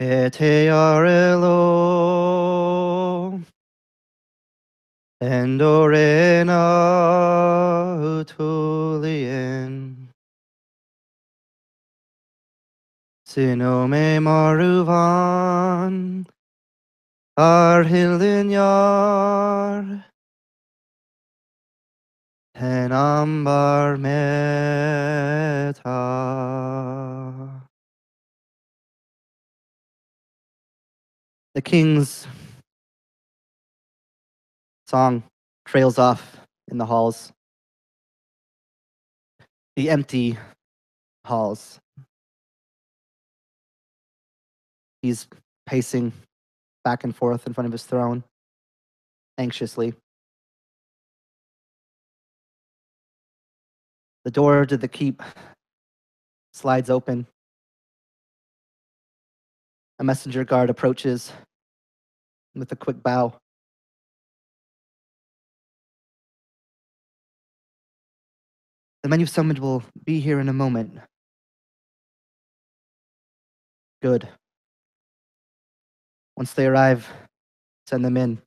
Etearelo Endorena Utulien Sinome Maruvan Arhilinyar Henambar Meta. The king's song trails off in the halls. The empty halls. He's pacing back and forth in front of his throne, anxiously. The door to the keep slides open. A messenger guard approaches with a quick bow. The men you've summoned will be here in a moment. Good. Once they arrive, send them in.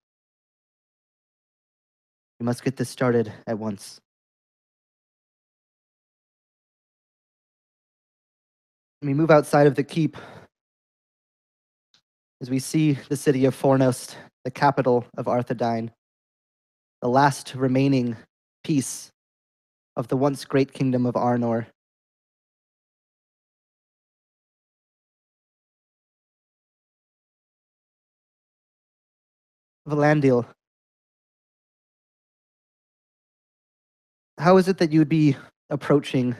We must get this started at once. We move outside of the keep as we see the city of Fornost, the capital of Arthedain, the last remaining piece of the once great kingdom of Arnor. Valandil, how is it that you would be approaching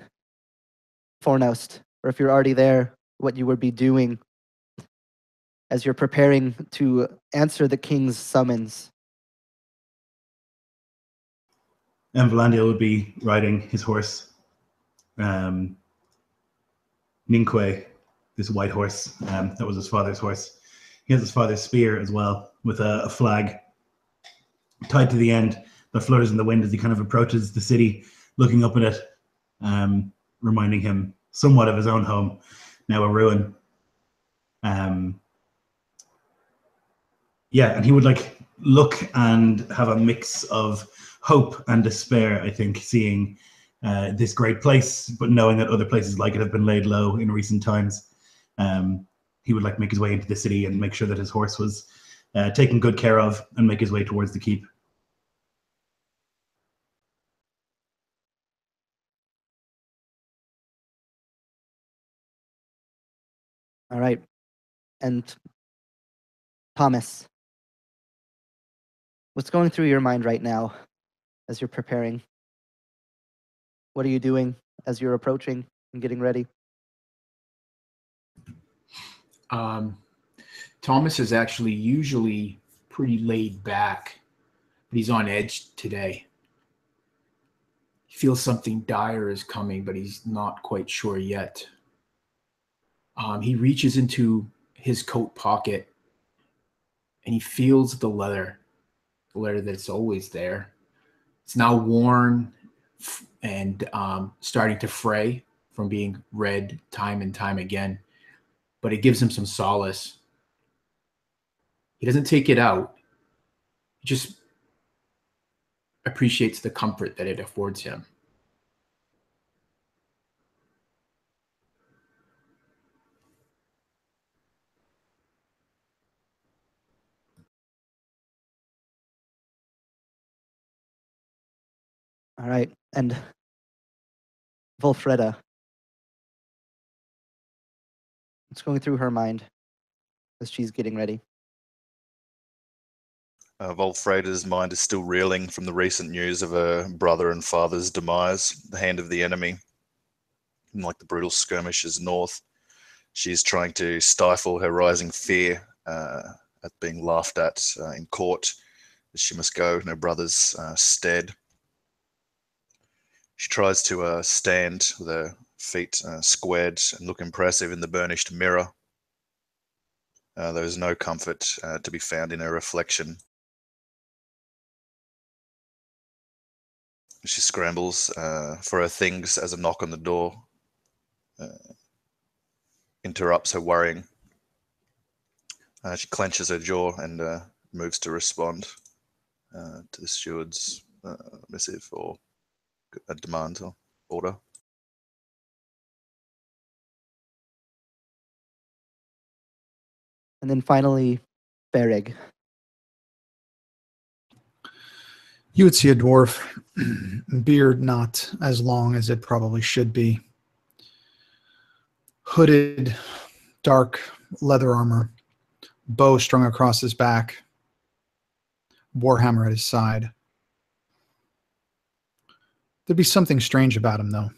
Fornost, or if you're already there, what you would be doing as you're preparing to answer the king's summons? And Valandiel would be riding his horse, Ninque, this white horse. That was his father's horse. He has his father's spear as well, with a flag tied to the end that flutters in the wind as he kind of approaches the city, looking up at it, reminding him somewhat of his own home, now a ruin. And he would like look and have a mix of hope and despair, I think, seeing this great place, but knowing that other places like it have been laid low in recent times. He would like make his way into the city and make sure that his horse was taken good care of and make his way towards the keep. All right. And Thomas, what's going through your mind right now as you're preparing? What are you doing as you're approaching and getting ready? Thomas is actually usually pretty laid back, but he's on edge today. He feels something dire is coming, but he's not quite sure yet. He reaches into his coat pocket and he feels the leather that's always there. It's now worn and starting to fray from being read time and time again, but it gives him some solace. He doesn't take it out. He just appreciates the comfort that it affords him. All right. And Volfreda, what's going through her mind as she's getting ready? Volfreda's mind is still reeling from the recent news of her brother and father's demise, the hand of the enemy. And like the brutal skirmishes north, she is trying to stifle her rising fear at being laughed at in court, as she must go in her brother's stead. She tries to stand with her feet squared and look impressive in the burnished mirror. There is no comfort to be found in her reflection. She scrambles for her things as a knock on the door interrupts her worrying. She clenches her jaw and moves to respond to the steward's missive or a demand or order. And then finally, Bereg. You would see a dwarf, beard not as long as it probably should be, hooded, dark leather armor, bow strung across his back, warhammer at his side. There'd be something strange about him, though.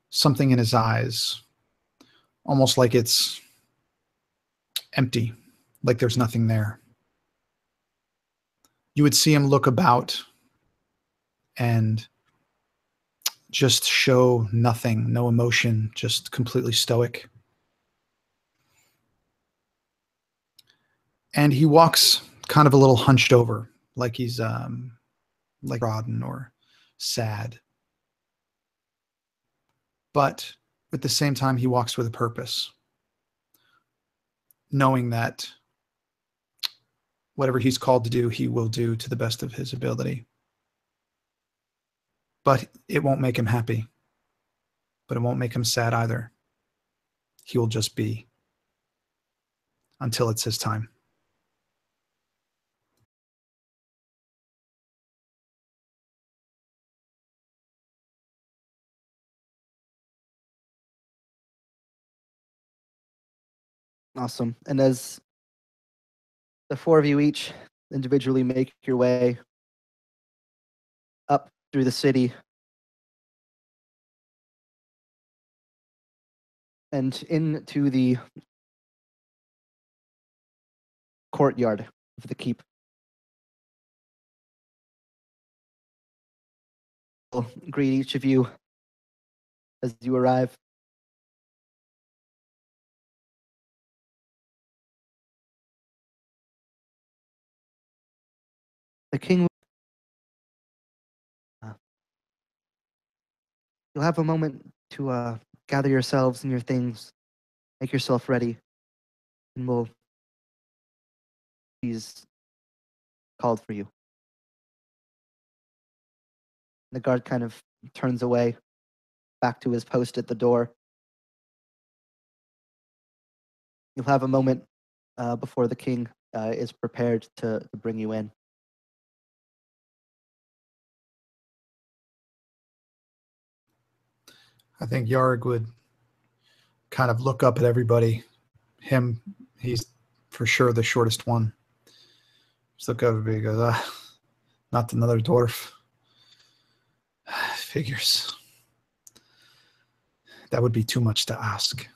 Something in his eyes, almost like it's empty, like there's nothing there. You would see him look about and just show nothing, no emotion, just completely stoic. And he walks kind of a little hunched over, like he's like rodden or sad. But at the same time, he walks with a purpose, knowing that whatever he's called to do, he will do to the best of his ability. But it won't make him happy. But it won't make him sad either. He will just be until it's his time. Awesome. And as the four of you each individually make your way up through the city and into the courtyard of the keep, I'll greet each of you as you arrive. The king, you'll have a moment to gather yourselves and your things, make yourself ready, and he's called for you. The guard kind of turns away, back to his post at the door. You'll have a moment before the king is prepared to bring you in. I think Yarg would kind of look up at everybody. Him, he's for sure the shortest one. Just look at everybody and goes, not another dwarf. Figures. That would be too much to ask.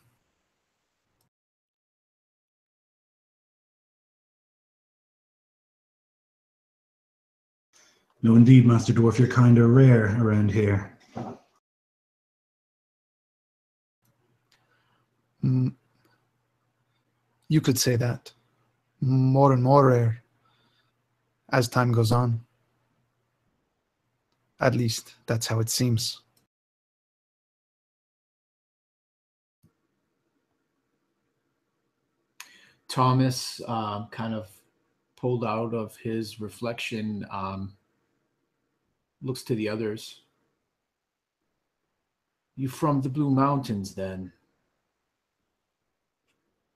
No, indeed, Master Dwarf, you're kind of rare around here. You could say that. More and more rare as time goes on. At least, that's how it seems. Thomas kind of pulled out of his reflection, looks to the others. You from the Blue Mountains, then?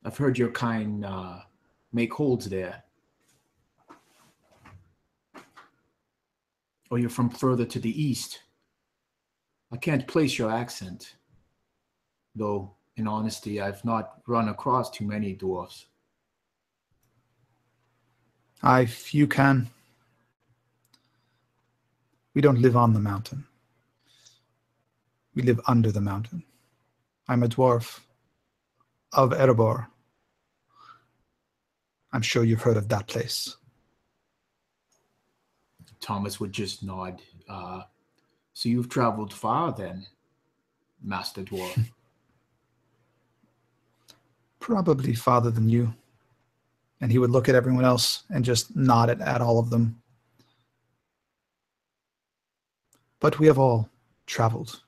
I've heard your kind make holds there. Or you're from further to the east. I can't place your accent, though, in honesty, I've not run across too many dwarfs. If you can. We don't live on the mountain. We live under the mountain. I'm a dwarf of Erebor. I'm sure you've heard of that place. Thomas would just nod. So you've traveled far then, Master Dwarf? Probably farther than you. And he would look at everyone else and just nod at all of them. But we have all traveled.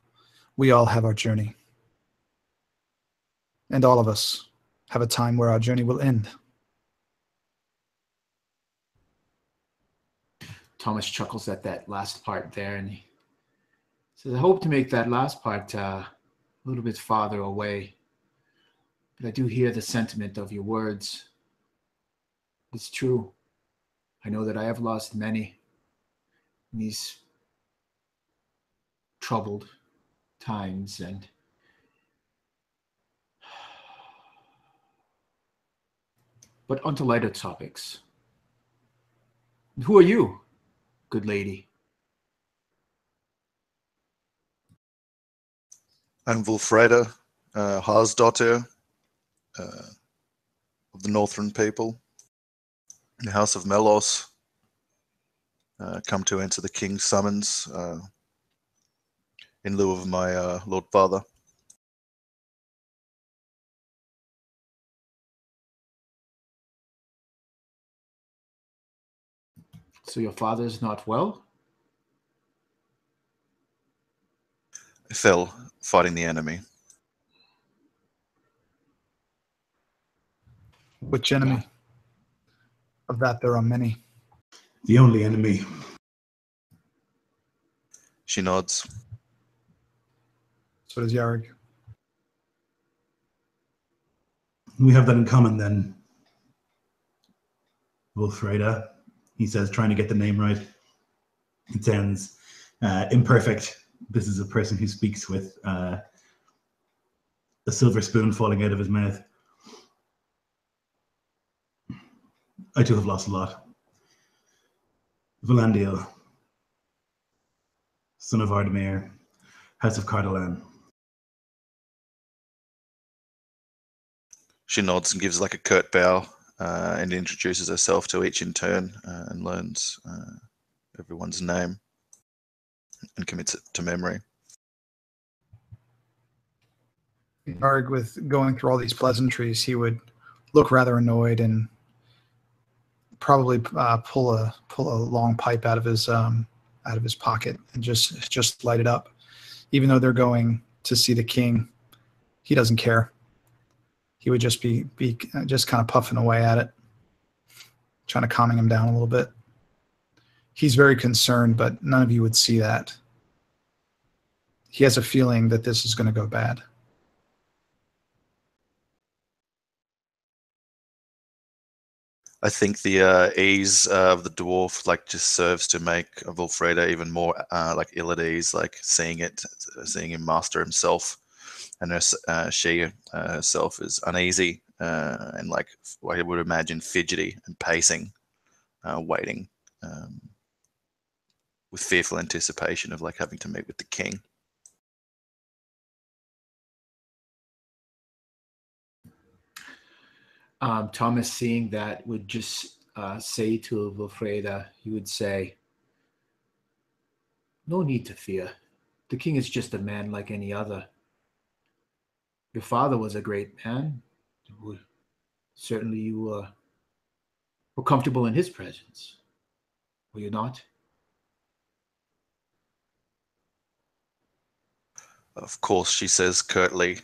We all have our journey. And all of us have a time where our journey will end. Thomas chuckles at that last part there, and he says, I hope to make that last part a little bit farther away. But I do hear the sentiment of your words. It's true. I know that I have lost many in these troubled times, and but onto lighter topics. Who are you, good lady? I'm Wulfreda, Harsdottir, of the Northern people, in the House of Melos, come to answer the king's summons in lieu of my Lord Father. So your father is not well? I fell fighting the enemy. Which enemy? Of that, there are many. The only enemy. She nods. So does Yarg. We have that in common then. Wulfreda, he says, trying to get the name right. It sounds imperfect. This is a person who speaks with a silver spoon falling out of his mouth. I too have lost a lot. Valandiel, son of Artedain, House of Cardolan. She nods and gives like a curt bow and introduces herself to each in turn and learns everyone's name and commits it to memory. Yarg, with going through all these pleasantries, he would look rather annoyed and probably pull a long pipe out of his pocket and just light it up. Even though they're going to see the king, he doesn't care. He would just be just kind of puffing away at it, trying to calming him down a little bit. He's very concerned, but none of you would see that. He has a feeling that this is going to go bad. I think the ease of the dwarf like just serves to make Wulfreda even more like ill at ease, like seeing him master himself, and she herself is uneasy and like I would imagine fidgety and pacing, waiting with fearful anticipation of like having to meet with the king. Thomas, seeing that, would just say to Wulfreda, he would say, no need to fear. The king is just a man like any other. Your father was a great man. Certainly you were comfortable in his presence. Were you not? Of course, she says curtly,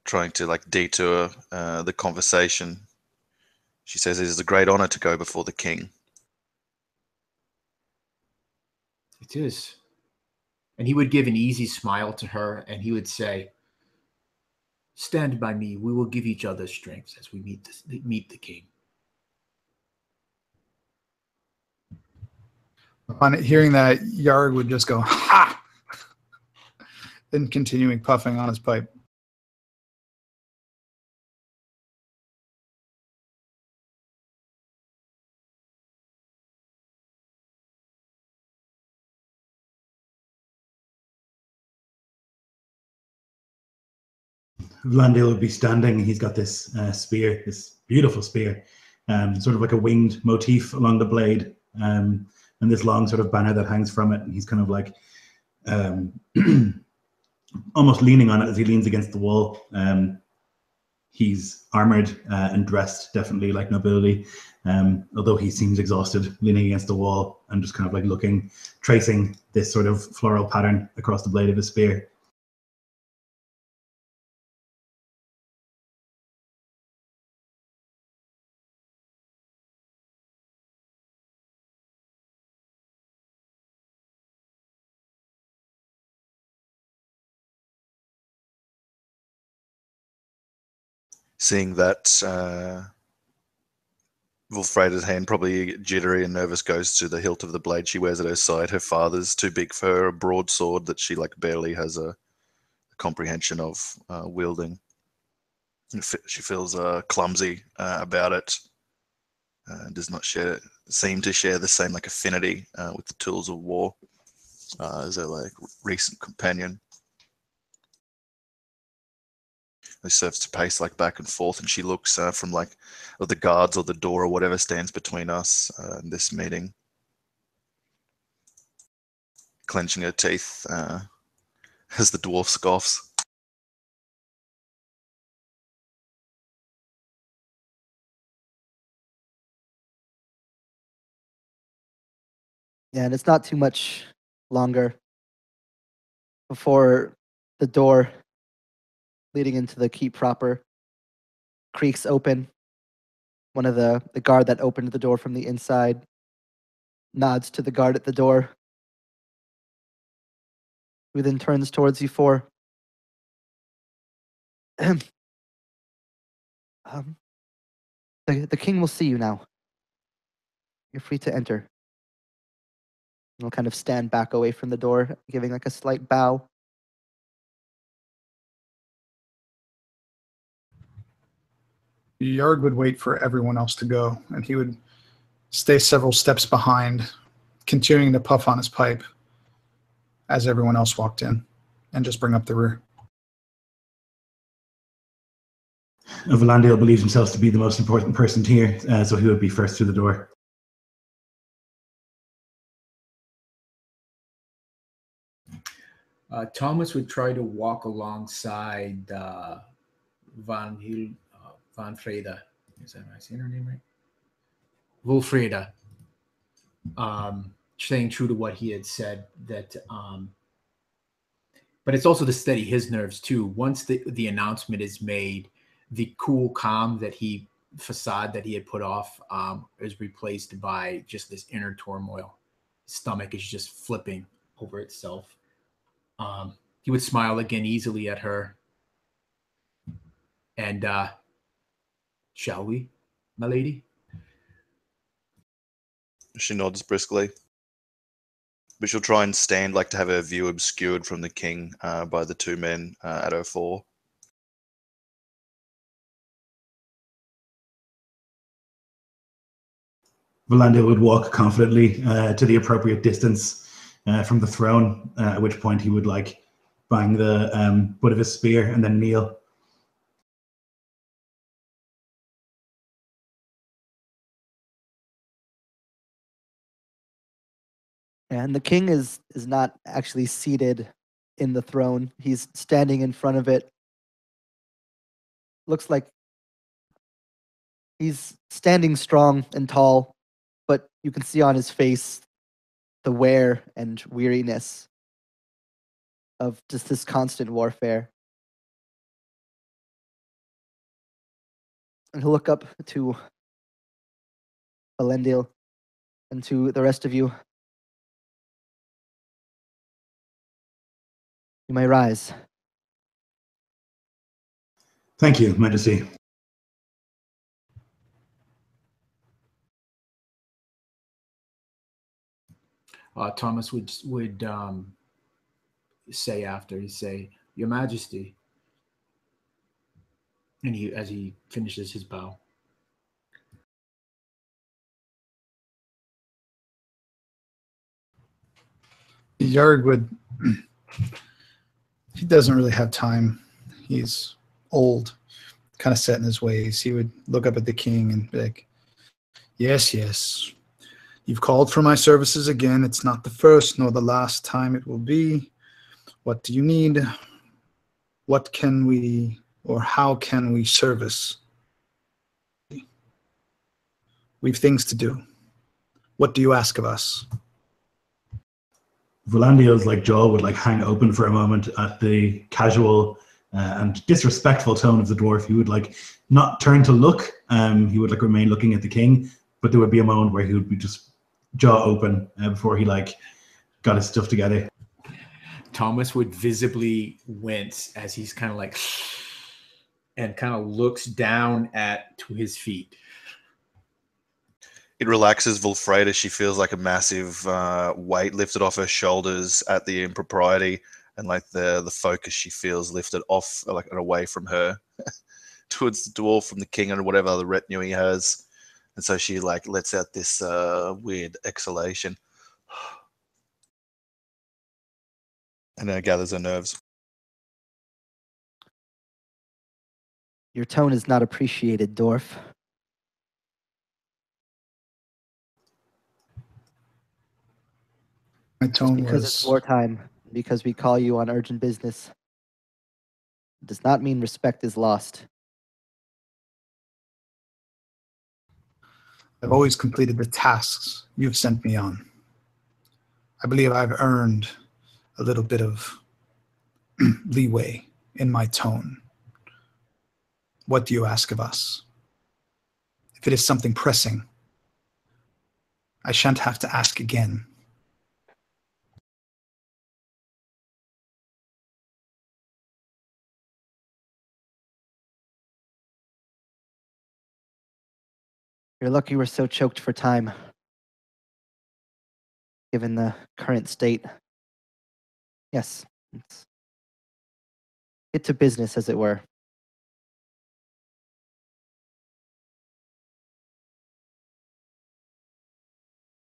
trying to like detour the conversation. She says it is a great honor to go before the king. It is. And he would give an easy smile to her, and he would say, stand by me. We will give each other strength as we meet the king. Upon hearing that, Yarg would just go, ha! Then continuing puffing on his pipe. Valandiel would be standing. He's got this spear, this beautiful spear, sort of like a winged motif along the blade, and this long sort of banner that hangs from it. And he's kind of like almost leaning on it as he leans against the wall. He's armored and dressed definitely like nobility, although he seems exhausted, leaning against the wall and just kind of like looking, tracing this sort of floral pattern across the blade of his spear. Seeing that, Wolfreda's hand, probably jittery and nervous, goes to the hilt of the blade she wears at her side. Her father's too big for her, a broadsword that she like barely has a comprehension of wielding. She feels clumsy about it. Does not seem to share the same like affinity with the tools of war as her like recent companion. They serves to pace like back and forth, and she looks from like the guards or the door or whatever stands between us in this meeting, clenching her teeth as the dwarf scoffs. Yeah, and it's not too much longer before the door leading into the keep proper creaks open. One of the guard that opened the door from the inside nods to the guard at the door, who then turns towards you four. The king will see you now. You're free to enter. He'll kind of stand back away from the door, giving like a slight bow. Yarg would wait for everyone else to go, and he would stay several steps behind, continuing to puff on his pipe as everyone else walked in, and just bring up the rear. Valandil believes himself to be the most important person here, so he would be first through the door. Thomas would try to walk alongside Van Freda. Is that am I saying her name right? Wolfreda. Staying true to what he had said, that but it's also to steady his nerves too. Once the announcement is made, the cool calm facade that he had put off is replaced by just this inner turmoil. His stomach is just flipping over itself. He would smile again easily at her. And shall we, my lady? She nods briskly. But she'll try and stand like to have her view obscured from the king by the two men at her fore. Valandil would walk confidently to the appropriate distance from the throne, at which point he would like bang the butt of his spear and then kneel. And the king is not actually seated in the throne. He's standing in front of it. Looks like he's standing strong and tall, but you can see on his face the wear and weariness of just this constant warfare. And he'll look up to Valandil and to the rest of you. You may rise. Thank you, Majesty. Thomas would say after, he'd say, Your Majesty. And as he finishes his bow. Yarg would, he doesn't really have time. He's old, kind of set in his ways. He would look up at the king and be like, yes, yes. You've called for my services again. It's not the first nor the last time it will be. What do you need? What can we, or how can we service? We've things to do. What do you ask of us? Valandil's like jaw would like hang open for a moment at the casual and disrespectful tone of the dwarf. He would like not turn to look. He would like remain looking at the king, but there would be a moment where he would be just jaw open before he like got his stuff together. Thomas would visibly wince as he's kind of like and kind of looks down to his feet. It relaxes Vulfreda. She feels like a massive weight lifted off her shoulders at the impropriety, and like the focus she feels lifted off, like, and away from her towards the dwarf from the king and whatever other retinue he has. And so she like lets out this weird exhalation and gathers her nerves. Your tone is not appreciated, dwarf. My tone Because it's wartime, because we call you on urgent business, it does not mean respect is lost. I've always completed the tasks you've sent me on. I believe I've earned a little bit of leeway in my tone. What do you ask of us? If it is something pressing, I shan't have to ask again. You're lucky we're so choked for time, given the current state. Yes, let's get to business, as it were.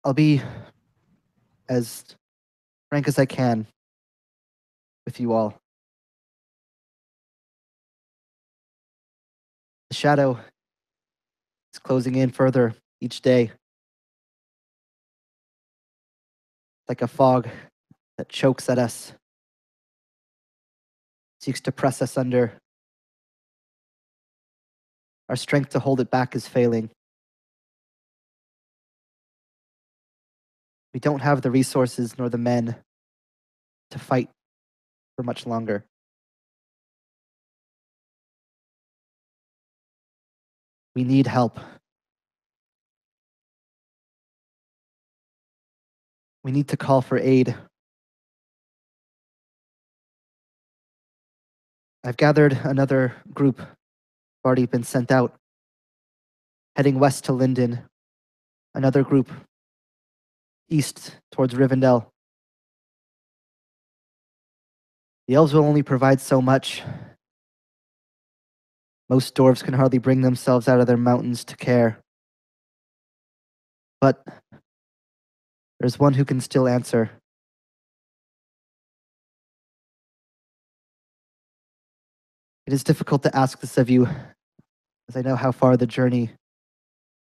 I'll be as frank as I can with you all. The shadow is closing in further each day. Like a fog that chokes at us, seeks to press us under. Our strength to hold it back is failing. We don't have the resources nor the men to fight for much longer. We need help. We need to call for aid. I've gathered another group, already been sent out, heading west to Linden. Another group east towards Rivendell. The elves will only provide so much. Most dwarves can hardly bring themselves out of their mountains to care. But there's one who can still answer. It is difficult to ask this of you, as I know how far the journey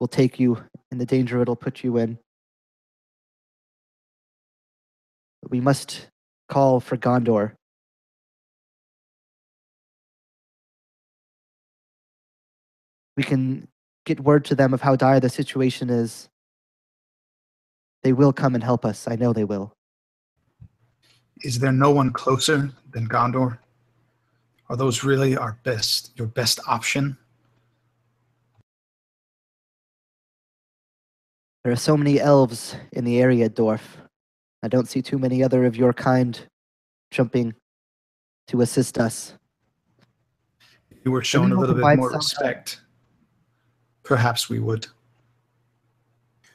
will take you and the danger it'll put you in. But we must call for Gondor. We can get word to them of how dire the situation is. They will come and help us. I know they will. Is there no one closer than Gondor? Are those really your best option? There are so many elves in the area, dwarf. I don't see too many other of your kind jumping to assist us. If you were shown a little bit more respect, perhaps we would.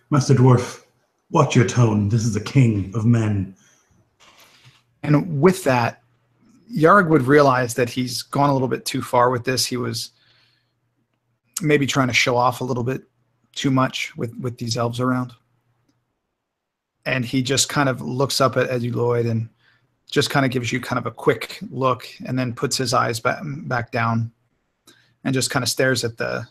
Master Dwarf, watch your tone. This is the king of men. And with that, Yarg would realize that he's gone a little bit too far with this. He was maybe trying to show off a little bit too much with these elves around. And he just kind of looks up at Eduloid and just kind of gives you kind of a quick look and then puts his eyes back down and just kind of stares at the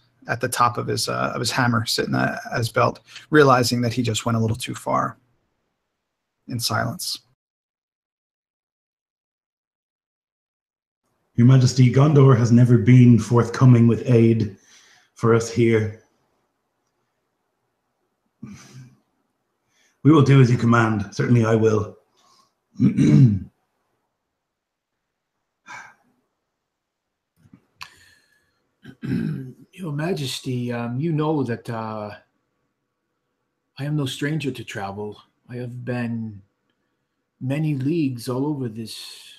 top of his hammer sitting at his belt, realizing that he just went a little too far in silence. Your Majesty, Gondor has never been forthcoming with aid for us here. We will do as you command. Certainly I will. Your Majesty, you know that I am no stranger to travel. I have been many leagues all over this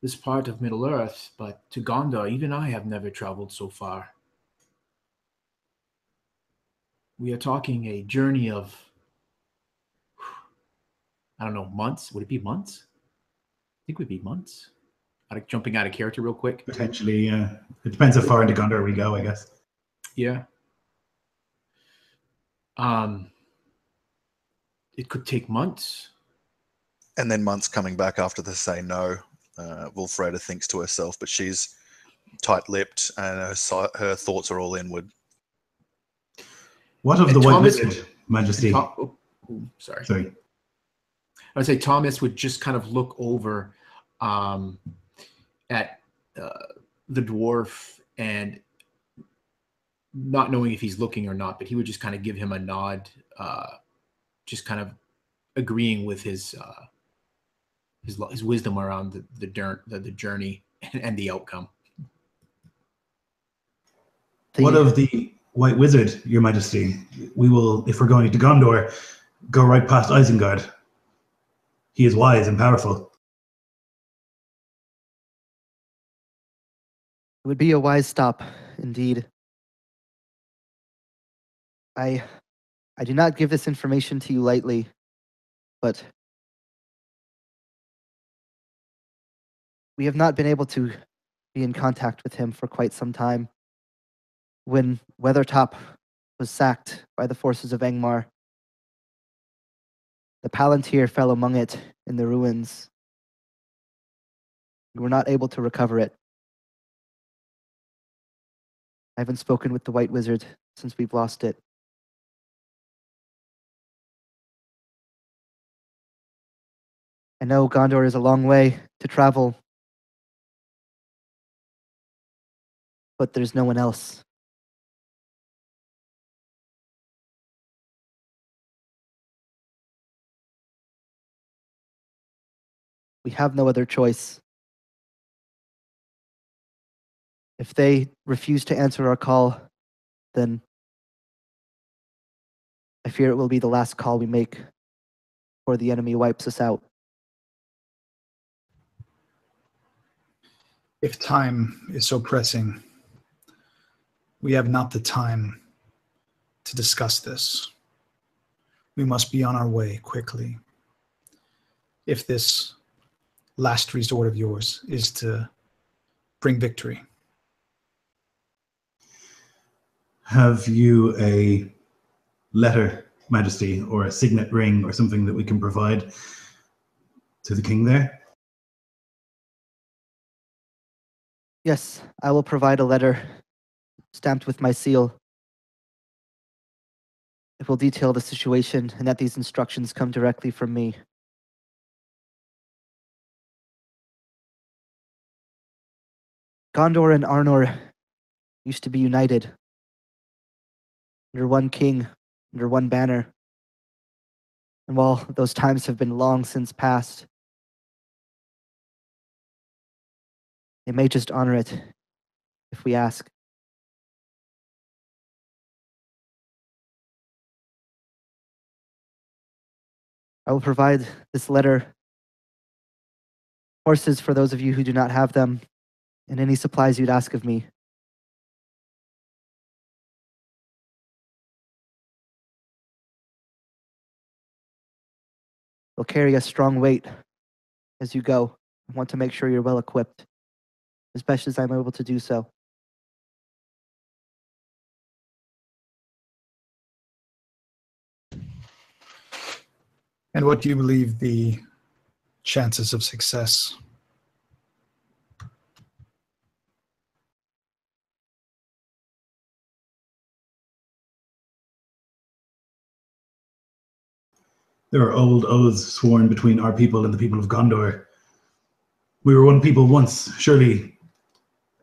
this part of Middle Earth, but to Gondor, even I have never traveled so far. We are talking a journey of, I don't know, months. Would it be months? I think it would be months. Jumping out of character real quick. Potentially, yeah. It depends how far into Gondor we go, I guess. Yeah. It could take months. And then months coming back after they say no. Wolfreda thinks to herself, but she's tight-lipped and her thoughts are all inward. What of And the White Thomas- Wizard, Majesty? Sorry. Sorry. I would say Thomas would just kind of look over at the dwarf and not knowing if he's looking or not, but he would just kind of give him a nod, just kind of agreeing with his wisdom around the journey and the outcome. What of the White Wizard, Your Majesty? We will, if we're going to Gondor, go right past Isengard. He is wise and powerful. It would be a wise stop, indeed. I do not give this information to you lightly, but we have not been able to be in contact with him for quite some time. When Weathertop was sacked by the forces of Angmar, the Palantir fell among it in the ruins. We were not able to recover it. I haven't spoken with the White Wizard since we've lost it. I know Gondor is a long way to travel, but there's no one else. We have no other choice. If they refuse to answer our call, then I fear it will be the last call we make before the enemy wipes us out. If time is so pressing, we have not the time to discuss this. We must be on our way quickly. If this last resort of yours is to bring victory. Have you a letter, Majesty, or a signet ring or something that we can provide to the king there? Yes, I will provide a letter stamped with my seal. It will detail the situation and that these instructions come directly from me. Gondor and Arnor used to be united under one king, under one banner. And while those times have been long since past, they may just honor it if we ask. I will provide this letter, horses for those of you who do not have them, and any supplies you'd ask of me. You'll carry a strong weight as you go. I want to make sure you're well equipped, as best as I'm able to do so. And what do you believe the chances of success? There are old oaths sworn between our people and the people of Gondor. We were one people once. Surely,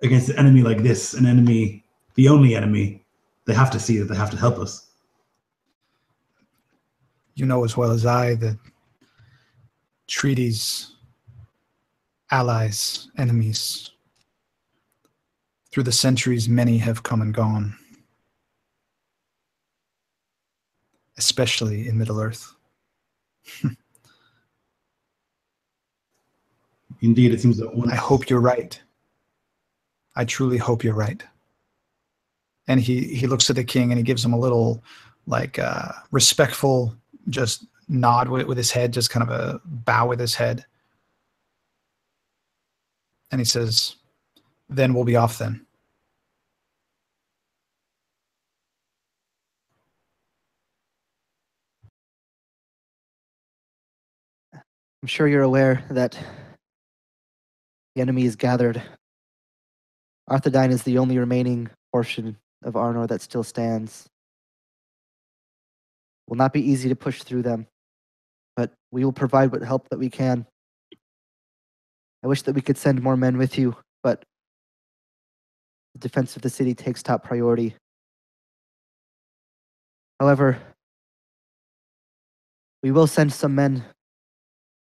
against an enemy like this, an enemy, the only enemy, they have to see that they have to help us. You know as well as I that treaties, allies, enemies, through the centuries, many have come and gone, especially in Middle-earth. Indeed, it seems that once... I hope you're right. I truly hope you're right. And he looks at the king and he gives him a little, like, respectful just nod with his head, just kind of a bow with his head. And he says, then we'll be off then. I'm sure you're aware that the enemy is gathered. Arthedain is the only remaining portion of Arnor that still stands. It will not be easy to push through them, but we will provide what help that we can. I wish that we could send more men with you, but the defense of the city takes top priority. However, we will send some men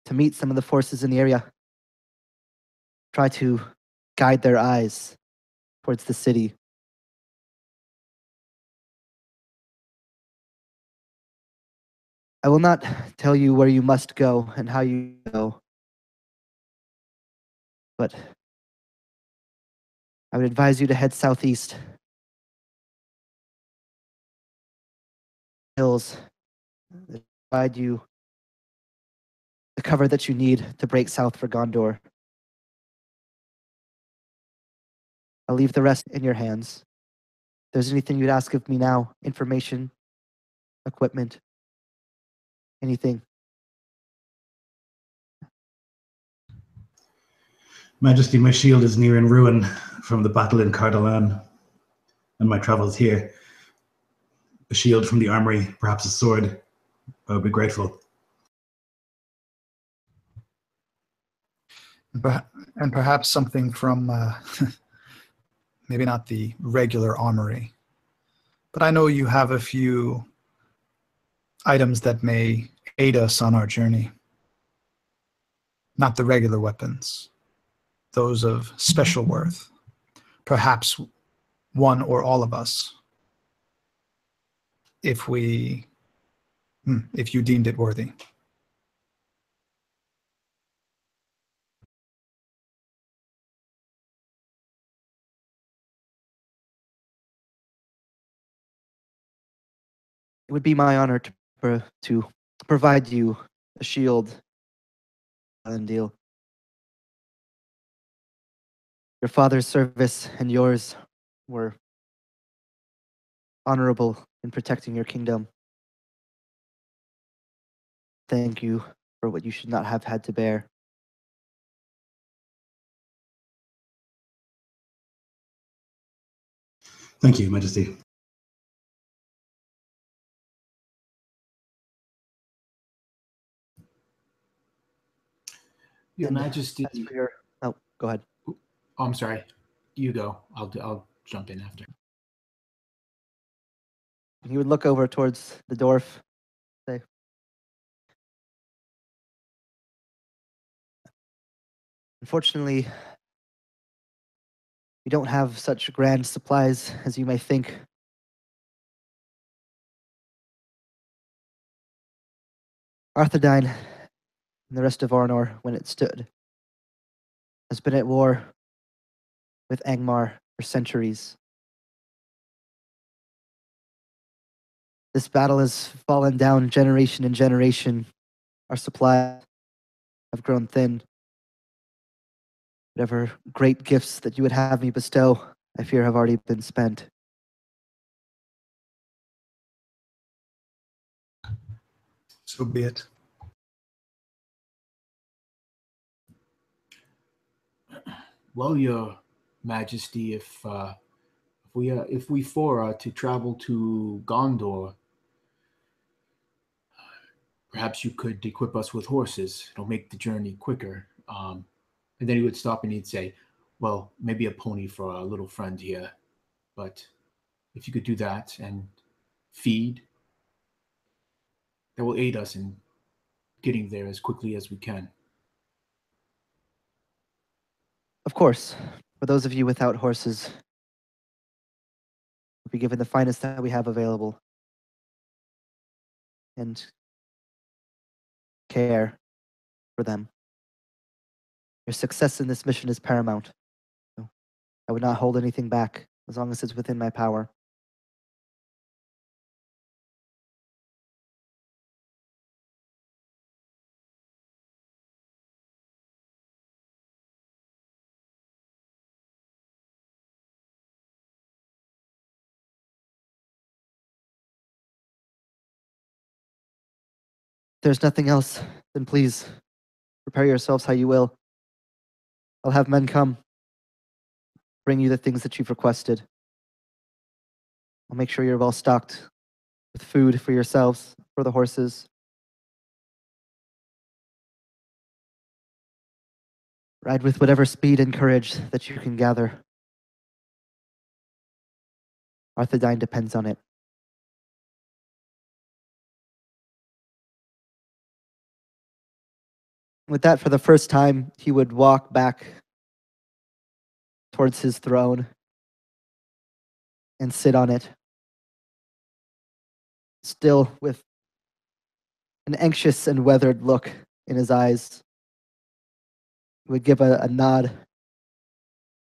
to meet some of the forces in the area. Try to guide their eyes towards the city. I will not tell you where you must go and how you go, but I would advise you to head southeast. Hills that provide you the cover that you need to break south for Gondor. I'll leave the rest in your hands. If there's anything you'd ask of me now, information, equipment, anything. Majesty, my shield is near in ruin from the battle in Cardolan and my travels here. A shield from the armory, perhaps a sword. I would be grateful. And perhaps something from, maybe not the regular armory, but I know you have a few items that may aid us on our journey. Not the regular weapons, those of special worth. Perhaps one or all of us, if you deemed it worthy. It would be my honor to provide you a shield and deal. Your father's service and yours were honorable in protecting your kingdom. Thank you for what you should not have had to bear. Thank you, Majesty. Your And Majesty. as for your, oh, go ahead. Oh, I'm sorry. You go. I'll jump in after. He would look over towards the dwarf, say, unfortunately, we don't have such grand supplies as you may think. Arthedain and the rest of Arnor, when it stood, has been at war with Angmar for centuries. This battle has fallen down generation and generation. Our supplies have grown thin. Whatever great gifts that you would have me bestow, I fear have already been spent. So be it. Well, Your Majesty, if we four are to travel to Gondor, perhaps you could equip us with horses. It'll make the journey quicker. And then he would stop and he'd say, well, maybe a pony for our little friend here. But if you could do that and feed, that will aid us in getting there as quickly as we can. Of course, for those of you without horses, will be given the finest that we have available and care for them. Your success in this mission is paramount. So I would not hold anything back as long as it's within my power. If there's nothing else, then please prepare yourselves how you will. I'll have men come, bring you the things that you've requested. I'll make sure you're well stocked with food for yourselves, for the horses. Ride with whatever speed and courage that you can gather. Arthedain depends on it. With that, for the first time, he would walk back towards his throne and sit on it, still with an anxious and weathered look in his eyes. He would give a nod,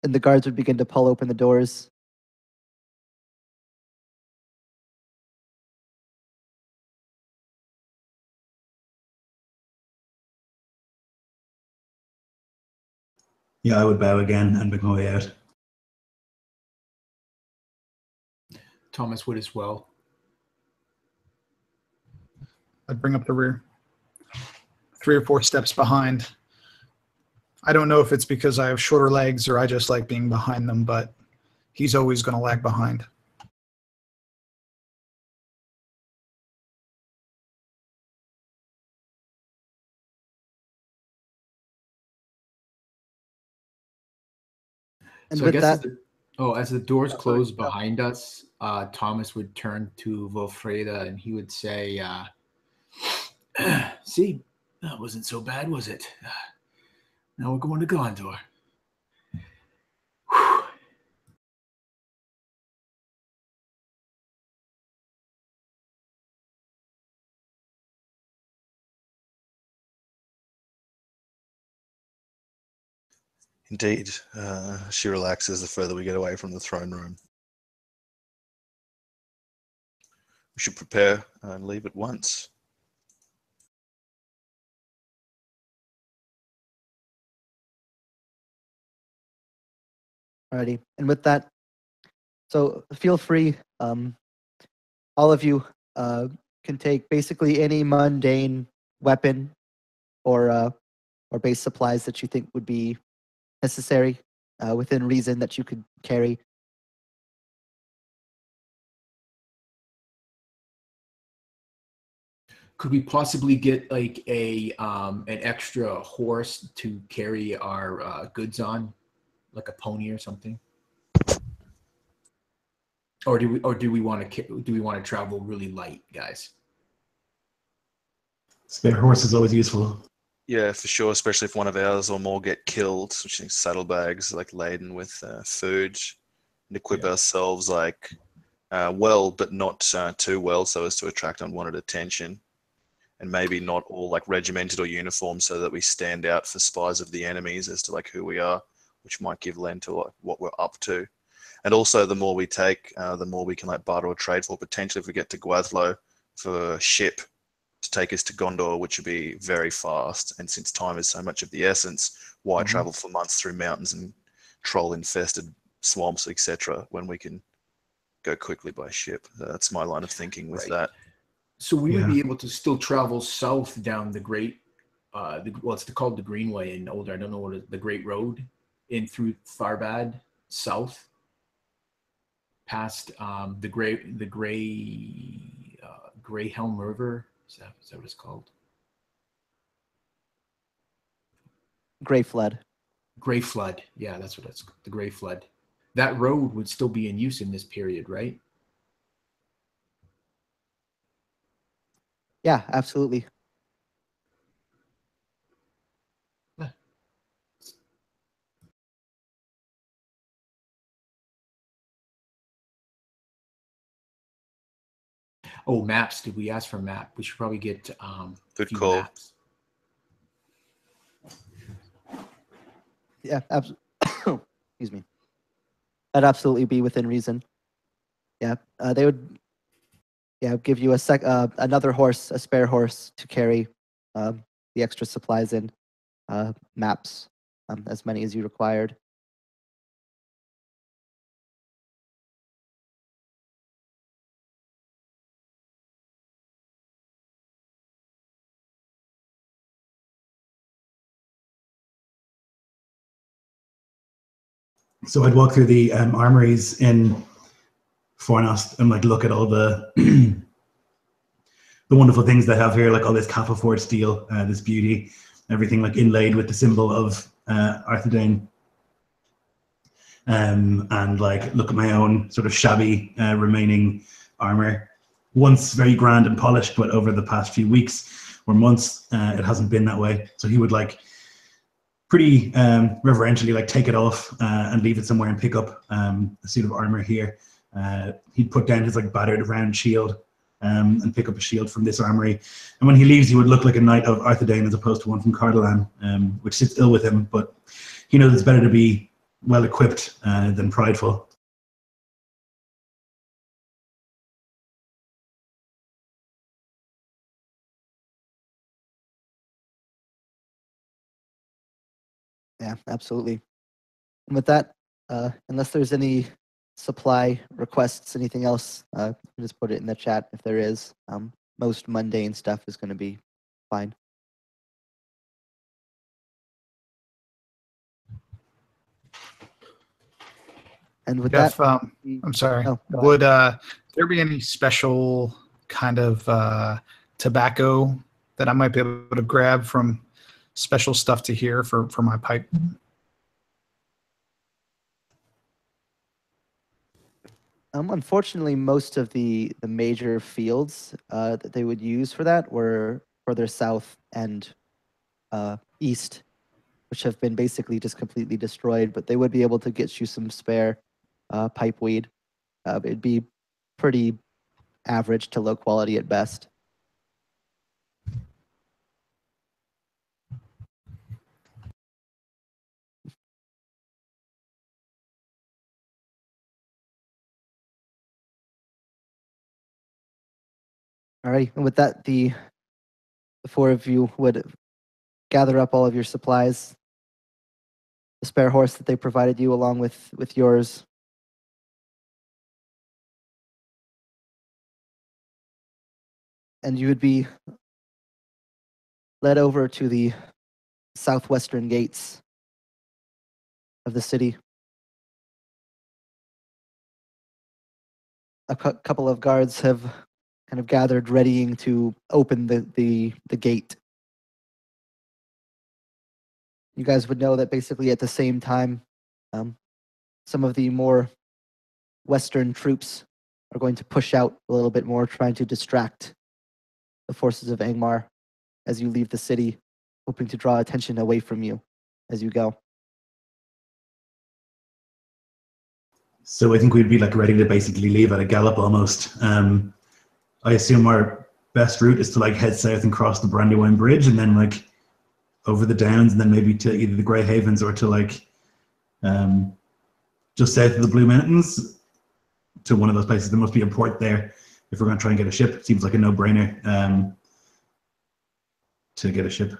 and the guards would begin to pull open the doors. Yeah, I would bow again and make my way out. Thomas would as well. I'd bring up the rear. 3 or 4 steps behind. I don't know if it's because I have shorter legs or I just like being behind them, but he's always going to lag behind. And So I with guess that, as the doors close behind us, Thomas would turn to Wilfreda and he would say, see, that wasn't so bad, was it? Now we're going to Gondor. Whew. Indeed, she relaxes the further we get away from the throne room. We should prepare and leave at once. alrighty. And with that, so feel free, all of you can take basically any mundane weapon or base supplies that you think would be necessary within reason that you could carry. Could we possibly get like an extra horse to carry our goods on, like a pony or something? Or do we want to travel really light, guys? Spare horse is always useful. Yeah, for sure, especially if one of ours or more get killed, which is saddlebags like laden with food, and equip ourselves like well, but not too well, so as to attract unwanted attention, and maybe not all like regimented or uniform, so that we stand out for spies of the enemies as to like who we are, which might give lend to like, what we're up to. And also, the more we take, the more we can like barter or trade for. Potentially, if we get to Gwathlo for a ship to take us to Gondor, which would be very fast. And since time is so much of the essence, why travel for months through mountains and troll-infested swamps, etc., when we can go quickly by ship? That's my line of thinking with that. So we would be able to still travel south down the Great, it's called the Greenway in Older. I don't know what it is, the Great Road in through Tharbad south, past the Greyhelm River. Is that what it's called? Grey Flood. Grey Flood. Yeah, that's what it's the Grey Flood. That road would still be in use in this period, right? Yeah, absolutely. Oh, maps. Did we ask for a map? We should probably get Good call. maps. Yeah, excuse me. That'd absolutely be within reason. Yeah, they would. Yeah, give you another horse, a spare horse to carry the extra supplies in, maps, as many as you required. So I'd walk through the armories in Fornost and like look at all the the wonderful things they have here, like all this Cafafort steel, this beauty, everything like inlaid with the symbol of Arthedain. And like look at my own sort of shabby remaining armor, once very grand and polished, but over the past few weeks or months, it hasn't been that way. So he would like pretty reverentially like take it off and leave it somewhere and pick up a suit of armor here. He'd put down his like battered round shield and pick up a shield from this armory. And when he leaves, he would look like a knight of Arthedain as opposed to one from Arthedain, which sits ill with him. But he knows it's better to be well equipped than prideful. Yeah, absolutely. And with that, unless there's any supply requests, anything else, just put it in the chat if there is. Most mundane stuff is going to be fine. And with Jeff, that, I'm sorry. Oh, go ahead. Would there be any special kind of tobacco that I might be able to grab from special stuff to hear for my pipe? Unfortunately, most of the major fields that they would use for that were further south and east, which have been basically just completely destroyed. But they would be able to get you some spare pipe weed. It'd be pretty average to low quality at best. All right, and with that, the four of you would gather up all of your supplies, the spare horse that they provided you along with yours. And you would be led over to the southwestern gates of the city. A couple of guards have kind of gathered, readying to open the gate. You guys would know that basically at the same time, some of the more Western troops are going to push out a little bit more, trying to distract the forces of Angmar as you leave the city, hoping to draw attention away from you as you go. So I think we'd be like ready to basically leave at a gallop almost. I assume our best route is to like head south and cross the Brandywine Bridge and then like over the downs and then maybe to either the Grey Havens or to like just south of the Blue Mountains to one of those places. There must be a port there if we're going to try and get a ship. It seems like a no-brainer to get a ship.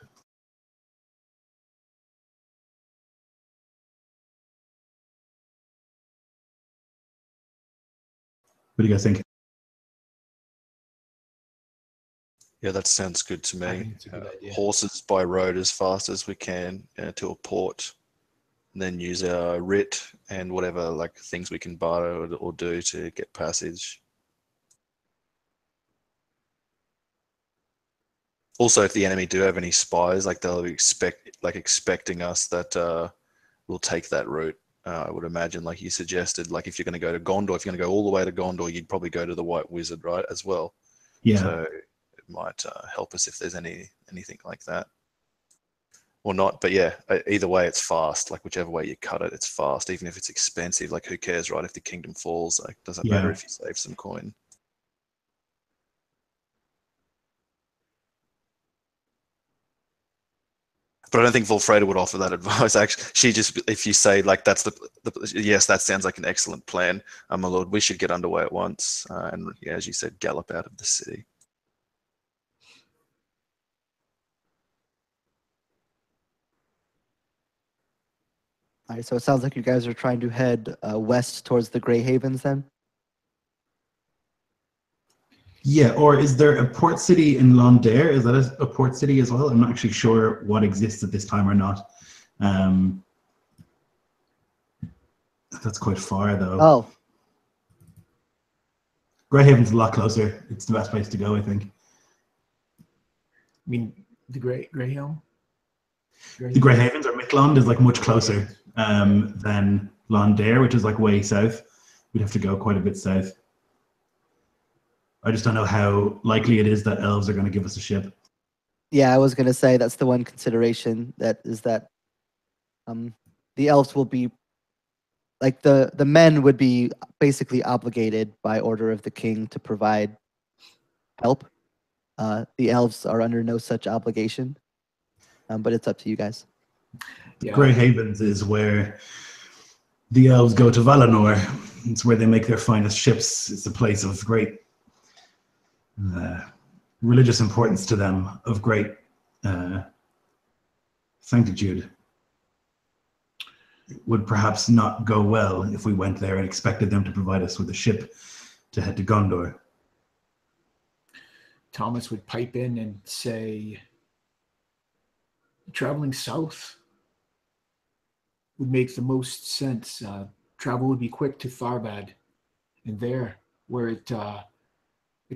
What do you guys think? Yeah, that sounds good to I me. think it's a good idea. Horses by road as fast as we can to a port, and then use our writ and whatever like things we can barter or do to get passage. Also, if the enemy do have any spies, like they'll be expecting us that we'll take that route. I would imagine, like you suggested, like if you're going to go to Gondor, if you're going to go all the way to Gondor, you'd probably go to the White Wizard, right, as well. Yeah. So it might help us if there's anything like that. Or not, but yeah, either way, it's fast. Like whichever way you cut it, it's fast. Even if it's expensive, like who cares, right? If the kingdom falls, like doesn't matter Yeah. if you save some coin. But I don't think Volfreda would offer that advice. Actually, she just, if you say like that's yes, that sounds like an excellent plan, my lord. We should get underway at once, and yeah, as you said, gallop out of the city. All right, so it sounds like you guys are trying to head west towards the Grey Havens then? Yeah, or is there a port city in Londair? Is that a port city as well? I'm not actually sure what exists at this time or not. That's quite far, though. Oh. Greyhaven's a lot closer. It's the best place to go, I think. I mean, the Greyhelm? The Greyhavens or Midland is like much closer than Londair, which is like way south. We'd have to go quite a bit south. I just don't know how likely it is that elves are going to give us a ship. Yeah, I was going to say that's the one consideration, that the elves will be, like the men would be basically obligated by order of the king to provide help. The elves are under no such obligation, but it's up to you guys. Yeah. Grey Havens is where the elves go to Valinor. It's where they make their finest ships. It's a place of great religious importance to them, of great sanctitude. It would perhaps not go well if we went there and expected them to provide us with a ship to head to Gondor. Thomas would pipe in and say, traveling south would make the most sense. Travel would be quick to Tharbad, and there, where it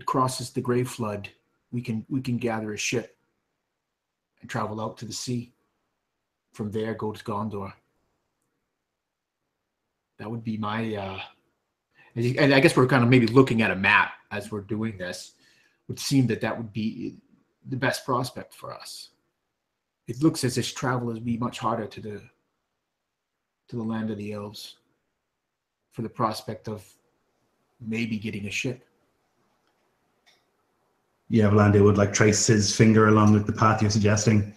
crosses the Grey Flood, we can gather a ship and travel out to the sea. From there, go to Gondor. That would be my, and I guess we're kind of maybe looking at a map as we're doing this. It would seem that would be the best prospect for us. It looks as if travel would be much harder to the land of the elves, for the prospect of maybe getting a ship. Yeah, Vlander would like trace his finger along with the path you're suggesting.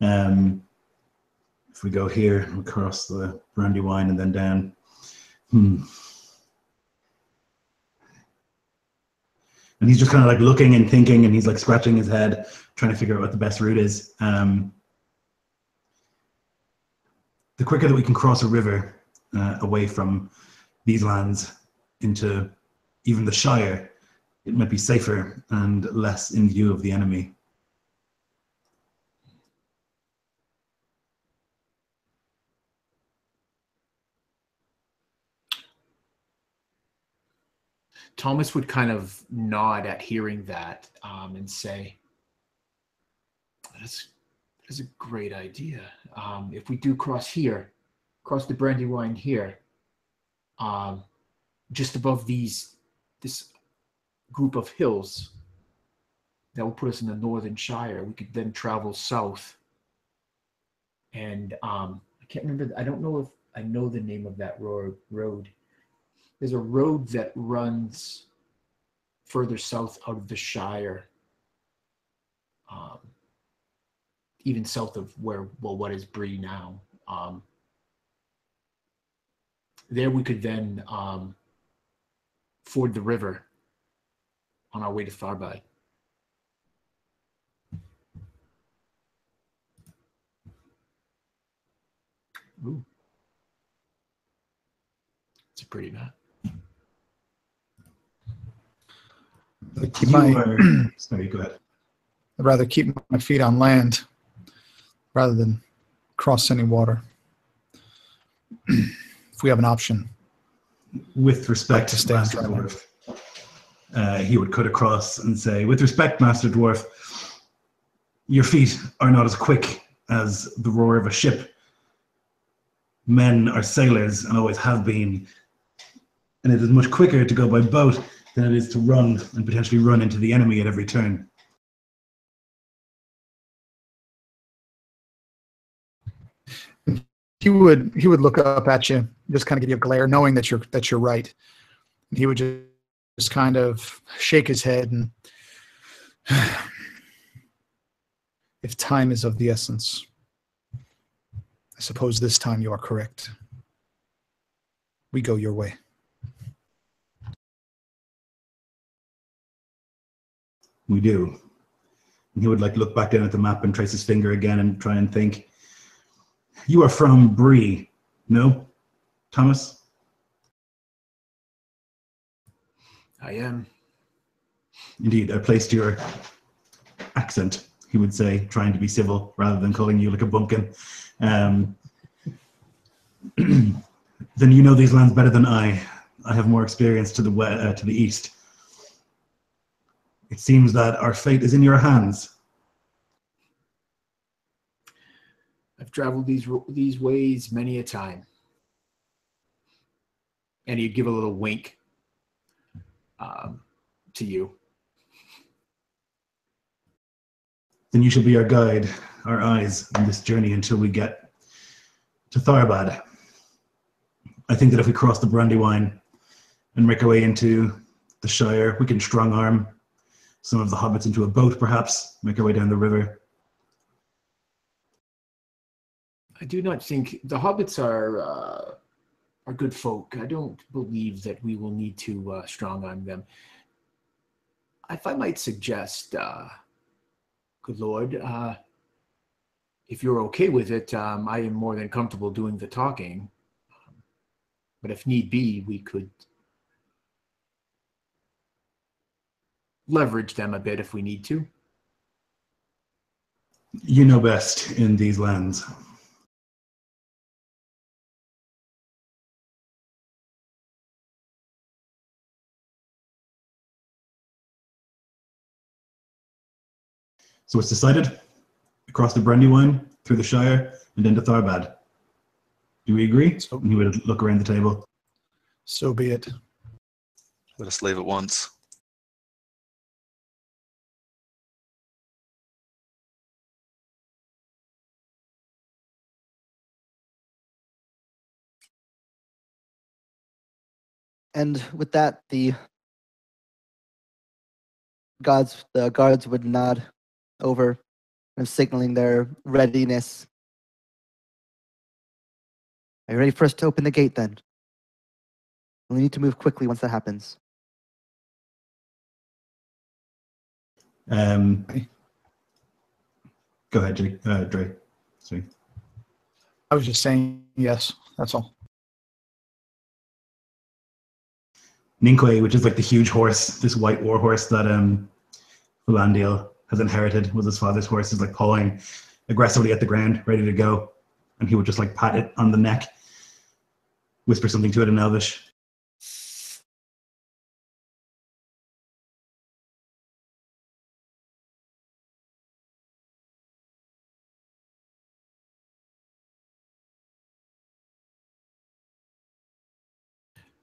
If we go here, across the Brandywine and then down. And he's just kind of like looking and thinking, and he's like scratching his head, trying to figure out what the best route is. The quicker that we can cross a river away from these lands into even the Shire, it might be safer and less in view of the enemy. Thomas would kind of nod at hearing that and say, that's a great idea. If we do cross the Brandywine here, just above this group of hills that will put us in the Northern Shire, we could then travel south. And I can't remember, I don't know if I know the name of that road. There's a road that runs further south out of the Shire, even south of what is Bree now. There we could then ford the river on our way to Tharbad. Ooh. It's a pretty map. Sorry, go ahead. I'd rather keep my feet on land rather than cross any water. If we have an option. With respect to Master Dwarf, he would cut across and say, with respect, Master Dwarf, your feet are not as quick as the roar of a ship. Men are sailors and always have been, and it is much quicker to go by boat than it is to run and potentially run into the enemy at every turn. He would look up at you, just kind of give you a glare, knowing that you're right. And he would just kind of shake his head, and if time is of the essence, I suppose this time you are correct. We go your way. We do. And he would like look back down at the map and trace his finger again and try and think. You are from Bree, no, Thomas? I am. Indeed, I placed your accent, he would say, trying to be civil rather than calling you like a bumpkin. Then you know these lands better than I. I have more experience to the east. It seems that our fate is in your hands. I've traveled these ways many a time. And he'd give a little wink to you. Then you shall be our guide, our eyes on this journey until we get to Tharbad. I think that if we cross the Brandywine and make our way into the Shire, we can strong arm some of the hobbits into a boat, perhaps, make our way down the river. I do not think the hobbits are good folk. I don't believe that we will need to strong arm them. If I might suggest, good Lord, if you're okay with it, I am more than comfortable doing the talking. But if need be, we could leverage them a bit if we need to. You know best in these lands. So it's decided, across the Brandywine, through the Shire, and into Tharbad. Do we agree? So- And he would look around the table. So be it. Let us leave at once. And with that, the guards would nod over and signaling their readiness. Are you ready for us to open the gate then? We'll need to move quickly once that happens. Go ahead, Dre. Sorry. I was just saying yes. That's all. Ninquay, which is like the huge horse, this white war horse that Philandale has inherited, was his father's horse, is like pawing aggressively at the ground, ready to go. And he would just like pat it on the neck, whisper something to it in Elvish.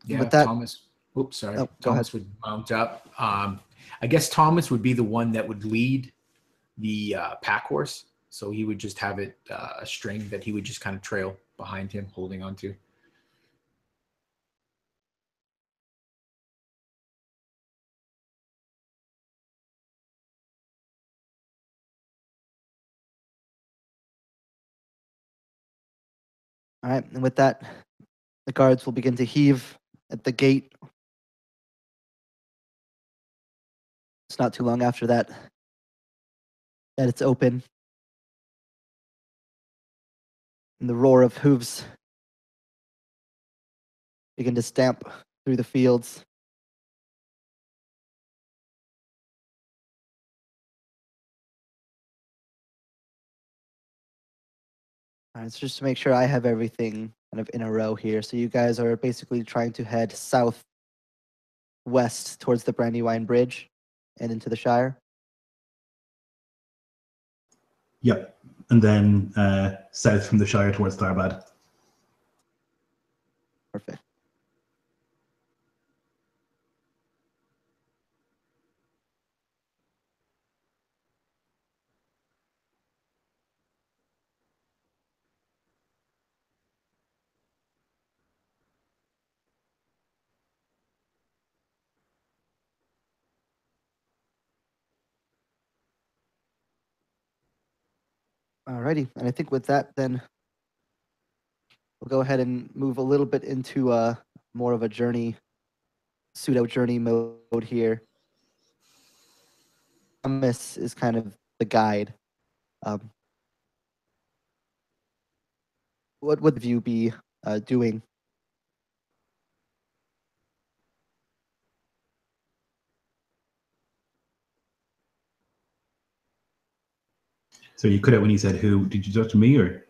Yeah, With that- Thomas. Oops, sorry. Oh, go Thomas would mount up. I guess Thomas would be the one that would lead the pack horse. So he would just have it a string that he would just kind of trail behind him, holding onto. All right, and with that, the guards will begin to heave at the gate. It's not too long after that it's open. And the roar of hooves begin to stamp through the fields. All right, so just to make sure I have everything kind of in a row here. So you guys are basically trying to head southwest towards the Brandywine Bridge and into the Shire. Yep. And then south from the Shire towards Tharbad. Perfect. Alrighty, and I think with that, then we'll go ahead and move a little bit into more of a pseudo journey mode here. Thomas is kind of the guide. What would you be doing? So you cut out when you said who. Did you talk to me or?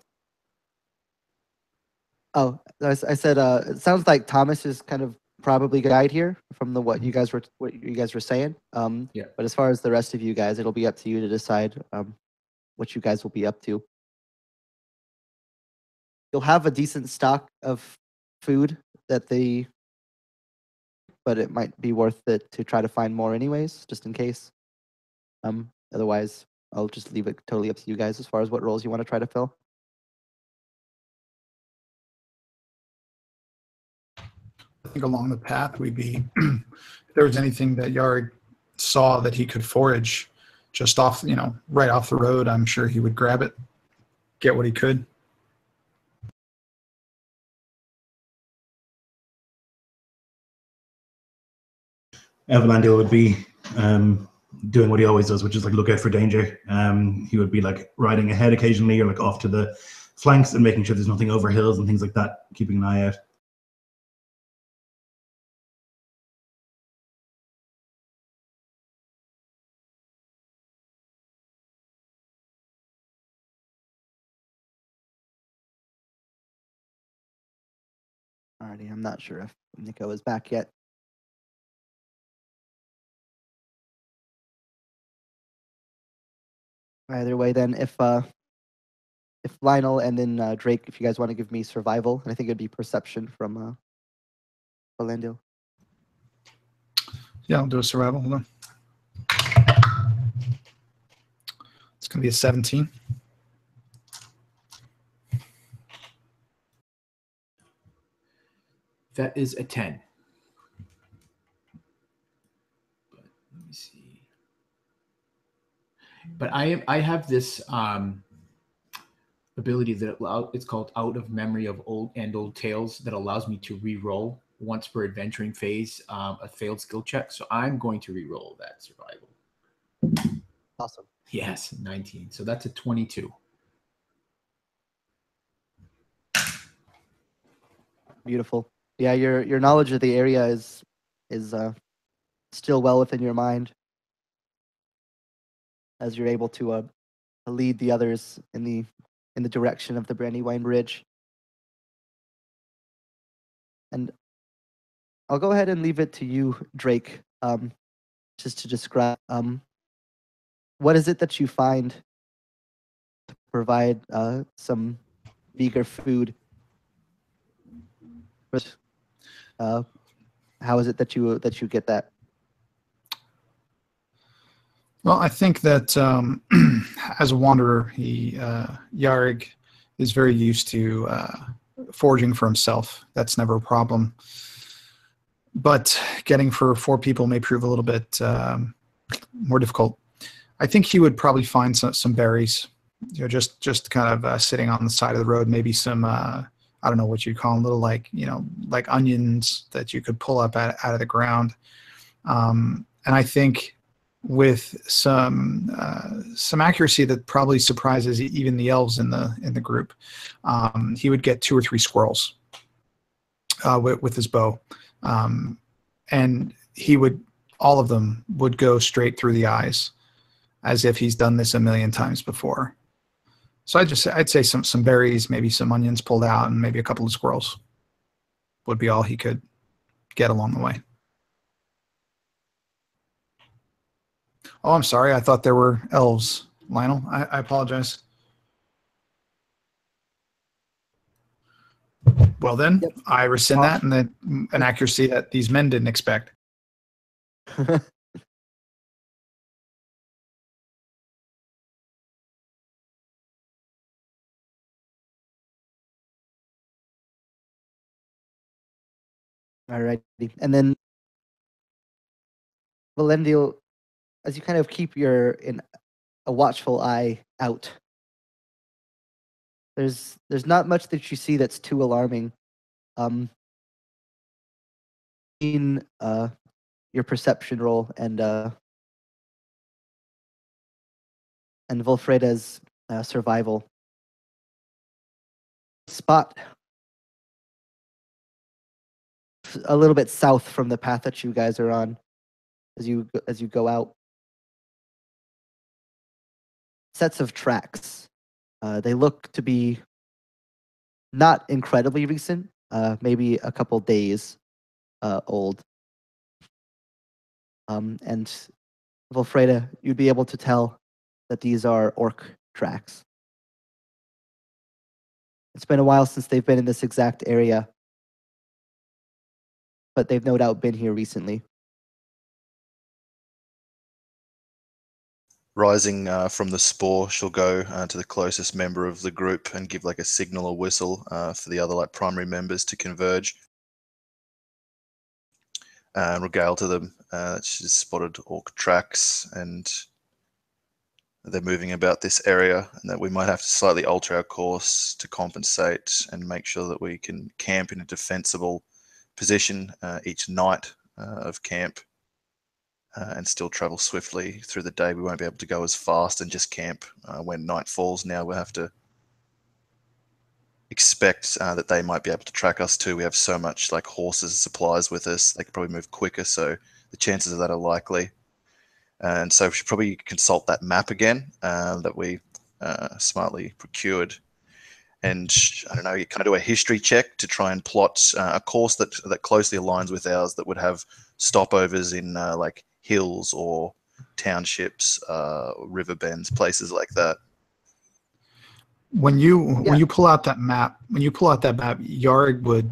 Oh, I said it sounds like Thomas is kind of probably guide here from what you guys were saying. Yeah. But as far as the rest of you guys, it'll be up to you to decide what you guys will be up to. You'll have a decent stock of food but it might be worth it to try to find more anyways, just in case. Otherwise, I'll just leave it totally up to you guys as far as what roles you want to try to fill. I think along the path we'd be, if there was anything that Yard saw that he could forage just off, right off the road, I'm sure he would grab it, get what he could. Evalandil would be doing what he always does, which is like look out for danger. He would be like riding ahead occasionally or like off to the flanks and making sure there's nothing over hills and things like that, keeping an eye out. Alrighty, I'm not sure if Nico is back yet. Either way, then, if Lionel and then Drake, if you guys want to give me survival, and I think it'd be perception from Orlando. Yeah, I'll do a survival. Hold on. It's going to be a 17. That is a 10. But let me see. But I have this ability that it's called Out of Memory of Old Tales that allows me to re-roll once per adventuring phase a failed skill check. So I'm going to re-roll that survival. Awesome. Yes, 19. So that's a 22. Beautiful. Yeah, your knowledge of the area is still well within your mind, as you're able to lead the others in the direction of the Brandywine Bridge. And I'll go ahead and leave it to you, Drake, just to describe what is it that you find to provide some meager food. How is it that you get that? Well, I think that as a wanderer, Yarig is very used to foraging for himself. That's never a problem. But getting for 4 people may prove a little bit more difficult. I think he would probably find some berries, just kind of sitting on the side of the road. Maybe some I don't know what you'd call them, little like onions that you could pull up out of the ground. And I think with some accuracy that probably surprises even the elves in the group, he would get 2 or 3 squirrels with his bow, and all of them would go straight through the eyes, as if he's done this a million times before. So I'd say some berries, maybe some onions pulled out, and maybe a couple of squirrels would be all he could get along the way. Oh, I'm sorry. I thought there were elves, Lionel. I apologize. Well then, yep. I rescind that, and then an accuracy that these men didn't expect. Alrighty, and then Valendil, as you kind of keep a watchful eye out, There's not much that you see that's too alarming. In your perception roll and Volfreda's survival. Spot a little bit south from the path that you guys are on as you go out. Sets of tracks. They look to be not incredibly recent, maybe a couple days old. And Volfreda, you'd be able to tell that these are orc tracks. It's been a while since they've been in this exact area, but they've no doubt been here recently. Rising from the spore, she'll go to the closest member of the group and give like a signal or whistle for the other like primary members to converge. And regale to them that she's spotted orc tracks and they're moving about this area, and that we might have to slightly alter our course to compensate and make sure that we can camp in a defensible position each night of camp and still travel swiftly through the day. We won't be able to go as fast and just camp when night falls. Now we'll have to expect that they might be able to track us too. We have so much like horses and supplies with us, they could probably move quicker, so the chances of that are likely. And so we should probably consult that map again that we smartly procured. And I don't know, you kind of do a history check to try and plot a course that closely aligns with ours that would have stopovers in like hills or townships, river bends, places like that. When you pull out that map, Yarg would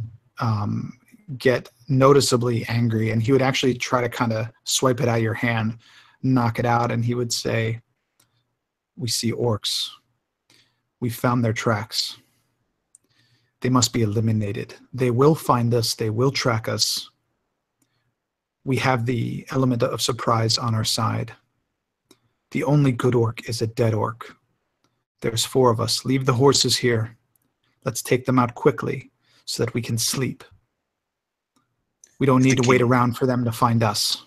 get noticeably angry, and he would actually try to kind of swipe it out of your hand, knock it out, and he would say, "We see orcs. We found their tracks. They must be eliminated. They will find us. They will track us. We have the element of surprise on our side. The only good orc is a dead orc. There's 4 of us. Leave the horses here. Let's take them out quickly so that we can sleep. We don't need to wait around for them to find us."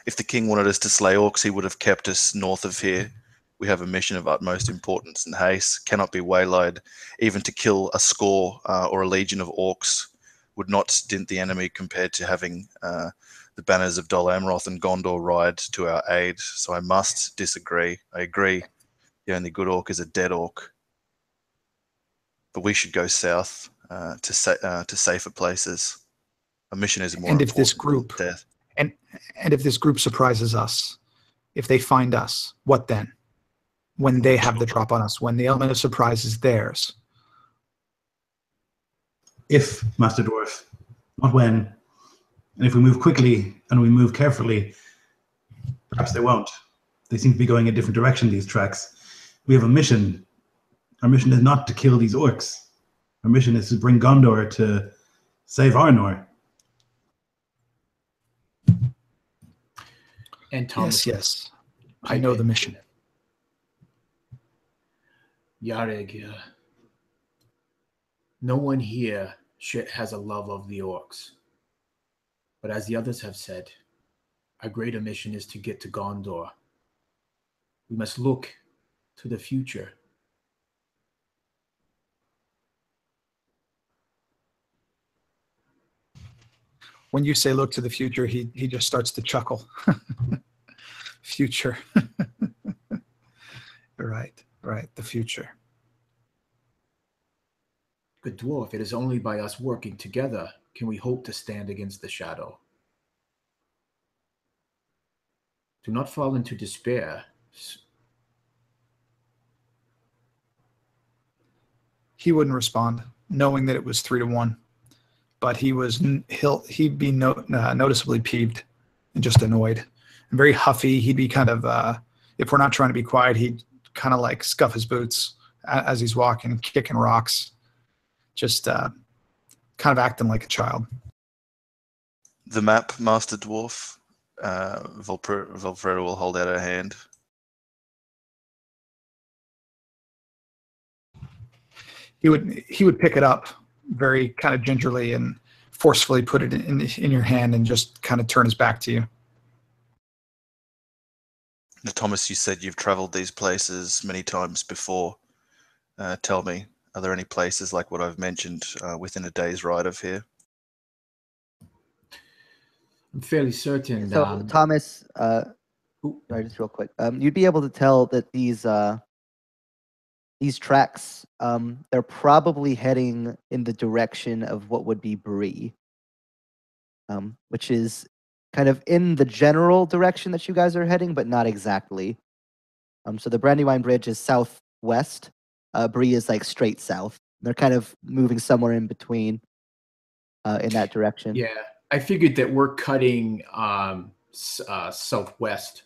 If the king wanted us to slay orcs, he would have kept us north of here. We have a mission of utmost importance and haste, cannot be waylaid. Even to kill a score or a legion of orcs would not stint the enemy compared to having the banners of Dol Amroth and Gondor ride to our aid. So I must disagree. I agree. The only good orc is a dead orc. But we should go south to safer places. A mission is more and important if this group than death. and if this group surprises us, if they find us, what then? When they have the drop on us, when the element of surprise is theirs. If, Master Dwarf, not when. And if we move quickly and we move carefully, perhaps they won't. They seem to be going a different direction, these tracks. We have a mission. Our mission is not to kill these orcs. Our mission is to bring Gondor to save Arnor. And Thomas, Yes. I know the mission. Yareg, no one here has a love of the orcs. But as the others have said, our greater mission is to get to Gondor. We must look to the future. When you say look to the future, he just starts to chuckle. Future. Right, the future. Good dwarf, it is only by us working together can we hope to stand against the shadow. Do not fall into despair. He wouldn't respond, knowing that it was 3-1. But he'd be noticeably peeved and just annoyed and very huffy. He'd be kind of, if we're not trying to be quiet, he'd kind of like scuff his boots as he's walking, kicking rocks, just kind of acting like a child. The map, Master Dwarf. Volfreda will hold out her hand. He would pick it up very kind of gingerly and forcefully put it in your hand and just kind of turn his back to you. Now, Thomas, you said you've traveled these places many times before. Tell me, are there any places like what I've mentioned within a day's ride of here? I'm fairly certain. So Thomas, sorry, just real quick. You'd be able to tell that these tracks, they're probably heading in the direction of what would be Bree, which is kind of in the general direction that you guys are heading, but not exactly. So the Brandywine Bridge is southwest. Bree is like straight south. They're kind of moving somewhere in between in that direction. Yeah, I figured that we're cutting southwest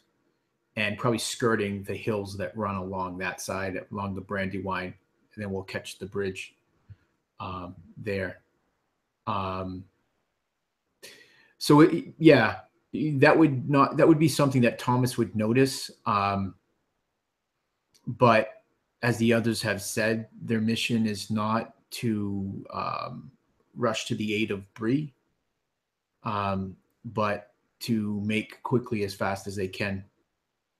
and probably skirting the hills that run along that side, along the Brandywine, and then we'll catch the bridge there. So yeah, that would be something that Thomas would notice. But as the others have said, their mission is not to rush to the aid of Bree, but to make quickly as fast as they can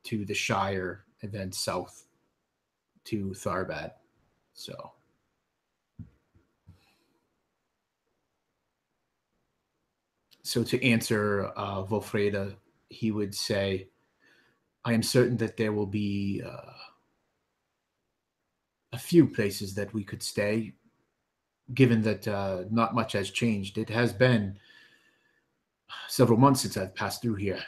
to the Shire and then south to Tharbad. So to answer Volfreda, he would say, I am certain that there will be a few places that we could stay, given that not much has changed. It has been several months since I've passed through here.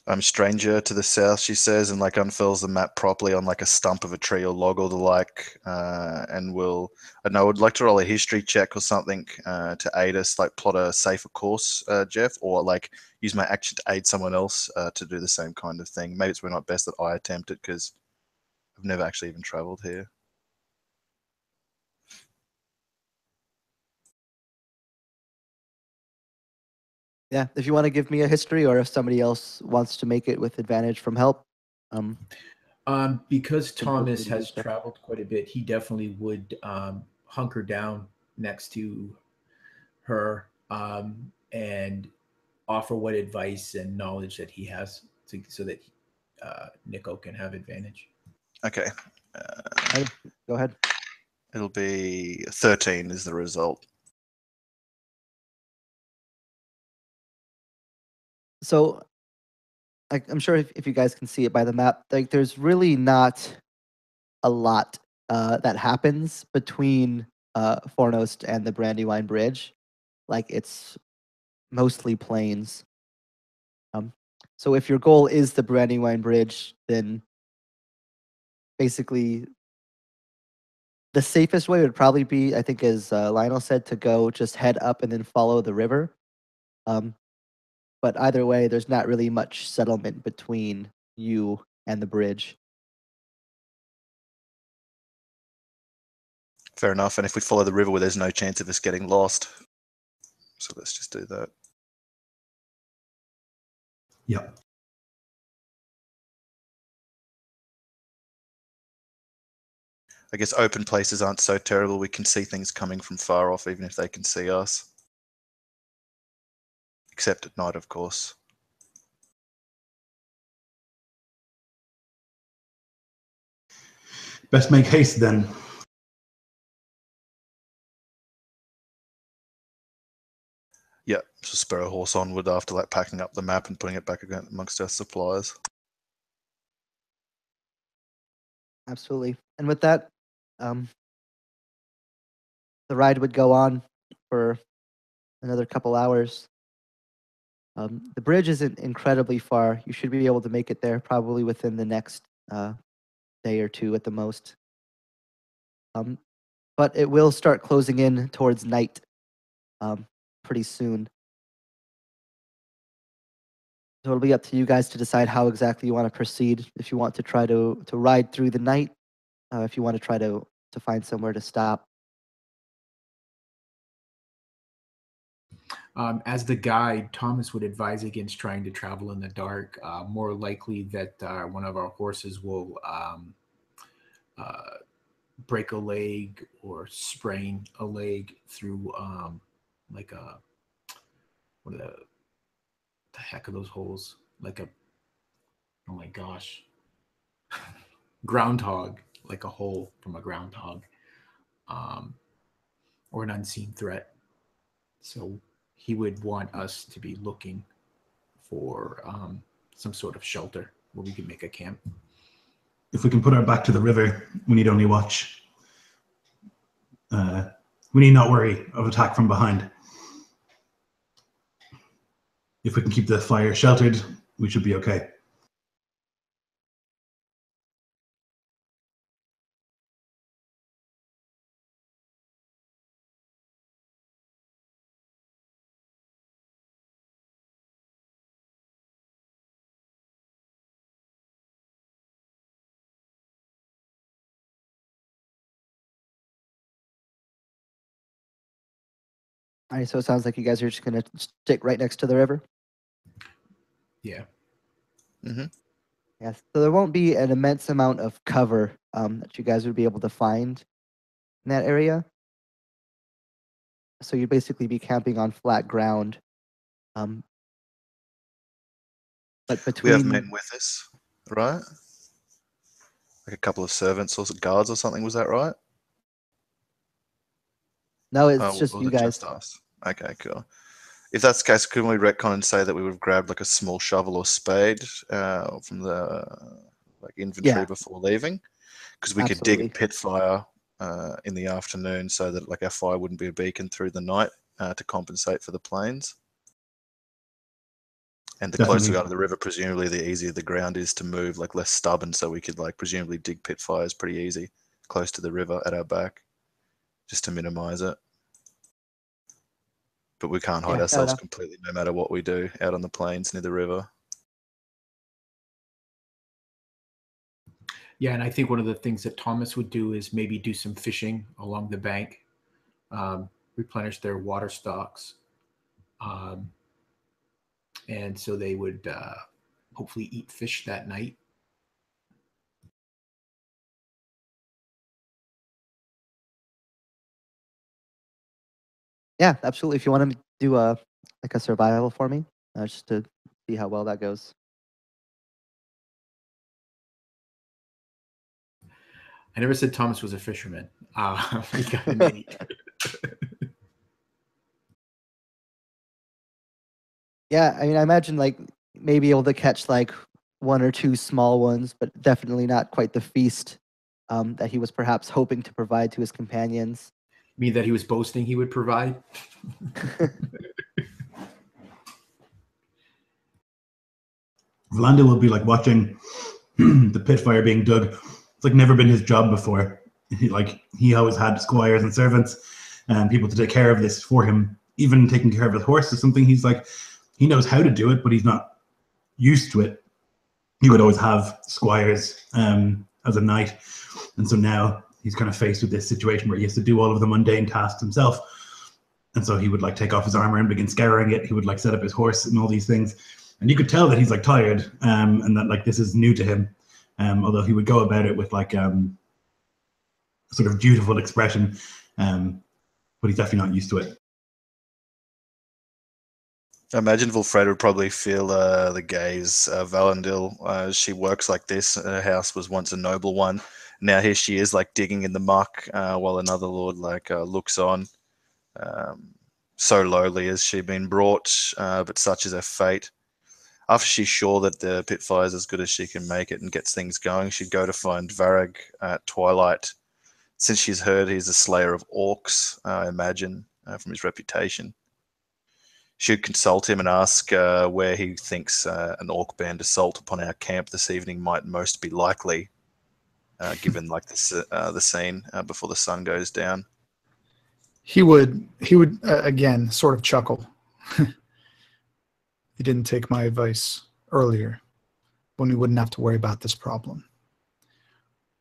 I'm stranger to the south, she says, and like unfurls the map properly on like a stump of a tree or log or the like, and will, I don't know, would like to roll a history check or something to aid us, like plot a safer course, Jeff, or like use my action to aid someone else to do the same kind of thing. Maybe it's not best that I attempt it because I've never actually even traveled here. Yeah, if you want to give me a history, or if somebody else wants to make it with advantage from help. Because Thomas to do has so. traveled quite a bit, he definitely would hunker down next to her and offer what advice and knowledge that he has so that Nico can have advantage. Okay. Go ahead. It'll be 13 is the result. So I'm sure if you guys can see it by the map, like there's really not a lot that happens between Fornost and the Brandywine Bridge. Like it's mostly plains. So if your goal is the Brandywine Bridge, then basically the safest way would probably be, I think, as Lionel said, to go just head up and then follow the river. But either way, there's not really much settlement between you and the bridge. Fair enough. And if we follow the river where there's no chance of us getting lost. So let's just do that. Yep. I guess open places aren't so terrible. We can see things coming from far off, even if they can see us. Except at night, of course. Best make haste then. Yeah, so spur a horse onward after like packing up the map and putting it back again amongst our supplies. Absolutely. And with that, the ride would go on for another couple hours. The bridge isn't incredibly far. You should be able to make it there probably within the next day or two at the most. But it will start closing in towards night pretty soon. So it'll be up to you guys to decide how exactly you want to proceed. If you want to try to ride through the night, if you want to try to find somewhere to stop. As the guide, Thomas would advise against trying to travel in the dark. More likely that one of our horses will break a leg or sprain a leg through like a what are the heck are those holes? Like a, oh my gosh, groundhog, like a hole from a groundhog, or an unseen threat. So he would want us to be looking for some sort of shelter where we could make a camp. If we can put our back to the river, we need only watch. We need not worry of attack from behind. If we can keep the fire sheltered, we should be okay. All right, so it sounds like you guys are just going to stick right next to the river. Yeah. Mm-hmm. Yes. So there won't be an immense amount of cover that you guys would be able to find in that area. So you'd basically be camping on flat ground. But We between have men with us, right? Like a couple of servants or guards or something. Was that right? no, it's Or just was you it guys. just us? Okay, cool. If that's the case, couldn't we retcon and say that we would have grabbed like a small shovel or spade from the inventory Yeah. before leaving? Because we could dig a Absolutely. pit fire in the afternoon so that like our fire wouldn't be a beacon through the night to compensate for the plains. And the closer we Definitely. go to the river, presumably the easier the ground is to move, like less stubborn, so we could like presumably dig pit fires pretty easy close to the river at our back, just to minimize it. But we can't hide Yeah, fair ourselves enough. completely no matter what we do out on the plains near the river. Yeah, and I think one of the things that Thomas would do is maybe do some fishing along the bank, replenish their water stocks. And so they would hopefully eat fish that night. Yeah, absolutely. If you want to do a survival for me, just to see how well that goes. I never said Thomas was a fisherman. We got an 8. Yeah, I mean, I imagine like maybe able to catch like one or two small ones, but definitely not quite the feast that he was perhaps hoping to provide to his companions. Mean that he was boasting he would provide? Vlando will be like watching the pit fire being dug. It's like never been his job before. He always had squires and servants and people to take care of this for him. Even taking care of his horse is something he's like, he knows how to do it, but he's not used to it. He would always have squires as a knight. And so now he's kind of faced with this situation where he has to do all of the mundane tasks himself. And so he would like take off his armor and begin scouring it. He would like set up his horse and all these things. And you could tell that he's like tired and that like this is new to him. Although he would go about it with like sort of dutiful expression, but he's definitely not used to it. I imagine Wilfred would probably feel the gaze of Valendil. She works like this. Her house was once a noble one. Now here she is, like digging in the muck, while another lord looks on. So lowly has she been brought, but such is her fate. After she's sure that the pit fire is as good as she can make it and gets things going, she'd go to find Varag at twilight. Since she's heard he's a slayer of orcs, I imagine, from his reputation. She'd consult him and ask where he thinks an orc band assault upon our camp this evening might most be likely, given like the scene before the sun goes down. He would again sort of chuckle. He didn't take my advice. earlier when we wouldn't have to worry about this problem.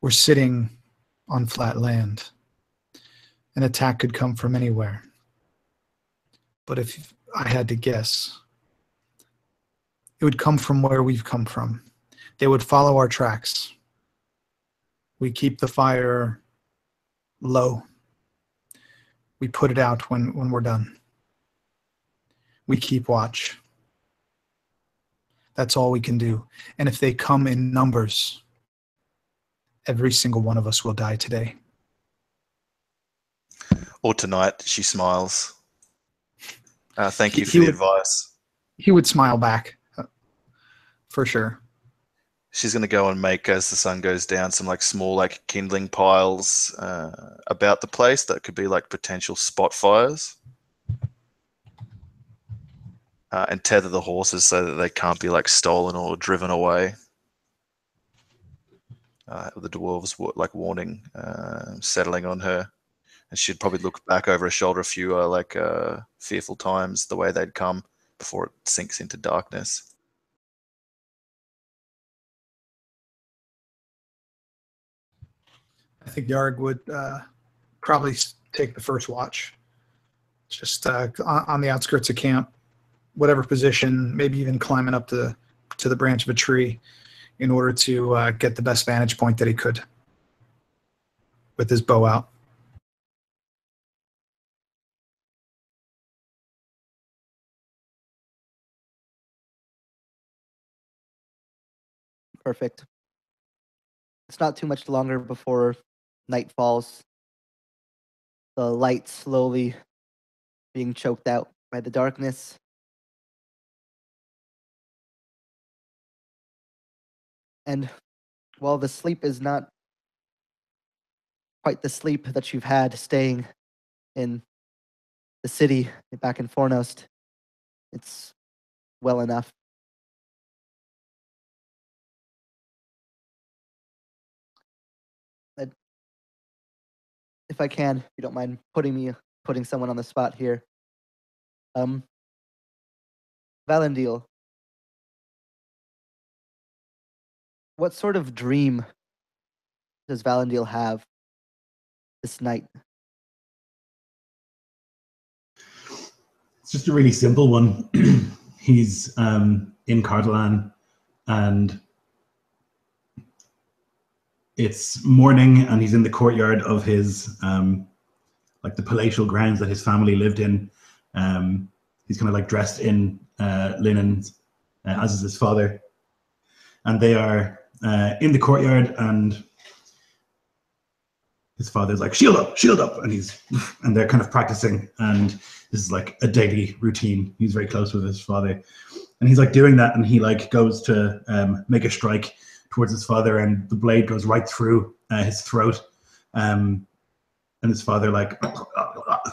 We're sitting on flat land. An attack could come from anywhere. But if I had to guess, it would come from where we've come from. They would follow our tracks. We keep the fire low. We put it out when we're done. We keep watch. That's all we can do. And if they come in numbers, every single one of us will die today. Or tonight, she smiles. Thank you for the advice. He would smile back, for sure. She's going to go and make, as the sun goes down, some like small like kindling piles about the place that could be like potential spot fires. And tether the horses so that they can't be like stolen or driven away. The dwarves were like warning, settling on her. And she'd probably look back over her shoulder a few fearful times the way they'd come before it sinks into darkness. I think Yarg would probably take the first watch, just on the outskirts of camp, whatever position, maybe even climbing up to the branch of a tree in order to get the best vantage point that he could with his bow out. Perfect. It's not too much longer before night falls. The light slowly being choked out by the darkness. And while the sleep is not quite the sleep that you've had staying in the city back in Fornost, it's well enough. If I can, if you don't mind putting someone on the spot here. Valendiel, what sort of dream does Valendiel have this night? It's just a really simple one. He's in Cardalan, and it's morning, and he's in the courtyard of his like the palatial grounds that his family lived in. He's kind of like dressed in linen, as is his father, and they are in the courtyard, and his father's like, shield up, and they're kind of practicing, and this is like a daily routine. He's very close with his father, and he's like doing that, and he like goes to make a strike towards his father, and the blade goes right through his throat, and his father like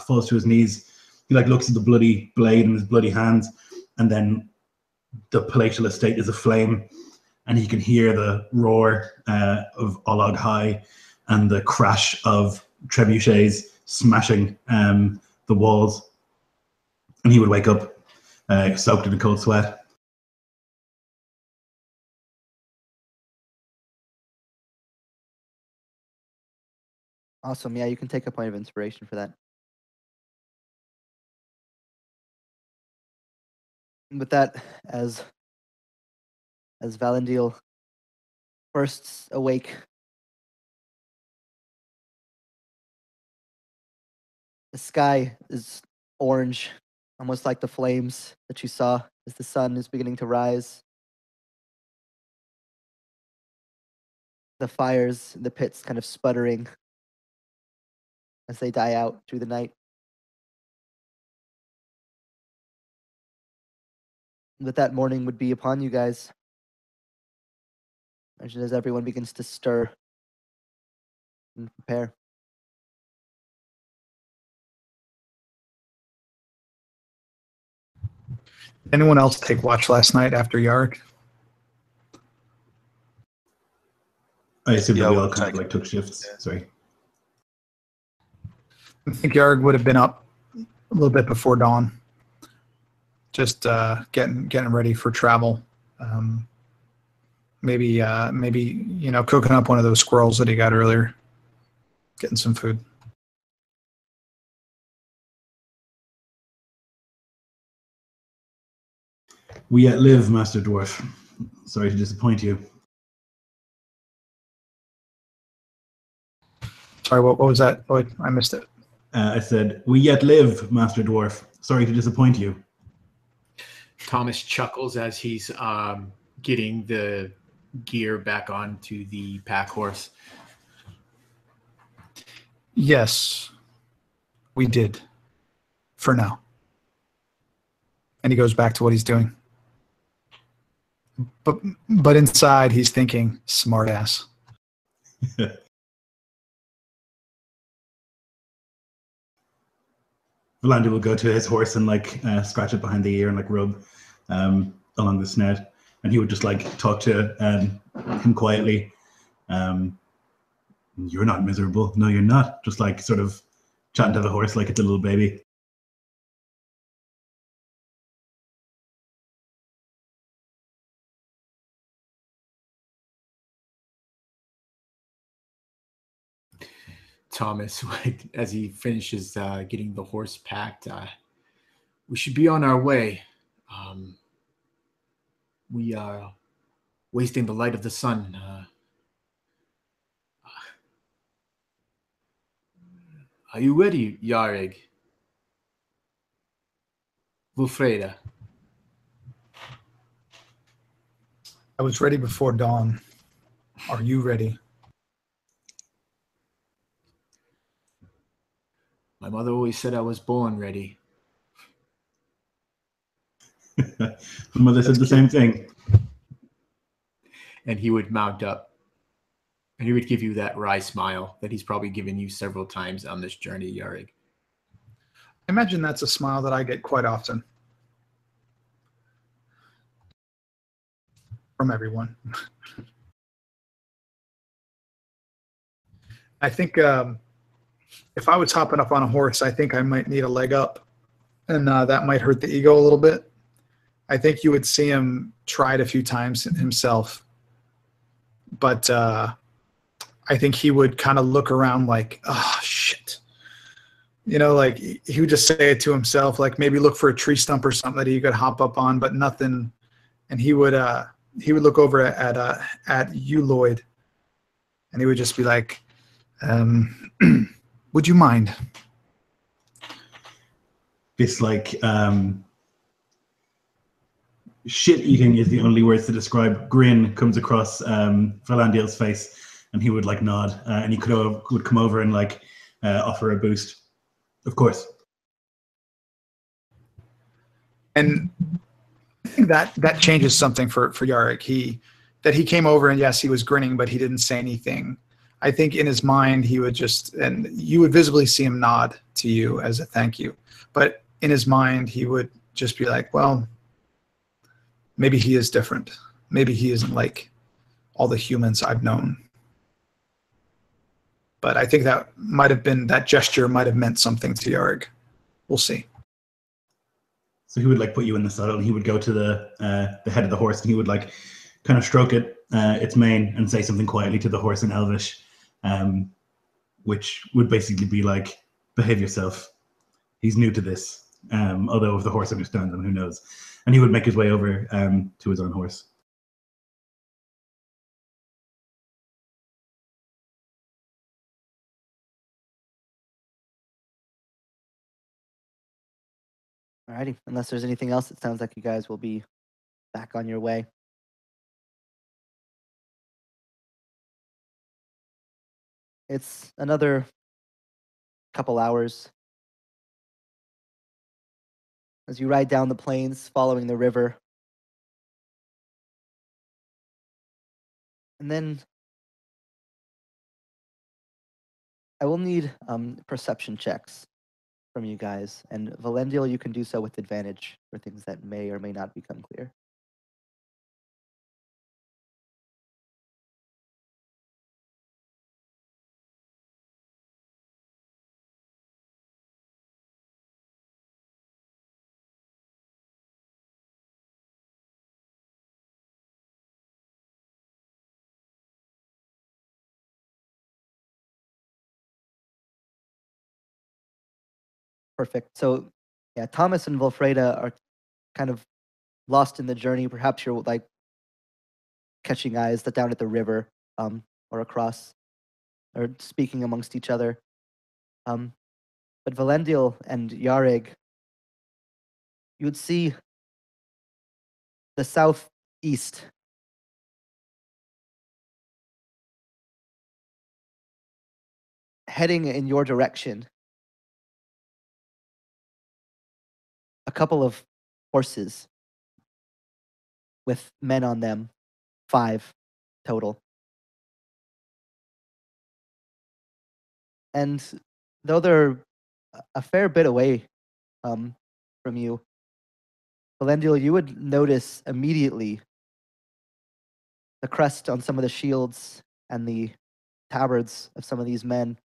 falls to his knees. He like looks at the bloody blade in his bloody hands, and then the palatial estate is aflame, and he can hear the roar of Olag High and the crash of trebuchets smashing the walls, and he would wake up soaked in a cold sweat. Awesome. Yeah, you can take a point of inspiration for that. And with that, as Valendiel bursts awake, the sky is orange, almost like the flames that you saw as the sun is beginning to rise. The fires in the pits kind of sputtering as they die out through the night. But that morning would be upon you guys, as everyone begins to stir and prepare. Anyone else take watch last night after Yarg? I assume Yeah, that we we'll all kind of take like took shifts. Yeah. Sorry. I think Yarg would have been up a little bit before dawn, just getting ready for travel. Maybe cooking up one of those squirrels that he got earlier, getting some food. We yet live, Master Dwarf. Sorry to disappoint you. Sorry, what was that? Oh, I missed it. I said, we yet live, Master Dwarf. Sorry to disappoint you. Thomas chuckles as he's getting the gear back onto the pack horse. Yes, we did. For now. And he goes back to what he's doing. But inside, he's thinking, smart ass. Valandi will go to his horse and like scratch it behind the ear and like rub along the snout, and he would just like talk to him quietly. You're not miserable. No, you're not. Just like sort of chatting to the horse like it's a little baby. Thomas, as he finishes getting the horse packed, we should be on our way. We are wasting the light of the sun. Are you ready, Yareg? Wilfreda? I was ready before dawn. Are you ready? My mother always said I was born ready. My mother said the same thing. And he would mount up. And he would give you that wry smile that he's probably given you several times on this journey, Yareg. I imagine that's a smile that I get quite often. From everyone. I think if I was hopping up on a horse, I think I might need a leg up. And that might hurt the ego a little bit. I think you would see him try it a few times himself. But I think he would kind of look around like, oh, shit. You know, like he would just say it to himself, like maybe look for a tree stump or something that he could hop up on, but nothing. And he would look over at you, Lloyd, and he would just be like, would you mind? This like shit-eating is the only words to describe. Grin comes across Valandiel's face, and he would like nod, and he would come over and like offer a boost. Of course. And I think that changes something for Yarrick. He came over and yes, he was grinning, but he didn't say anything. I think in his mind he would just, and you would visibly see him nod to you as a thank you. But in his mind he would just be like, well, maybe he is different. Maybe he isn't like all the humans I've known. But I think that gesture might have meant something to Yarg. We'll see. So he would like put you in the saddle, and he would go to the head of the horse, and he would like kind of stroke its mane, and say something quietly to the horse in Elvish, which would basically be like, "Behave yourself." He's new to this, although if the horse understands him, who knows? And he would make his way over to his own horse. Alrighty. Unless there's anything else, it sounds like you guys will be back on your way. It's another couple hours as you ride down the plains following the river. And then I will need perception checks from you guys. And Valendiel, you can do so with advantage for things that may or may not become clear. Perfect. So, yeah, Thomas and Wilfreda are kind of lost in the journey. Perhaps you're like catching eyes that down at the river, or across, or speaking amongst each other. But Valendil and Yarig, you would see the southeast heading in your direction. A couple of horses with men on them, 5 total. And though they're a fair bit away from you, Valendil, you would notice immediately the crest on some of the shields and the tabards of some of these men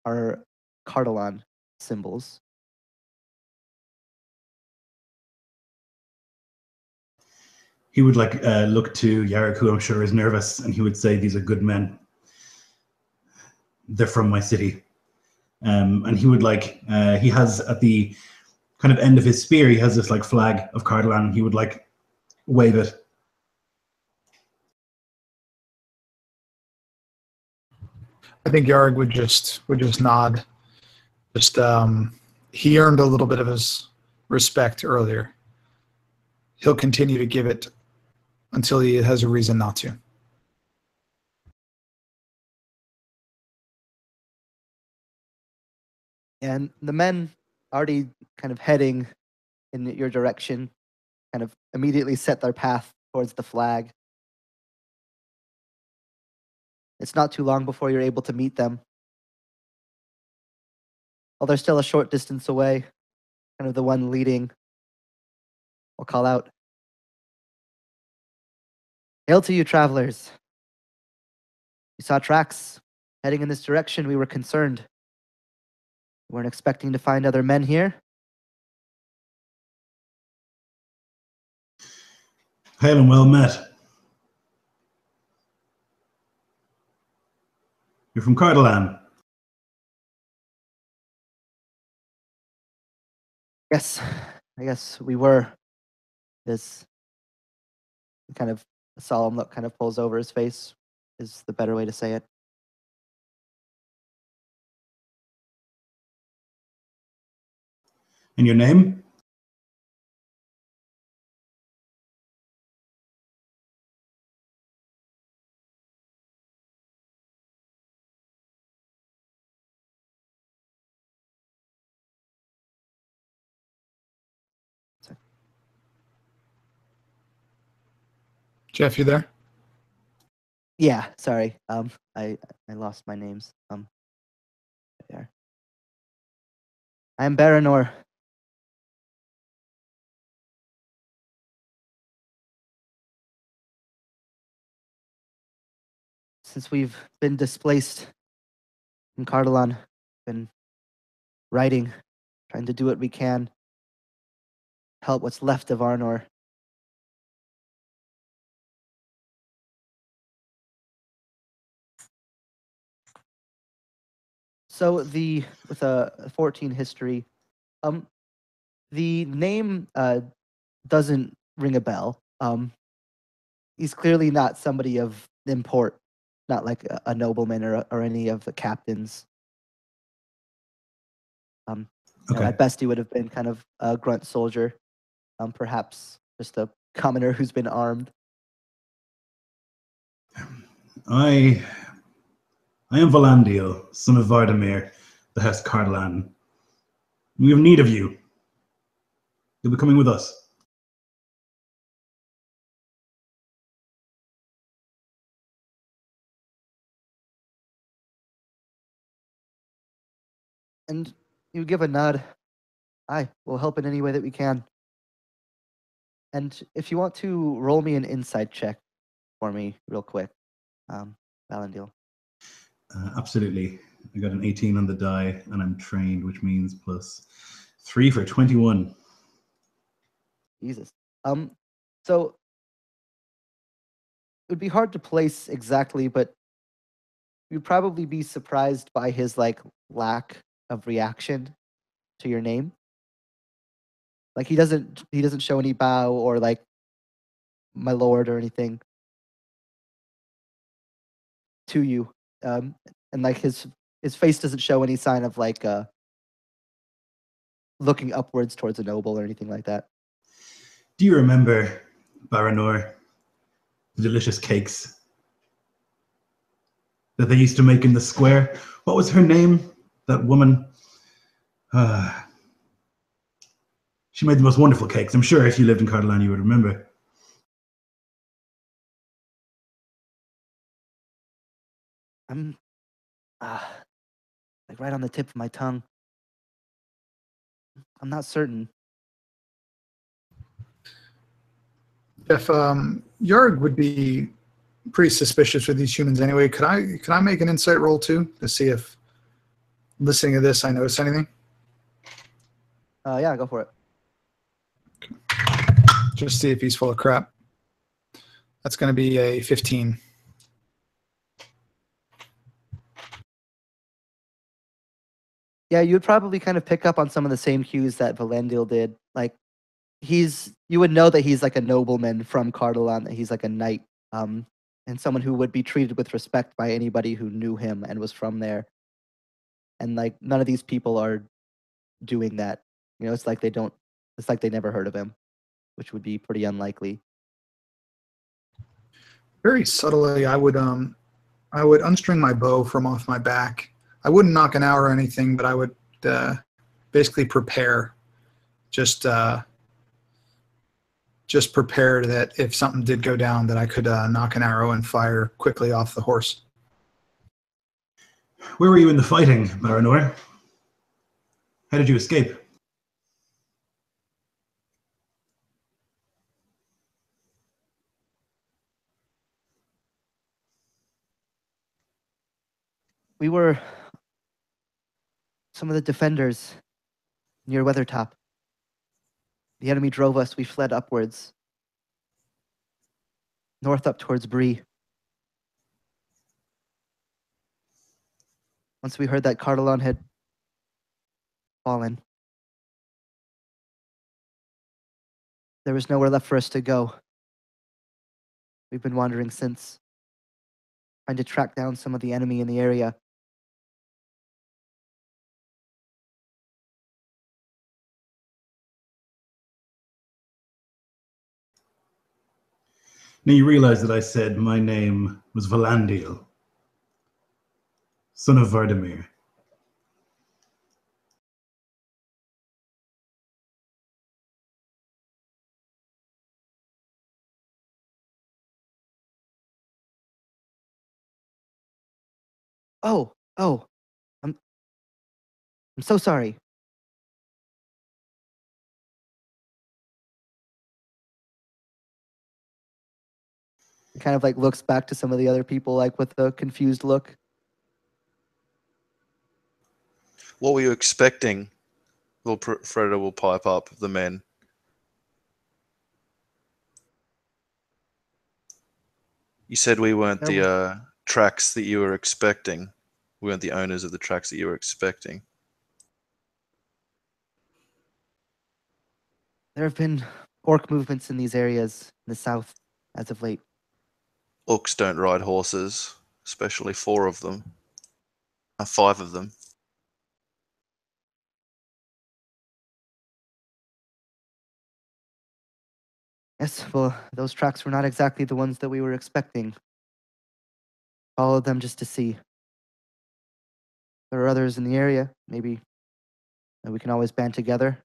are Cardolan symbols. He would like look to Yarrick, who I'm sure is nervous, and he would say, "These are good men. They're from my city." And he would like he has at the kind of end of his spear, he has this like flag of Cardolan, and he would like wave it. I think Yarg would just nod. Just he earned a little bit of his respect earlier. He'll continue to give it until he has a reason not to. And the men already kind of heading in your direction kind of immediately set their path towards the flag. It's not too long before you're able to meet them. While they're still a short distance away, kind of the one leading will call out, "Hail to you, travelers. We saw tracks heading in this direction. We were concerned. We weren't expecting to find other men here." Hail and well met. You're from Cardolan. Yes, I guess we were. This kind of solemn look kind of pulls over his face, is the better way to say it. And your name? Jeff, you there? Yeah, sorry. I lost my names. There. I'm Arnor. Since we've been displaced from Cardolan, been writing, trying to do what we can, help what's left of Arnor. So with a 14 history, the name doesn't ring a bell. He's clearly not somebody of import, not like a nobleman or any of the captains. Okay. At best, he would have been kind of a grunt soldier, perhaps just a commoner who's been armed. I am Valandiel, son of Vardamir, the House Cardolan. We have need of you. You'll be coming with us. And you give a nod. Aye, we'll help in any way that we can. And if you want to roll me an insight check for me real quick, Valandil. Absolutely. I got an 18 on the die, and I'm trained, which means plus 3 for 21. Jesus. So it would be hard to place exactly, but you'd probably be surprised by his like lack of reaction to your name. Like he doesn't show any bow or like my lord or anything to you. And like his face doesn't show any sign of like looking upwards towards a noble or anything like that. Do you remember, Baranor, the delicious cakes that they used to make in the square? What was her name? That woman? She made the most wonderful cakes. I'm sure if you lived in Arthedain, you would remember. I'm like right on the tip of my tongue. I'm not certain. If Yarg would be pretty suspicious with these humans anyway, could I make an insight roll too to see if listening to this I notice anything? Yeah, go for it. Just see if he's full of crap. That's going to be a 15. Yeah, you would probably kind of pick up on some of the same cues that Valendil did. Like you would know that he's like a nobleman from Arthedain, that he's like a knight, and someone who would be treated with respect by anybody who knew him and was from there. And like none of these people are doing that. You know, it's like they never heard of him, which would be pretty unlikely. Very subtly, I would unstring my bow from off my back. I wouldn't knock an arrow or anything, but I would basically prepare, just prepare that if something did go down, that I could knock an arrow and fire quickly off the horse. Where were you in the fighting, Baranor? How did you escape? We were some of the defenders near Weathertop. The enemy drove us. We fled upwards, north up towards Bree. Once we heard that Arthedain had fallen, there was nowhere left for us to go. We've been wandering since, trying to track down some of the enemy in the area. Now you realize that I said my name was Valandil, son of Vardamir. Oh, I'm so sorry. He kind of like looks back to some of the other people like with a confused look. What were you expecting? Freda will pipe up the men. You said we weren't the tracks that you were expecting. We weren't the owners of the tracks that you were expecting. There have been orc movements in these areas in the south as of late. Orcs don't ride horses, especially 4 of them. 5 of them. Yes, well, those tracks were not exactly the ones that we were expecting. Followed them just to see. There are others in the area. Maybe we can always band together.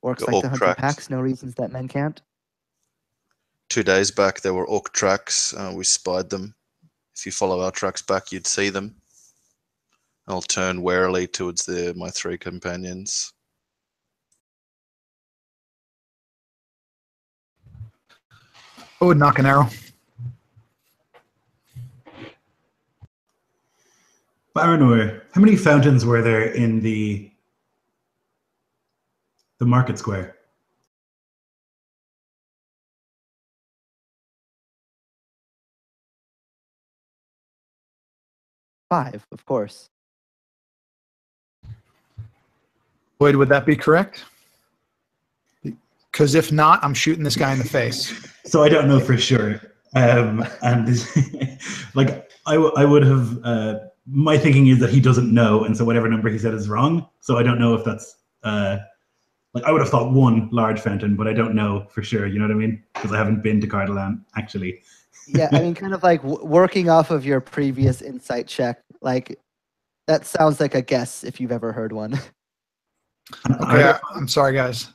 Orcs like to hunt in packs, no reasons that men can't. 2 days back, there were orc tracks. We spied them. If you follow our tracks back, you'd see them. I'll turn warily towards my 3 companions. I would knock an arrow. Baranor, how many fountains were there in the market square? 5, of course. Boyd, would that be correct? Because if not, I'm shooting this guy in the face. So I don't know for sure. And like I would have. My thinking is that he doesn't know, and so whatever number he said is wrong. So I don't know if that's like I would have thought one large fountain, but I don't know for sure. You know what I mean? Because I haven't been to Cardalan actually. Yeah, I mean, kind of like working off of your previous insight check. Like that sounds like a guess if you've ever heard one. Okay, I'm sorry, guys.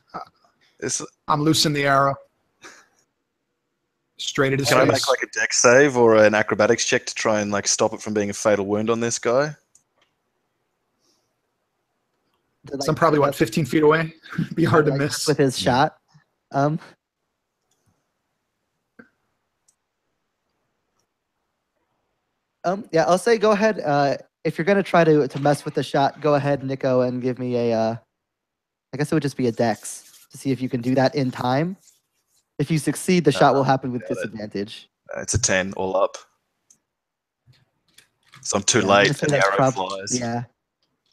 It's, I'm loosing the arrow. Straight at his can I face. make like a dex save or an acrobatics check to try and like stop it from being a fatal wound on this guy? To, like, So I'm probably, what, 15 feet away? Be hard to like, miss. with his shot. Yeah, I'll say go ahead. If you're gonna try to mess with the shot, go ahead, Nico, and give me a. I guess it would just be a dex to see if you can do that in time. If you succeed, the shot will happen with disadvantage. It's a 10 all up. So I'm too Yeah, I'm late gonna say and the that's arrow flies. Yeah.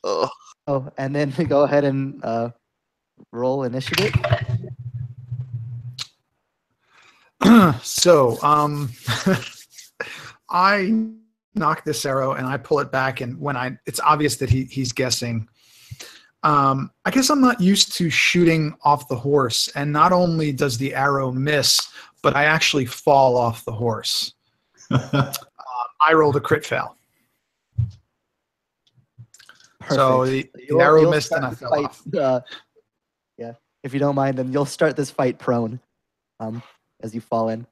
Oh, Oh, and then go ahead and roll initiative. So, I knock this arrow and I pull it back, and when it's obvious that he's guessing. I guess I'm not used to shooting off the horse, and not only does the arrow miss, but I actually fall off the horse. I rolled a crit fail. Perfect. So the arrow missed and I fell off. Yeah, if you don't mind, then you'll start this fight prone, as you fall in.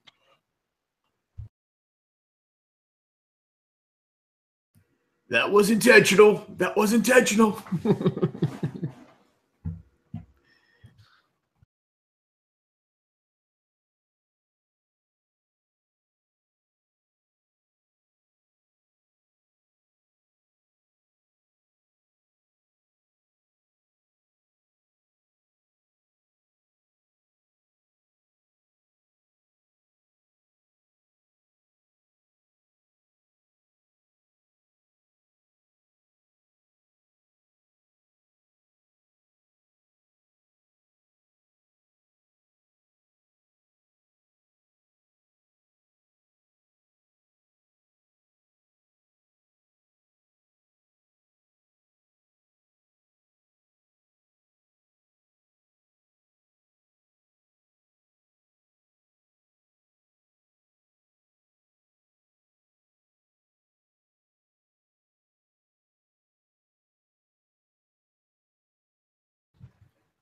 That was intentional. That was intentional.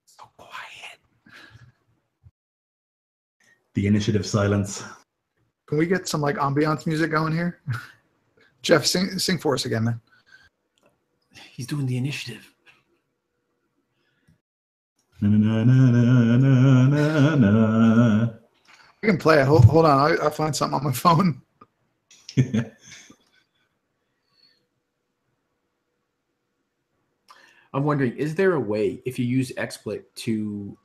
So quiet. The initiative silence. Can we get some like ambiance music going here? Jeff, sing for us again, man. He's doing the initiative. Na, na, na, na, na, na, na. I can play it. Hold on. I'll find something on my phone. I'm wondering, is there a way, if you use XSplit, to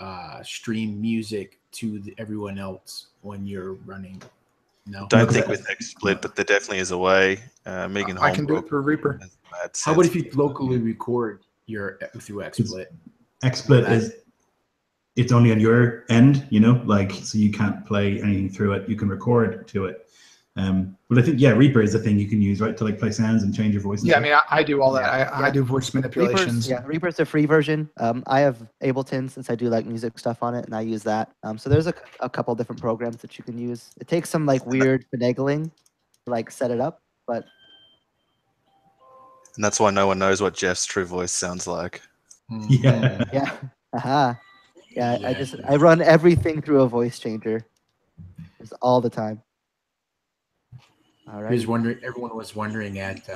stream music to everyone else when you're running? No. don't think with XSplit, but there definitely is a way. Megan I can do it Holmbrook through Reaper. has mad How about sense. if you locally record through XSplit? XSplit is it's only on your end, you know, like so you can't play anything through it. You can record to it. But I think Reaper is the thing you can use, right, to like play sounds and change your voice. Yeah, I mean, I do all that. Yeah. I do voice manipulations. Reaper's a free version. I have Ableton since I do like music stuff on it, and I use that. So there's a couple different programs that you can use. It takes some like weird finagling to like set it up, but And that's why no one knows what Jeff's true voice sounds like. Yeah. yeah, aha, yeah. Yeah. I run everything through a voice changer, just all the time. All right. Everyone was wondering at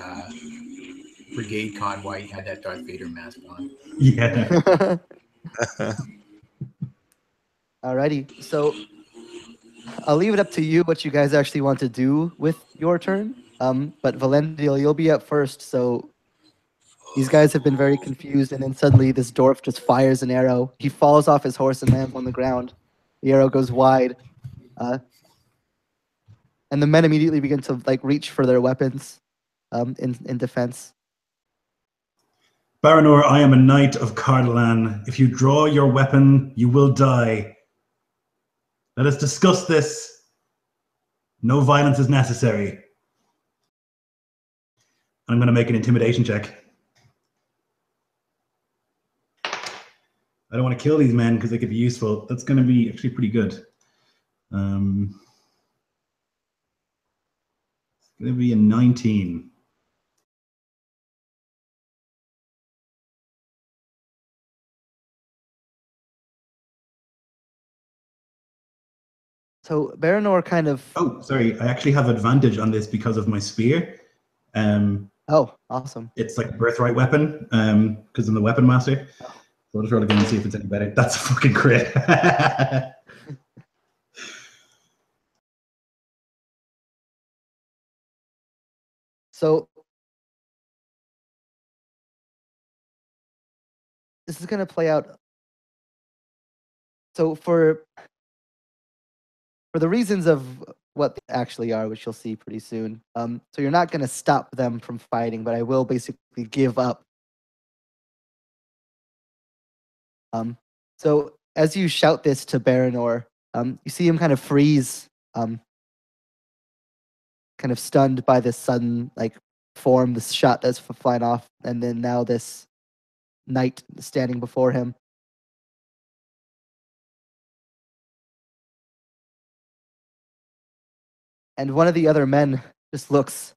Brigade Con why he had that Darth Vader mask on. Yeah. Alrighty, so I'll leave it up to you what you guys actually want to do with your turn. But Valendil, you'll be up first. So these guys have been very confused, and then suddenly this dwarf just fires an arrow. He falls off his horse and lands on the ground. The arrow goes wide, and the men immediately begin to like reach for their weapons in defense. Baranor, I am a knight of Cardolan. If you draw your weapon, you will die. Let us discuss this. No violence is necessary. I'm going to make an intimidation check. I don't want to kill these men because they could be useful. That's going to be actually pretty good. It's going to be a 19. So Baranor kind of. Oh, sorry. I actually have advantage on this because of my spear. Oh, awesome. It's like a birthright weapon because I'm the weapon master. So I'll just roll again and see if it's any better. That's a fucking crit. So this is going to play out. So for the reasons of what they actually are, which you'll see pretty soon. So you're not going to stop them from fighting, but I will basically give up. So as you shout this to Baranor, you see him kind of freeze, kind of stunned by this sudden form, this shot that's flying off, and then now this knight standing before him. And one of the other men just looks,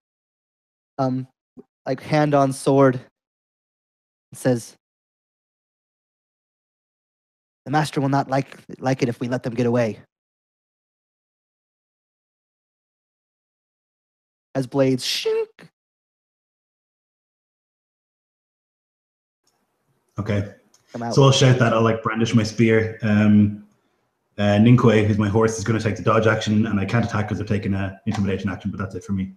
hand on sword, and says, "The master will not like it if we let them get away." As blades shink. Okay. Come out. So I'll shout that. I'll brandish my spear. Ninkwe, who's my horse, is going to take the dodge action, and I can't attack because I've taken an intimidation action, but that's it for me.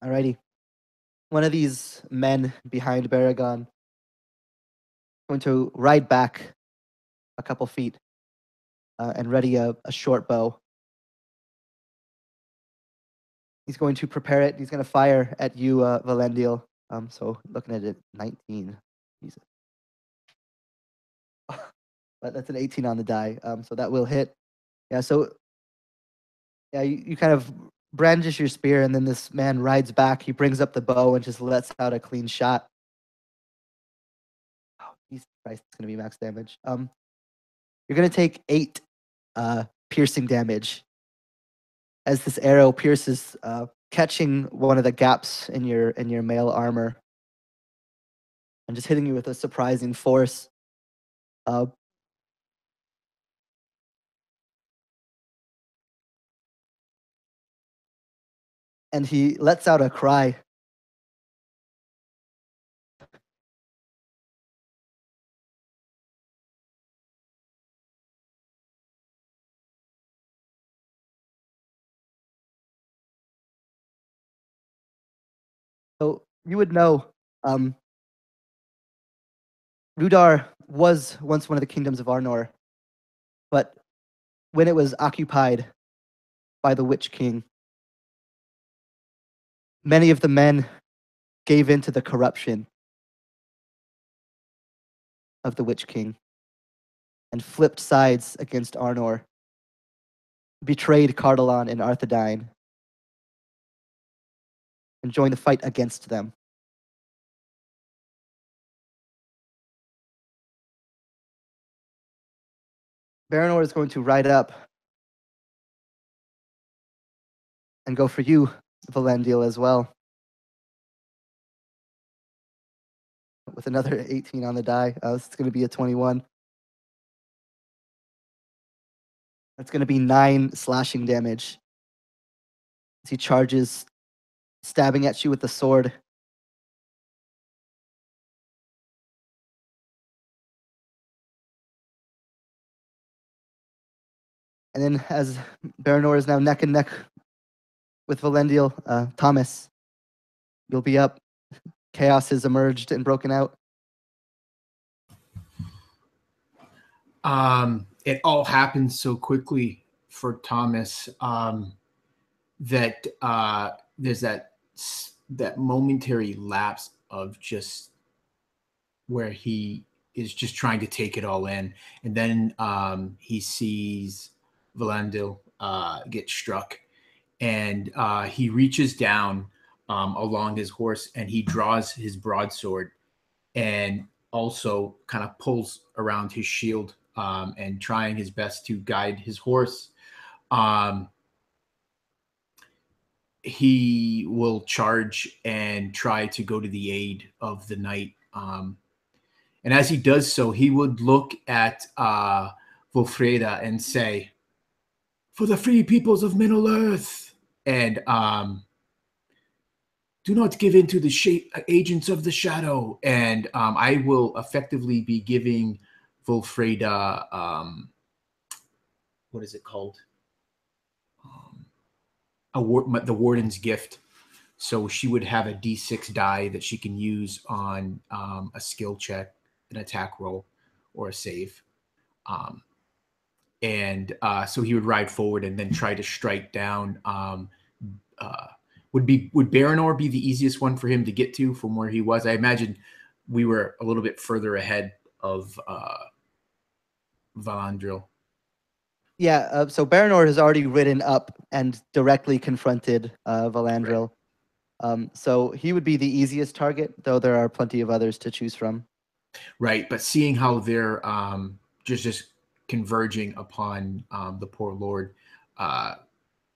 Alrighty. One of these men behind Baragon going to ride back a couple feet and ready a short bow. He's going to prepare it. He's going to fire at you, Valendiel. So looking at it, 19. Jesus. But that's an 18 on the die. So that will hit. Yeah, so yeah, you kind of brandish your spear, and then this man rides back. He brings up the bow and just lets out a clean shot. Oh, Jesus Christ, it's going to be max damage. You're going to take 8 piercing damage as this arrow pierces, catching one of the gaps in your mail armor and just hitting you with a surprising force. And he lets out a cry. So you would know, Rudar was once one of the kingdoms of Arnor, but when it was occupied by the Witch King, many of the men gave in to the corruption of the Witch King and flipped sides against Arnor, betrayed Cardolan and Arthedain, and joined the fight against them. Baranor is going to ride up and go for you, Valendiel, as well. With another 18 on the die. It's going to be a 21. That's going to be 9 slashing damage as he charges, stabbing at you with the sword. And then as Baranor is now neck and neck with Valendiel, Thomas, you'll be up. Chaos has emerged and broken out. It all happened so quickly for Thomas. that there's that momentary lapse of just where he is just trying to take it all in, and then he sees Valandil get struck, and he reaches down along his horse, and he draws his broadsword, and also kind of pulls around his shield, and trying his best to guide his horse. He will charge and try to go to the aid of the knight. And as he does so, he would look at Volfreda and say, "For the free peoples of Middle Earth," and do not give in to the agents of the shadow. And I will effectively be giving Volfreda, what is it called? The Warden's Gift. So she would have a D6 die that she can use on a skill check, an attack roll, or a save. So he would ride forward and then try to strike down. Would Baranor be the easiest one for him to get to from where he was? I imagine we were a little bit further ahead of Valandril. Yeah, so Baranor has already ridden up and directly confronted Valandril. Right. So he would be the easiest target, though there are plenty of others to choose from. Right, but seeing how they're just converging upon the poor Lord,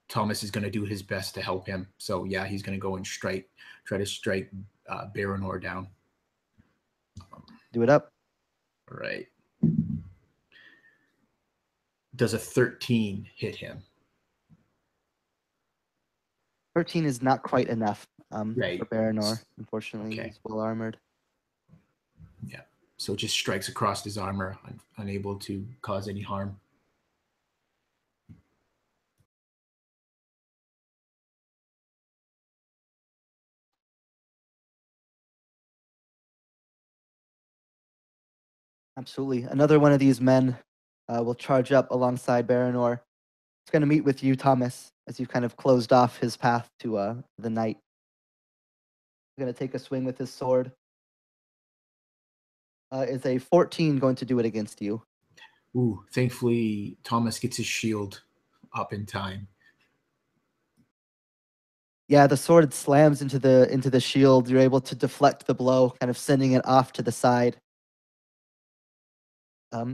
Thomas is going to do his best to help him. So yeah, he's going to go and try to strike Baranor down. Do it up. All right. Does a 13 hit him? 13 is not quite enough right. for Baranor. Unfortunately, okay. He's well armored. Yeah. So it just strikes across his armor, unable to cause any harm. Absolutely. Another one of these men will charge up alongside Baranor. It's going to meet with you, Thomas, as you've kind of closed off his path to the knight. He's going to take a swing with his sword. Is a 14 going to do it against you? Ooh, thankfully, Thomas gets his shield up in time. Yeah, the sword slams into the shield. You're able to deflect the blow, kind of sending it off to the side.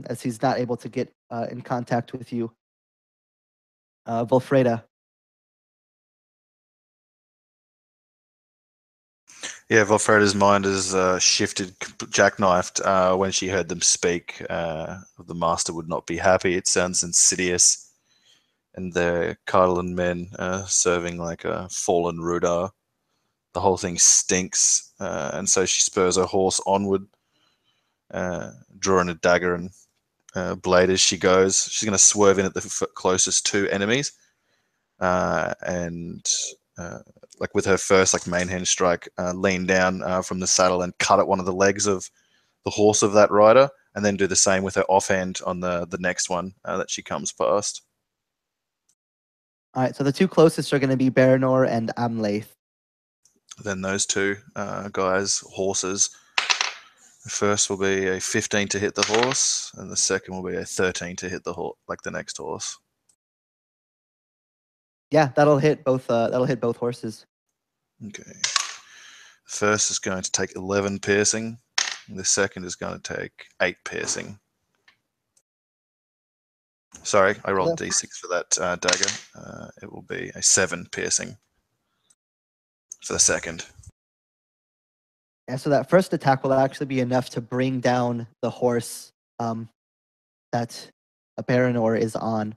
As he's not able to get in contact with you. Volfreda. Yeah, Volfreda's mind is shifted, jackknifed when she heard them speak. The master would not be happy. It sounds insidious. And the Carlin men serving like a fallen Rudar. The whole thing stinks. And so she spurs her horse onward, drawing a dagger and blade as she goes. She's going to swerve in at the closest two enemies. Like with her first like main hand strike, lean down from the saddle and cut at one of the legs of the horse of that rider, and then do the same with her offhand on the next one that she comes past. All right, so the two closest are going to be Baranor and Amlaith. Then those two guys, horses. The first will be a 15 to hit the horse, and the second will be a 13 to hit the horse, like the next horse. Yeah, that'll hit both. That'll hit both horses. Okay. First is going to take 11 piercing. And the second is going to take 8 piercing. Sorry, I rolled a d6 for that dagger. It will be a 7 piercing for the second. Yeah, so that first attack will actually be enough to bring down the horse that a Baranor is on.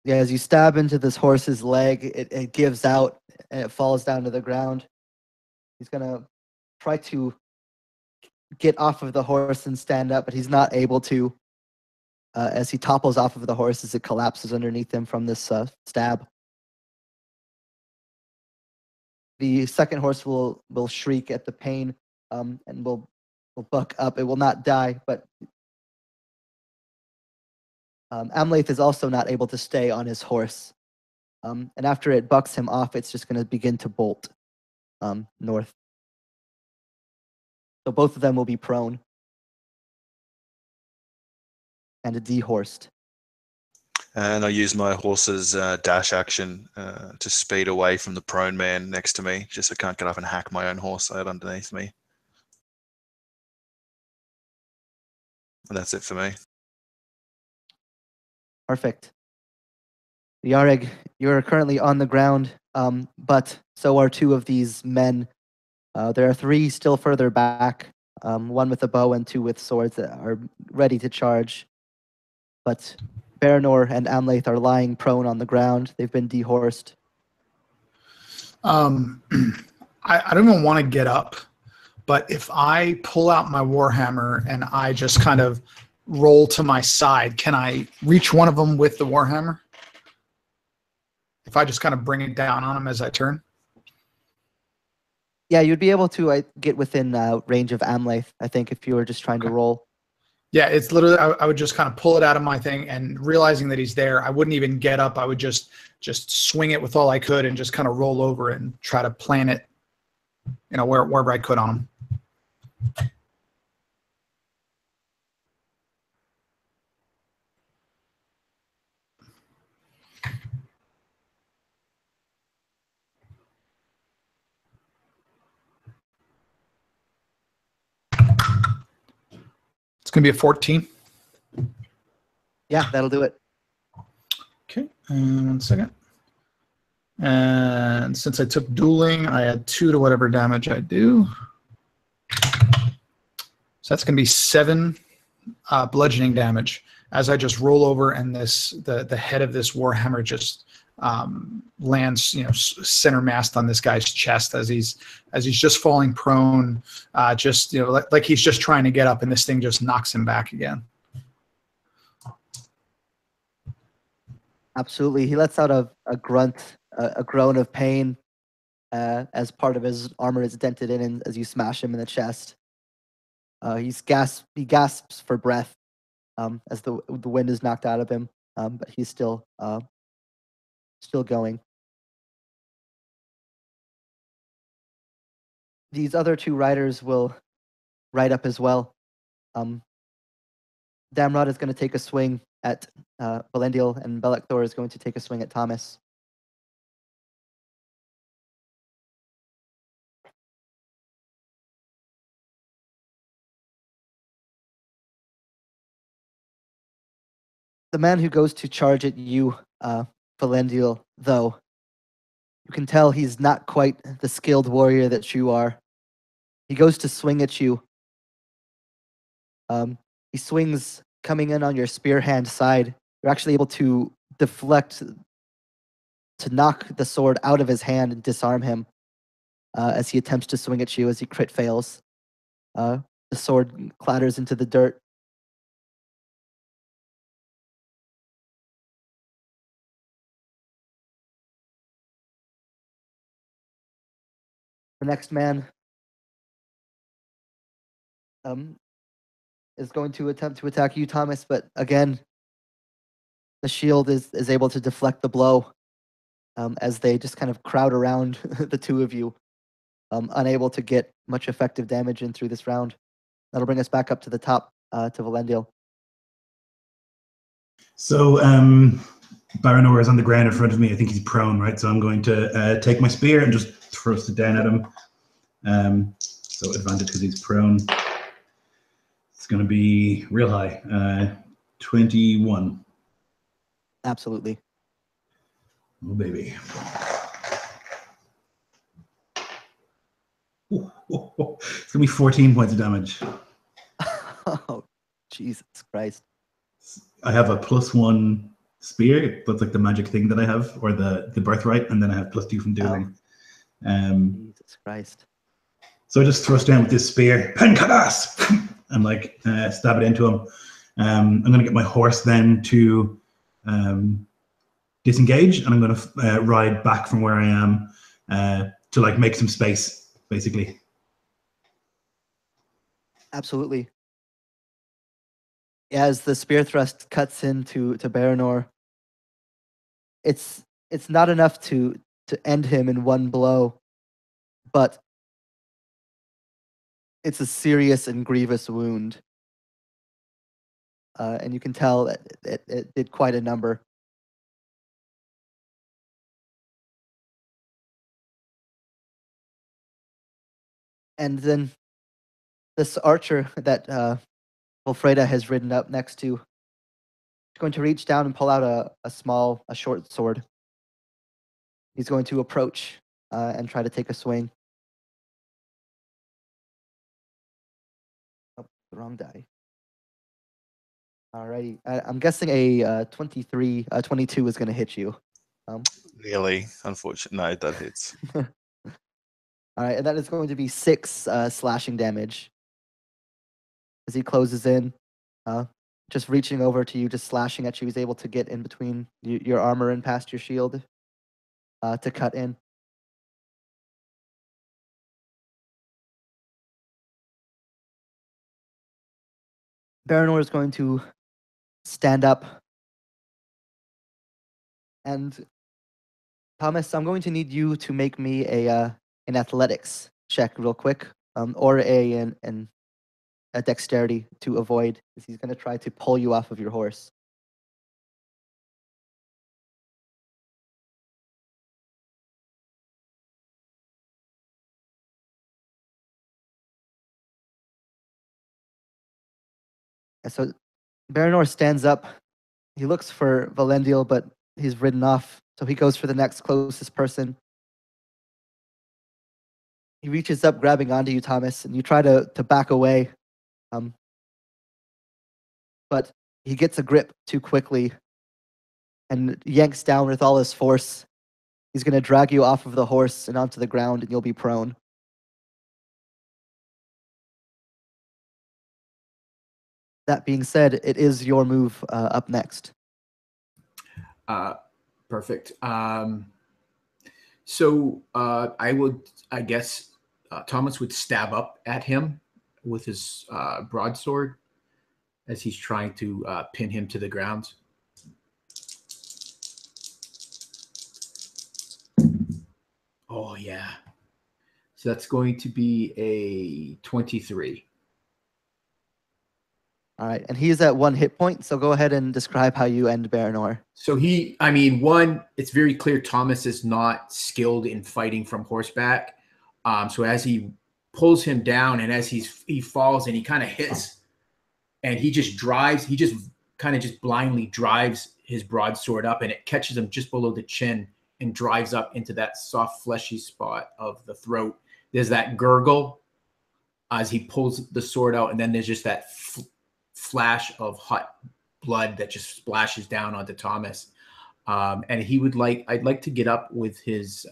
Yeah, as you stab into this horse's leg, it gives out and it falls down to the ground. He's going to try to get off of the horse and stand up, but he's not able to. As he topples off of the horse as it collapses underneath him from this stab. The second horse will shriek at the pain and will buck up. It will not die, but Amlath is also not able to stay on his horse. And after it bucks him off, it's just going to begin to bolt north. So both of them will be prone and dehorsed. And I use my horse's dash action to speed away from the prone man next to me, just so I can't get up and hack my own horse out underneath me. And that's it for me. Perfect. Yareg, you're currently on the ground, but so are two of these men. There are three still further back, one with a bow and two with swords that are ready to charge. But Arnor and Amlath are lying prone on the ground. They've been dehorsed. I don't even want to get up, but if I pull out my warhammer and I just kind of roll to my side, can I reach one of them with the warhammer? If I just kind of bring it down on him as I turn? Yeah, you'd be able to get within range of Amlath, I think, if you were just trying to roll. Yeah, it's literally, I would just kind of pull it out of my thing, and realizing that he's there, I wouldn't even get up. I would just swing it with all I could and just kind of roll over and try to plant it, wherever I could on him. It's going to be a 14. Yeah, that'll do it. Okay, 1 second. And since I took dueling, I add 2 to whatever damage I do. So that's going to be 7 bludgeoning damage as I just roll over, and the head of this warhammer just lands, center mast on this guy's chest as he's just falling prone, like he's just trying to get up, and this thing just knocks him back again. Absolutely. He lets out a grunt, a groan of pain as part of his armor is dented in, and as you smash him in the chest. He gasps for breath as the wind is knocked out of him, but he's still going. These other 2 riders will ride up as well. Damrod is going to take a swing at Belendil, and Belekthor is going to take a swing at Thomas. The man who goes to charge at you, Belendil, though, you can tell he's not quite the skilled warrior that you are. He goes to swing at you. He swings coming in on your spear hand side. You're actually able to deflect to knock the sword out of his hand and disarm him as he attempts to swing at you as he crit fails. The sword clatters into the dirt. The next man is going to attempt to attack you, Thomas, but again, the shield is able to deflect the blow as they just kind of crowd around the 2 of you, unable to get much effective damage in through this round. That'll bring us back up to the top to Belendil. So Baranor is on the ground in front of me. I think he's prone, right? So I'm going to take my spear and just thrust it down at him. So advantage because he's prone. It's going to be real high. 21. Absolutely. Oh, baby. Ooh. It's going to be 14 points of damage. Oh, Jesus Christ. I have a +1 spear. That's like the magic thing that I have, or the birthright, and then I have +2 from dueling. Jesus Christ. So I just thrust down with this spear, Penkadas, and stab it into him. I'm going to get my horse then to disengage, and I'm going to ride back from where I am to make some space, basically. Absolutely. As the spear thrust cuts into Baranor, it's not enough to end him in one blow, but it's a serious and grievous wound. And you can tell that it did quite a number. And then this archer that Wilfreda has ridden up next to is going to reach down and pull out a short sword. He's going to approach and try to take a swing. Oh, the wrong die. Alrighty. I'm guessing a 22 is going to hit you. Nearly, unfortunately. No, that hits. All right, and that is going to be 6 slashing damage as he closes in, just reaching over to you, just slashing at you. He's able to get in between your armor and past your shield to cut in. Baranor is going to stand up. And Thomas, I'm going to need you to make me an athletics check real quick, or a dexterity to avoid, because he's going to try to pull you off of your horse. And so Baranor stands up. He looks for Valendiel, but he's ridden off. So he goes for the next closest person. He reaches up, grabbing onto you, Thomas, and you try to back away. But he gets a grip too quickly and yanks down with all his force. He's going to drag you off of the horse and onto the ground, and you'll be prone. That being said, it is your move up next. Perfect. So I guess Thomas would stab up at him with his broadsword as he's trying to pin him to the ground. Oh, yeah. So that's going to be a 23. All right, and he's at 1 hit point, so go ahead and describe how you end Baranor. So it's very clear Thomas is not skilled in fighting from horseback. So as he pulls him down and as he falls and he kind of hits and he just blindly drives his broadsword up and it catches him just below the chin and drives up into that soft fleshy spot of the throat. There's that gurgle as he pulls the sword out, and then there's just that flash of hot blood that just splashes down onto Thomas. And I'd like to get up with his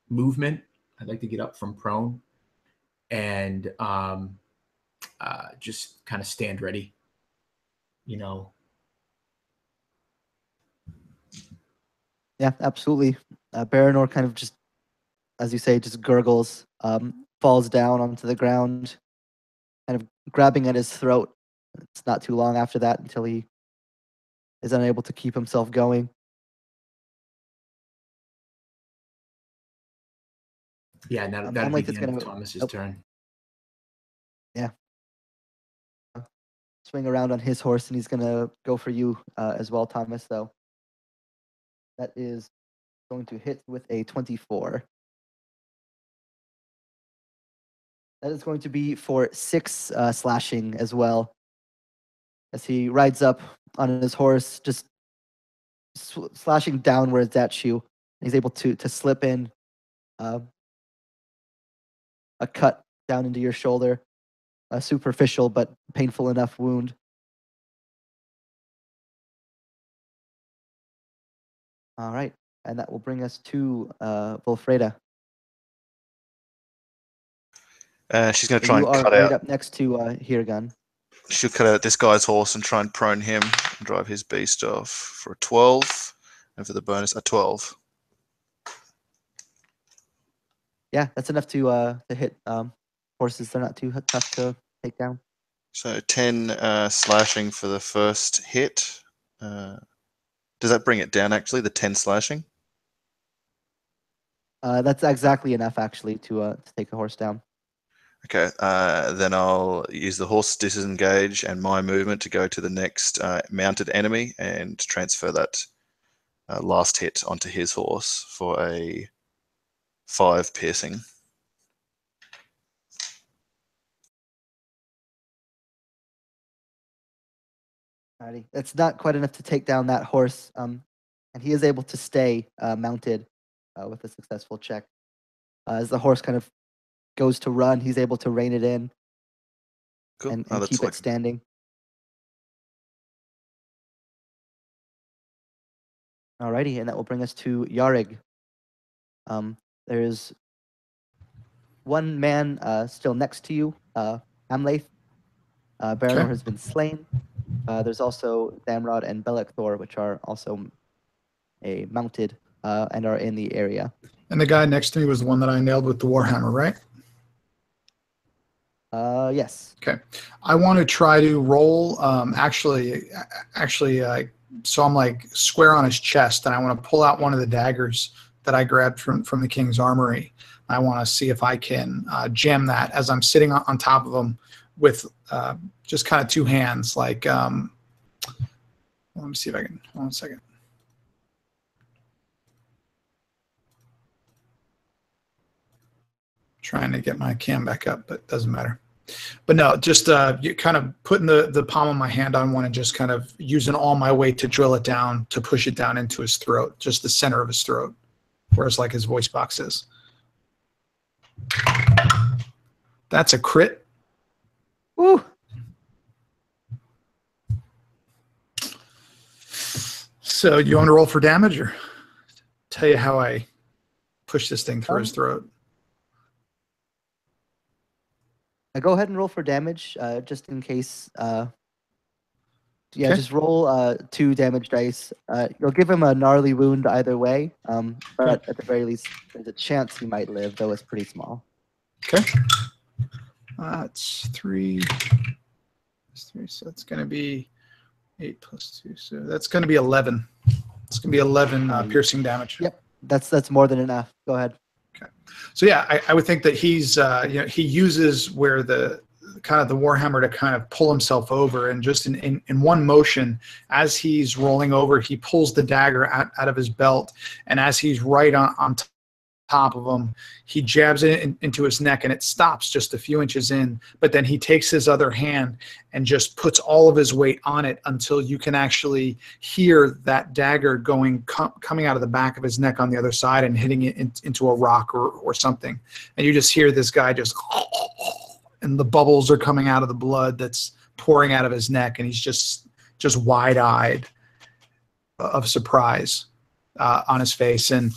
movement. I'd like to get up from prone and just kind of stand ready, Yeah, absolutely. Baranor kind of just, as you say, just gurgles, falls down onto the ground, kind of grabbing at his throat. It's not too long after that until he is unable to keep himself going. Yeah, that'll be the end of Thomas's turn. Yeah. Swing around on his horse, and he's going to go for you as well, Thomas, though. That is going to hit with a 24. That is going to be for 6 slashing as well. As he rides up on his horse, just slashing downwards at you. He's able to slip in a cut down into your shoulder. A superficial but painful enough wound. All right, and that will bring us to Wilfreda. She's going to try and cut right out. Up next to Hirgan. She'll cut out this guy's horse and try and prone him and drive his beast off for a 12, and for the bonus a 12. Yeah, that's enough to hit horses. They're not too tough to take down. So 10 slashing for the first hit. Does that bring it down, actually, the 10 slashing? That's exactly enough, actually, to take a horse down. Okay, then I'll use the horse disengage and my movement to go to the next mounted enemy and transfer that last hit onto his horse for a 5 piercing. Alrighty. That's not quite enough to take down that horse, and he is able to stay mounted with a successful check. As the horse kind of goes to run, he's able to rein it in Cool. and That's keep like it standing. Alrighty, and that will bring us to Yarig. There's one man still next to you, Amlath. Baranor has been slain. There's also Damrod and Belekthor, which are also mounted and are in the area. And the guy next to me was the one that I nailed with the Warhammer, right? Yes. Okay. I want to try to roll, so I'm like square on his chest, and I want to pull out one of the daggers that I grabbed from the King's Armory. I want to see if I can jam that as I'm sitting on top of him with just kind of two hands. Like, let me see if I can. Hold on a second. Trying to get my cam back up, but doesn't matter. But no, just you kind of putting the palm of my hand on one and just kind of using all my weight to drill it down, to push it down into his throat, just the center of his throat, whereas like his voice box is. That's a crit. Woo! So you want to roll for damage, or tell you how I push this thing through his throat? Go ahead and roll for damage, just in case. Yeah, Okay. just roll 2 damage dice. You'll give him a gnarly wound either way, but at the very least, there's a chance he might live, though it's pretty small. Okay. That's 3. That's 3, so it's going to be 8 plus 2. So that's going to be 11. It's going to be 11 piercing damage. Yep, that's more than enough. Go ahead. Okay. So yeah, I would think that he's he uses where the kind of the Warhammer to kind of pull himself over, and just in one motion, as he's rolling over, he pulls the dagger out of his belt, and as he's right on top of him, he jabs it into his neck, and it stops just a few inches in, but then he takes his other hand and just puts all of his weight on it until you can actually hear that dagger coming out of the back of his neck on the other side and hitting it into a rock or something. And you just hear this guy just, and the bubbles are coming out of the blood that's pouring out of his neck, and he's just wide-eyed of surprise on his face. And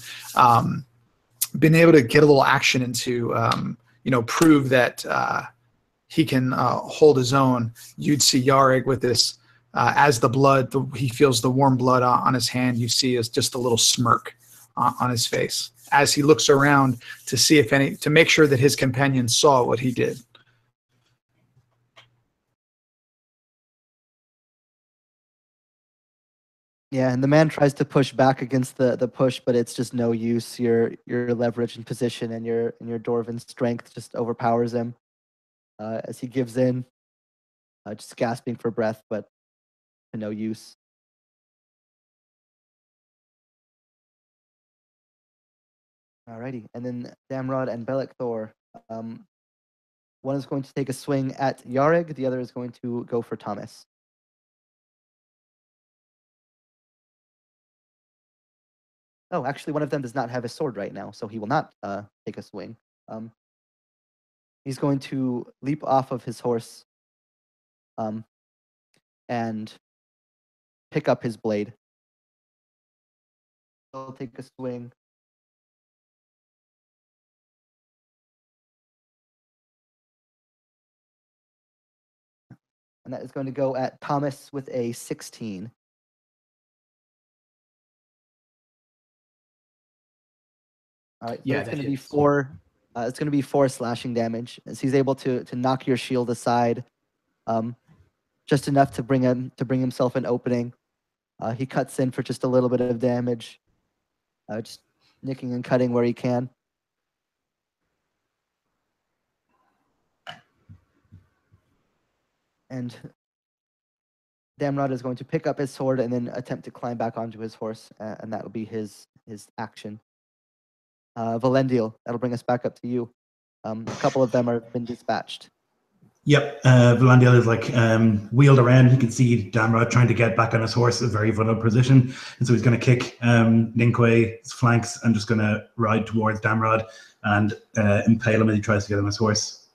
been able to get a little action into, prove that he can hold his own. You'd see Yarig with this, as the blood, he feels the warm blood on his hand. You see is just a little smirk on his face as he looks around to see to make sure that his companions saw what he did. Yeah, and the man tries to push back against the push, but it's just no use. Your leverage and position and your dwarven strength just overpowers him as he gives in, just gasping for breath, but to no use. Alrighty, and then Damrod and Belekthor. One is going to take a swing at Yarig, the other is going to go for Thomas. Oh, actually, one of them does not have a sword right now, so he will not take a swing. He's going to leap off of his horse and pick up his blade. He'll take a swing. And that is going to go at Thomas with a 16. All right, so Yeah, it's that going to be hits. 4. It's going to be 4 slashing damage as he's able to knock your shield aside just enough to bring himself an opening. He cuts in for just a little bit of damage, just nicking and cutting where he can. And Damrod is going to pick up his sword and then attempt to climb back onto his horse, and that will be his action. Valendil, that'll bring us back up to you. A couple of them have been dispatched. Yep, Valandiel is like wheeled around. You can see Damrod trying to get back on his horse, a very vulnerable position. And so he's going to kick Ninque's flanks and just going to ride towards Damrod and impale him as he tries to get on his horse.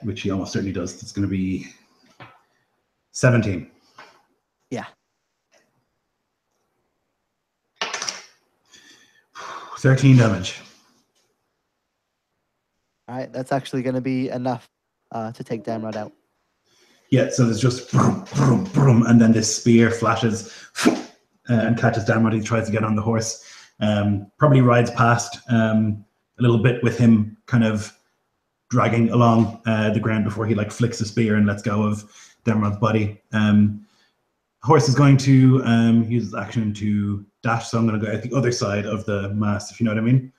Which he almost certainly does. It's going to be 17. Yeah. 13 damage. All right, that's actually going to be enough to take Damrod out. Yeah, so there's just vroom, vroom, vroom, and then this spear flashes and catches Damrod. He tries to get on the horse. Probably rides past a little bit with him kind of dragging along the ground before he like flicks the spear and lets go of Damrod's body. Horse is going to use his action to dash, so I'm going to go out the other side of the mast, if you know what I mean.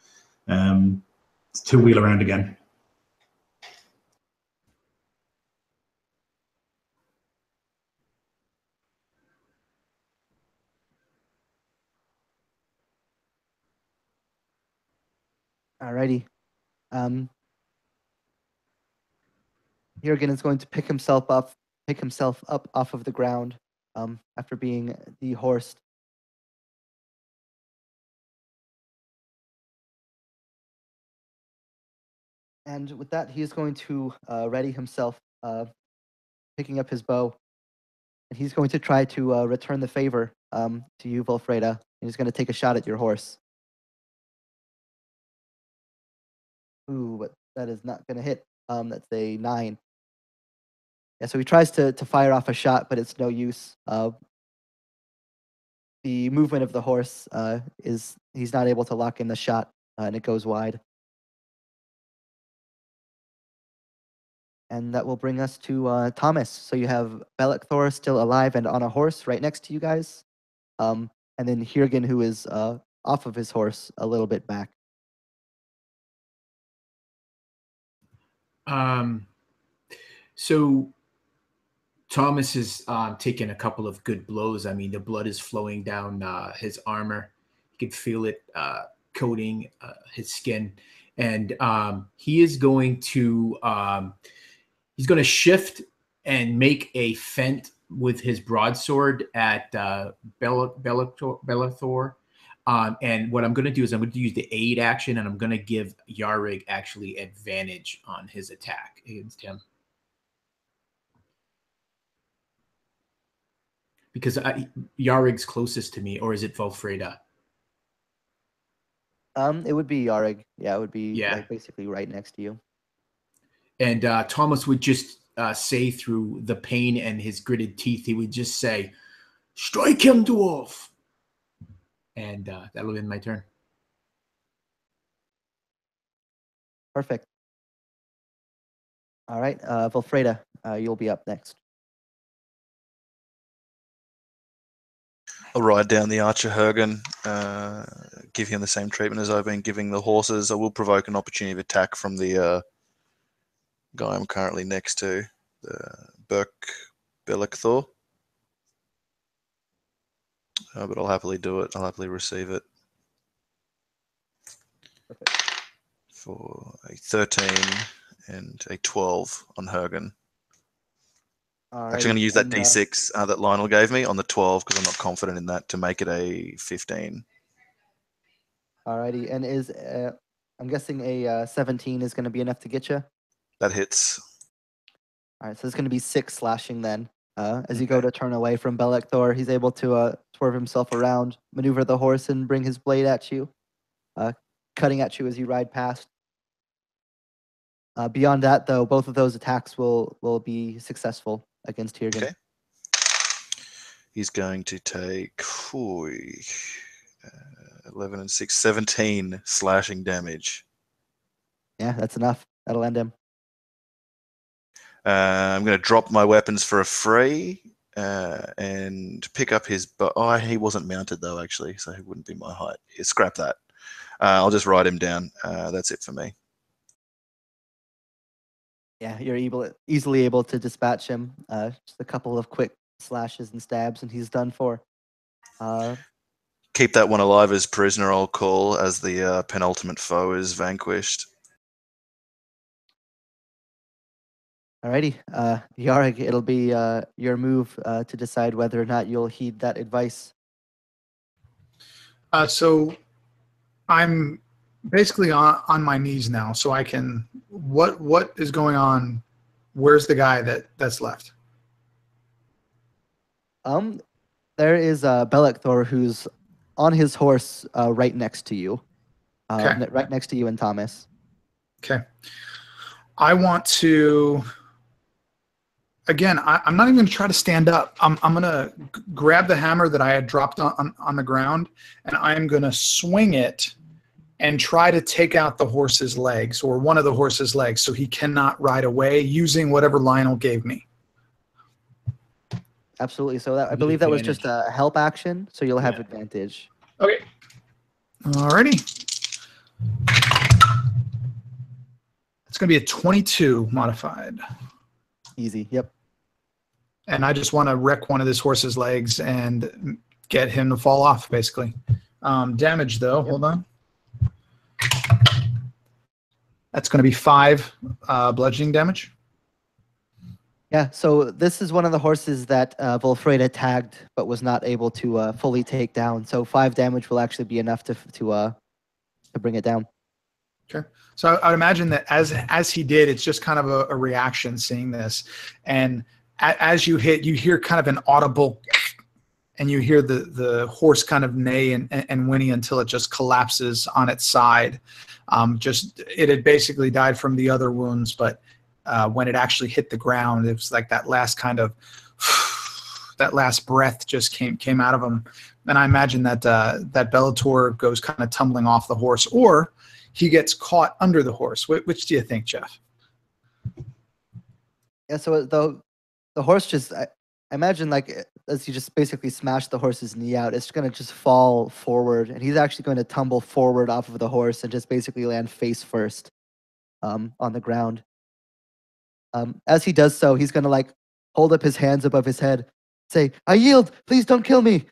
It's to wheel around again. Alrighty. Jürgen is going to pick himself up off of the ground after being dehorsed. And with that, he is going to ready himself, picking up his bow. And he's going to try to return the favor to you, Volfreda. And he's going to take a shot at your horse. Ooh, but that is not going to hit. That's a 9. Yeah, so he tries to fire off a shot, but it's no use. The movement of the horse he's not able to lock in the shot, and it goes wide. And that will bring us to Thomas. So you have Bellicthor still alive and on a horse right next to you guys. And then Jürgen, who is off of his horse a little bit back. So Thomas has taken a couple of good blows. I mean, the blood is flowing down his armor. You can feel it coating his skin. And he is going to shift and make a feint with his broadsword at Bellicthor. And what I'm going to do is I'm going to use the aid action, and I'm going to give Yarig actually advantage on his attack against him. Because Yarig's closest to me, or is it Volfreda? It would be Yarig. Yeah, it would be like basically right next to you. And Thomas would just say through the pain and his gritted teeth, he would just say, "Strike him, dwarf!" And that'll end my turn. Perfect. All right, Volfreda, you'll be up next. I'll ride down the archer Hergen, give him the same treatment as I've been giving the horses. I will provoke an opportunity of attack from the guy I'm currently next to, the Bellicthor. But I'll happily do it. I'll happily receive it. Perfect. For a 13 and a 12 on Hergen. Right, actually going to use that D6 that Lionel gave me on the 12 because I'm not confident in that to make it a 15. Alrighty, and is I'm guessing a 17 is going to be enough to get you? That hits. All right, so it's going to be 6 slashing then. As you go to turn away from Bellicthor, he's able to swerve himself around, maneuver the horse, and bring his blade at you, cutting at you as you ride past. Beyond that, though, both of those attacks will be successful against Jürgen. Okay. He's going to take 11 and 6, 17 slashing damage. Yeah, that's enough. That'll end him. I'm going to drop my weapons for a free and pick up his. Oh, he wasn't mounted though, actually, so he wouldn't be my height. Yeah, scrap that. I'll just ride him down. That's it for me. Yeah, you're easily able to dispatch him. Just a couple of quick slashes and stabs, and he's done for. Keep that one alive as prisoner, I'll call, as the penultimate foe is vanquished. Alrighty, Yarg, it'll be your move to decide whether or not you'll heed that advice. So I'm basically on my knees now, so I can. What is going on? Where's the guy that's left? There is Bellicthor who's on his horse right next to you. Okay. Right next to you and Thomas. Okay. I want to. Again, I'm not even going to try to stand up. I'm going to grab the hammer that I had dropped on the ground, and I'm going to swing it and try to take out the horse's legs, or one of the horse's legs, so he cannot ride away using whatever Lionel gave me. Absolutely. So I believe that was just a help action, so you'll have advantage. Okay. Alrighty. It's going to be a 22 modified. Easy. Yep. And I just want to wreck one of this horse's legs and get him to fall off, basically. Damage, though. Yep. Hold on. That's going to be 5 bludgeoning damage. Yeah, so this is one of the horses that Volfreda tagged but was not able to fully take down. So 5 damage will actually be enough to bring it down. Okay. So I would imagine that as he did, it's just kind of a reaction seeing this. And as you hit, you hear kind of an audible, and you hear the horse kind of neigh and whinny until it just collapses on its side. It had basically died from the other wounds, but when it actually hit the ground, it was like that last kind of that last breath just came out of him. And I imagine that Bellator goes kind of tumbling off the horse, or he gets caught under the horse. Which do you think, Jeff? Yeah, so the horse just, I imagine, like, as you just basically smash the horse's knee out, it's going to just fall forward, and he's actually going to tumble forward off of the horse and just basically land face first on the ground. As he does so, he's going to, like, hold up his hands above his head, say, "I yield, please don't kill me."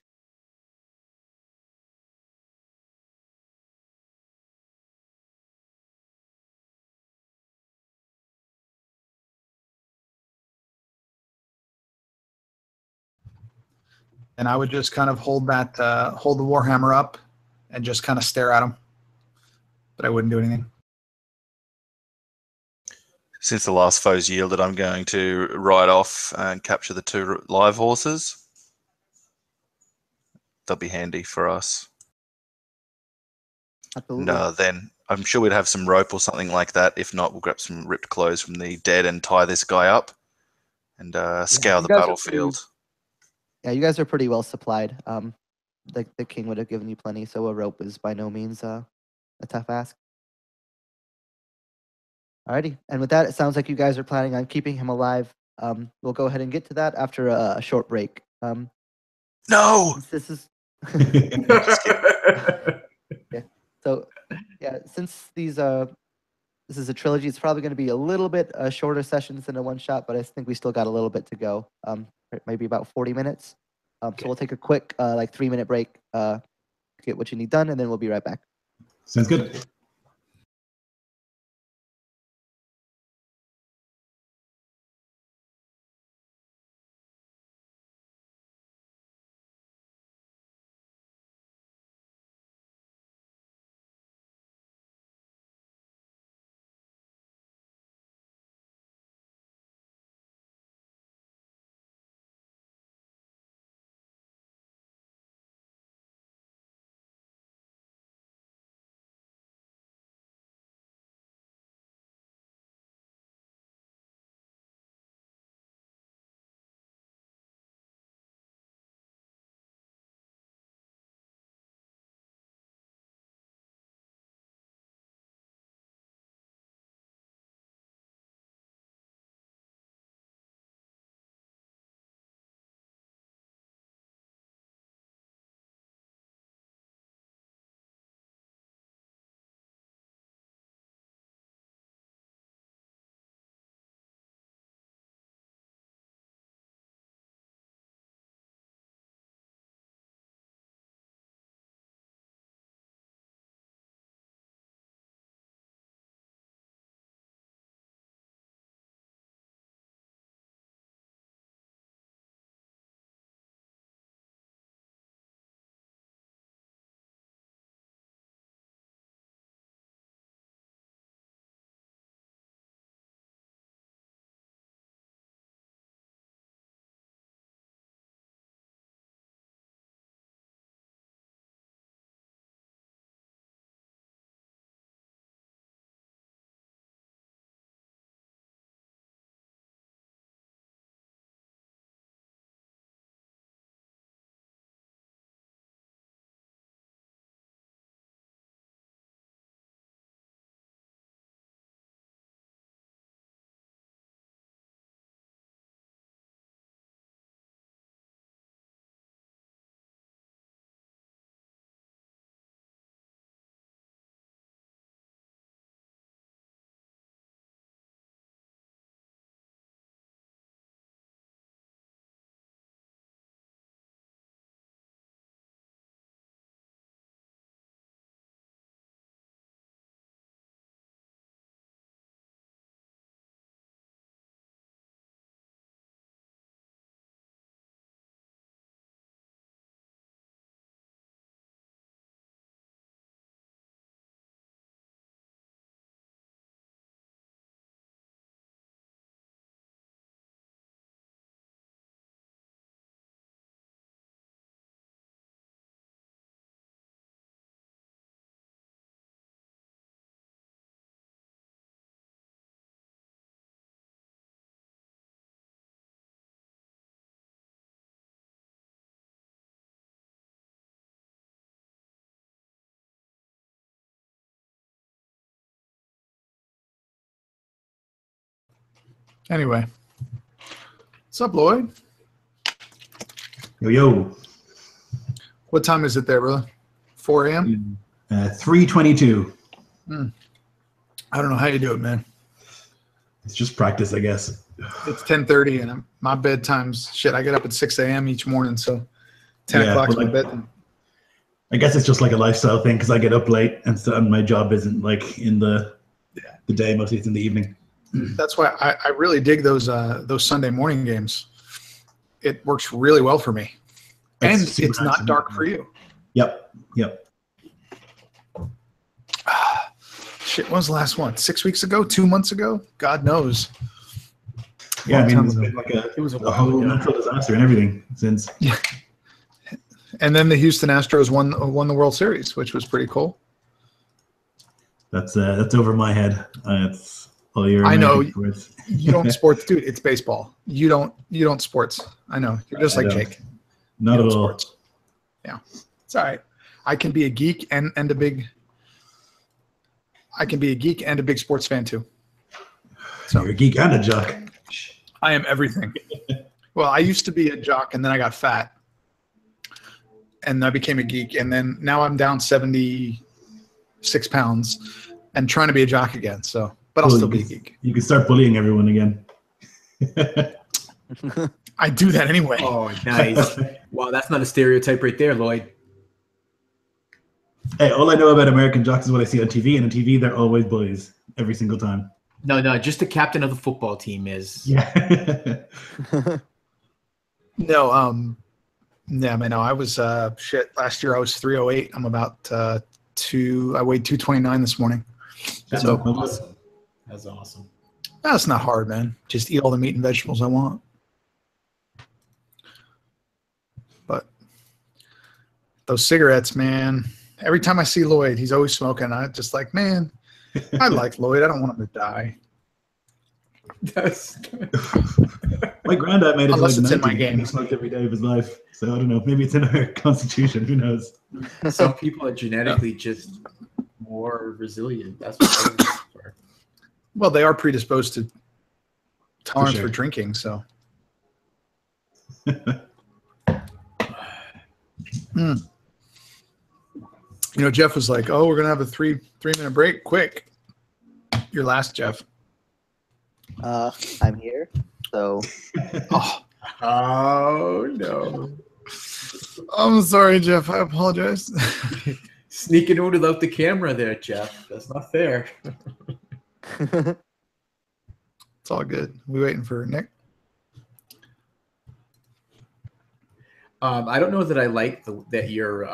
And I would just kind of hold the warhammer up and just kind of stare at him, but I wouldn't do anything. Since the last foe's yielded, I'm going to ride off and capture the 2 live horses. They'll be handy for us. Absolutely. And then I'm sure we'd have some rope or something like that. If not, we'll grab some ripped clothes from the dead and tie this guy up and scour the battlefield. Yeah, you guys are pretty well supplied. The king would have given you plenty, so a rope is by no means a tough ask. Alrighty, and with that, it sounds like you guys are planning on keeping him alive. We'll go ahead and get to that after a short break. No! This is yeah. So, yeah, since this is a trilogy, it's probably going to be a little bit shorter sessions than a one shot, but I think we still got a little bit to go. Maybe about 40 minutes. So we'll take a quick 3-minute break, get what you need done, and then we'll be right back. Sounds good. Anyway. What's up, Lloyd? Yo. What time is it there, brother? 4 a.m.? 3:22. I don't know how you do it, man. It's just practice, I guess. It's 10:30, and my bedtime's shit. I get up at 6 a.m. each morning, so 10 Yeah, o'clock's but my like- bedtime. I guess it's just like a lifestyle thing because I get up late and so and my job isn't like in the day. Mostly it's in the evening. That's why I really dig those Sunday morning games. It works really well for me, and super it's nice not and- dark for you. Yep. Shit, when was the last one? 6 weeks ago? 2 months ago? God knows. Yeah, I Long mean, time it's ago. been like It was a a while whole ago. natural disaster and everything since. And then the Houston Astros won the World Series, which was pretty cool. That's over my head. It's all your I know. American sports. You don't sports, dude. It's baseball. You don't sports. I know. You're just I like don't. Jake. Not You at don't all. sports. Yeah, it's all right. I can be a geek and a big. I can be a geek and a big sports fan too. So you're a geek and a jock. I am everything. Well, I used to be a jock, and then I got fat, and I became a geek, and then now I'm down 76 pounds, and trying to be a jock again. So, but I'll Cool, still you be a can- geek. You can start bullying everyone again. I do that anyway. Oh, nice. Wow, that's not a stereotype right there, Lloyd. Hey, all I know about American jocks is what I see on TV, and on TV they're always bullies every single time. No, just the captain of the football team is. Yeah. No, yeah, man. No, I was shit. Last year I was 308. I'm about I weighed 229 this morning. That's So- awesome. That's awesome. That's not hard, man. Just eat all the meat and vegetables I want. But those cigarettes, man. Every time I see Lloyd, he's always smoking. I just like, man, I like Lloyd. I don't want him to die. That's My granddad made it to Unless like it's in my 90, game. and he smoked every day of his life. So I don't know. Maybe it's in our constitution. Who knows? some people are genetically just more resilient. That's what they're for. Well, they are predisposed to tolerance sure. for drinking, so. You know, Jeff was like, "Oh, we're gonna have a three-minute break. Quick, your last, Jeff." I'm here. So Oh, Oh no! I'm sorry, Jeff. I apologize. Sneaking in without the camera there, Jeff. That's not fair. It's all good. We waiting for Nick. I don't know that I like that your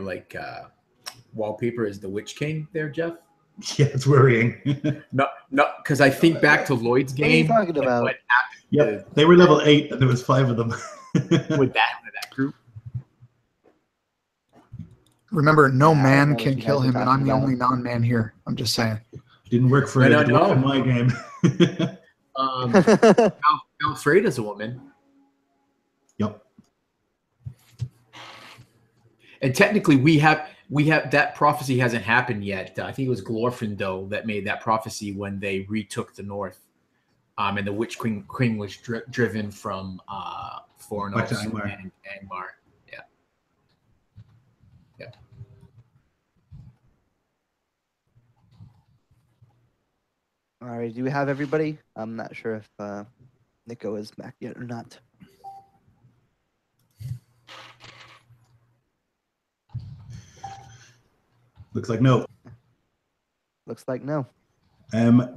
like wallpaper is the Witch King there, Jeff. Yeah, it's worrying. No, because I think back to Lloyd's What are you game. talking about? What Yep, they were level 8, and there was 5 of them. with that group? Remember, no Yeah, I man know can what you kill guys are him, and I'm talking the about. only non-man here. I'm just saying. Didn't work for I it. don't It worked know. in my game. Alfreda's a woman, Yep. and technically we have that prophecy hasn't happened yet. I think it was Glorfindel that made that prophecy when they retook the North, and the Witch Queen was driven from Fornos Back to Angmar. and Angmar. Yeah. All right, do we have everybody? I'm not sure if Nico is back yet or not. Looks like no. Looks like no.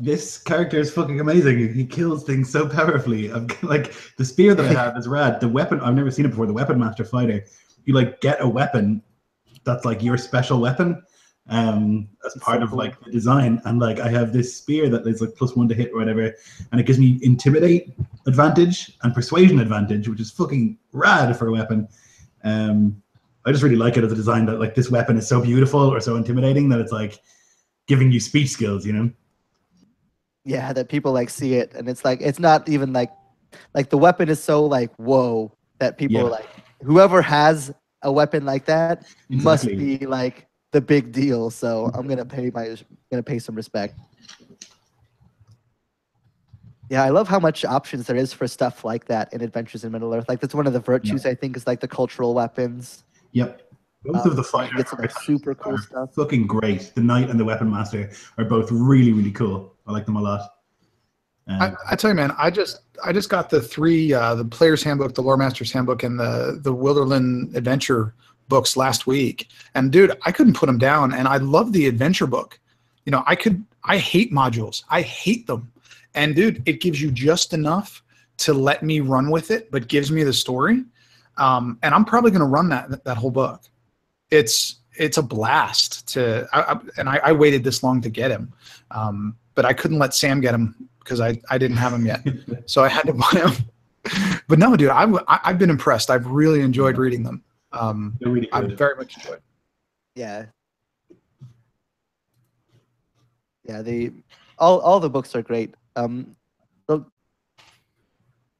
This character is fucking amazing. He kills things so powerfully. I'm like the spear that I have is rad. The weapon, I've never seen it before. The Weapon Master Fighter. You like get a weapon that's like your special weapon as part so of cool. like the design. And like I have this spear that is like +1 to hit or whatever, and it gives me intimidate advantage and persuasion advantage, which is fucking rad for a weapon. I just really like it as a design that like this weapon is so beautiful or so intimidating that it's like giving you speech skills, you know? Yeah, that people like see it, and it's like it's not even like the weapon is so like whoa that people Yeah. are like whoever has a weapon like that must Exactly. be like the big deal. So I'm gonna pay some respect. Yeah, I love how much options there is for stuff like that in Adventures in Middle-earth. Like that's one of the virtues I think is like the cultural weapons. Yep. Both of the You can fighter get some like super cool stuff. fucking great. The Knight and the Weapon Master are both really, really cool. I like them a lot. I tell you, man, I just got the three the Player's Handbook, the Lore Master's Handbook, and the Wilderland Adventure books last week. And dude, I couldn't put them down. And I love the adventure book. You know, I hate modules. I hate them. And dude, it gives you just enough to let me run with it, but gives me the story. And I'm probably going to run that whole book. It's a blast to. I waited this long to get him, but I couldn't let Sam get him because I didn't have him yet, so I had to buy him. But no, dude, I've been impressed. I've really enjoyed reading them. They're really good. I've very much enjoyed. Yeah. Yeah, all the books are great.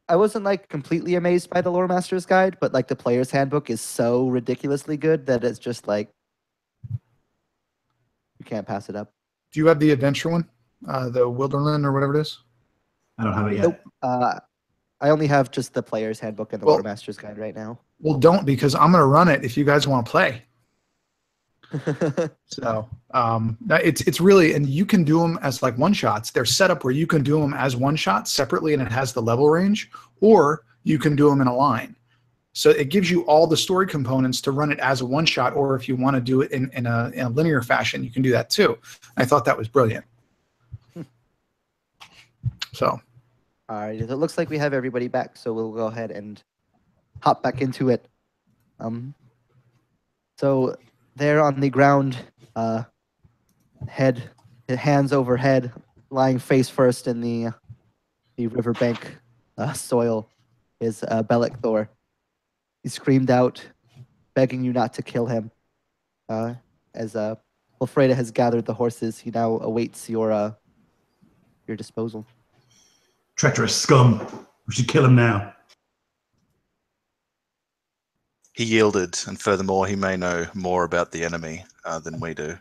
I wasn't like completely amazed by the Lore Master's Guide, but like the Player's Handbook is so ridiculously good that it's just like you can't pass it up. Do you have the adventure one, the Wilderland or whatever it is? I don't have it yet. Nope. I only have just the Player's Handbook and the Lore Master's Guide right now. Well, don't, because I'm going to run it if you guys want to play. So it's really, and you can do them as like one shots. They're set up where you can do them as one shot separately, and it has the level range, or you can do them in a line. So it gives you all the story components to run it as a one shot, or if you want to do it in a linear fashion, you can do that too. I thought that was brilliant. So, all right, it looks like we have everybody back, so we'll go ahead and hop back into it. So there on the ground, hands overhead, lying face first in the riverbank soil, is Bellic Thor. He screamed out, begging you not to kill him. As Wilfreda has gathered the horses, he now awaits your disposal. Treacherous scum. We should kill him now. He yielded, and furthermore, he may know more about the enemy than we do.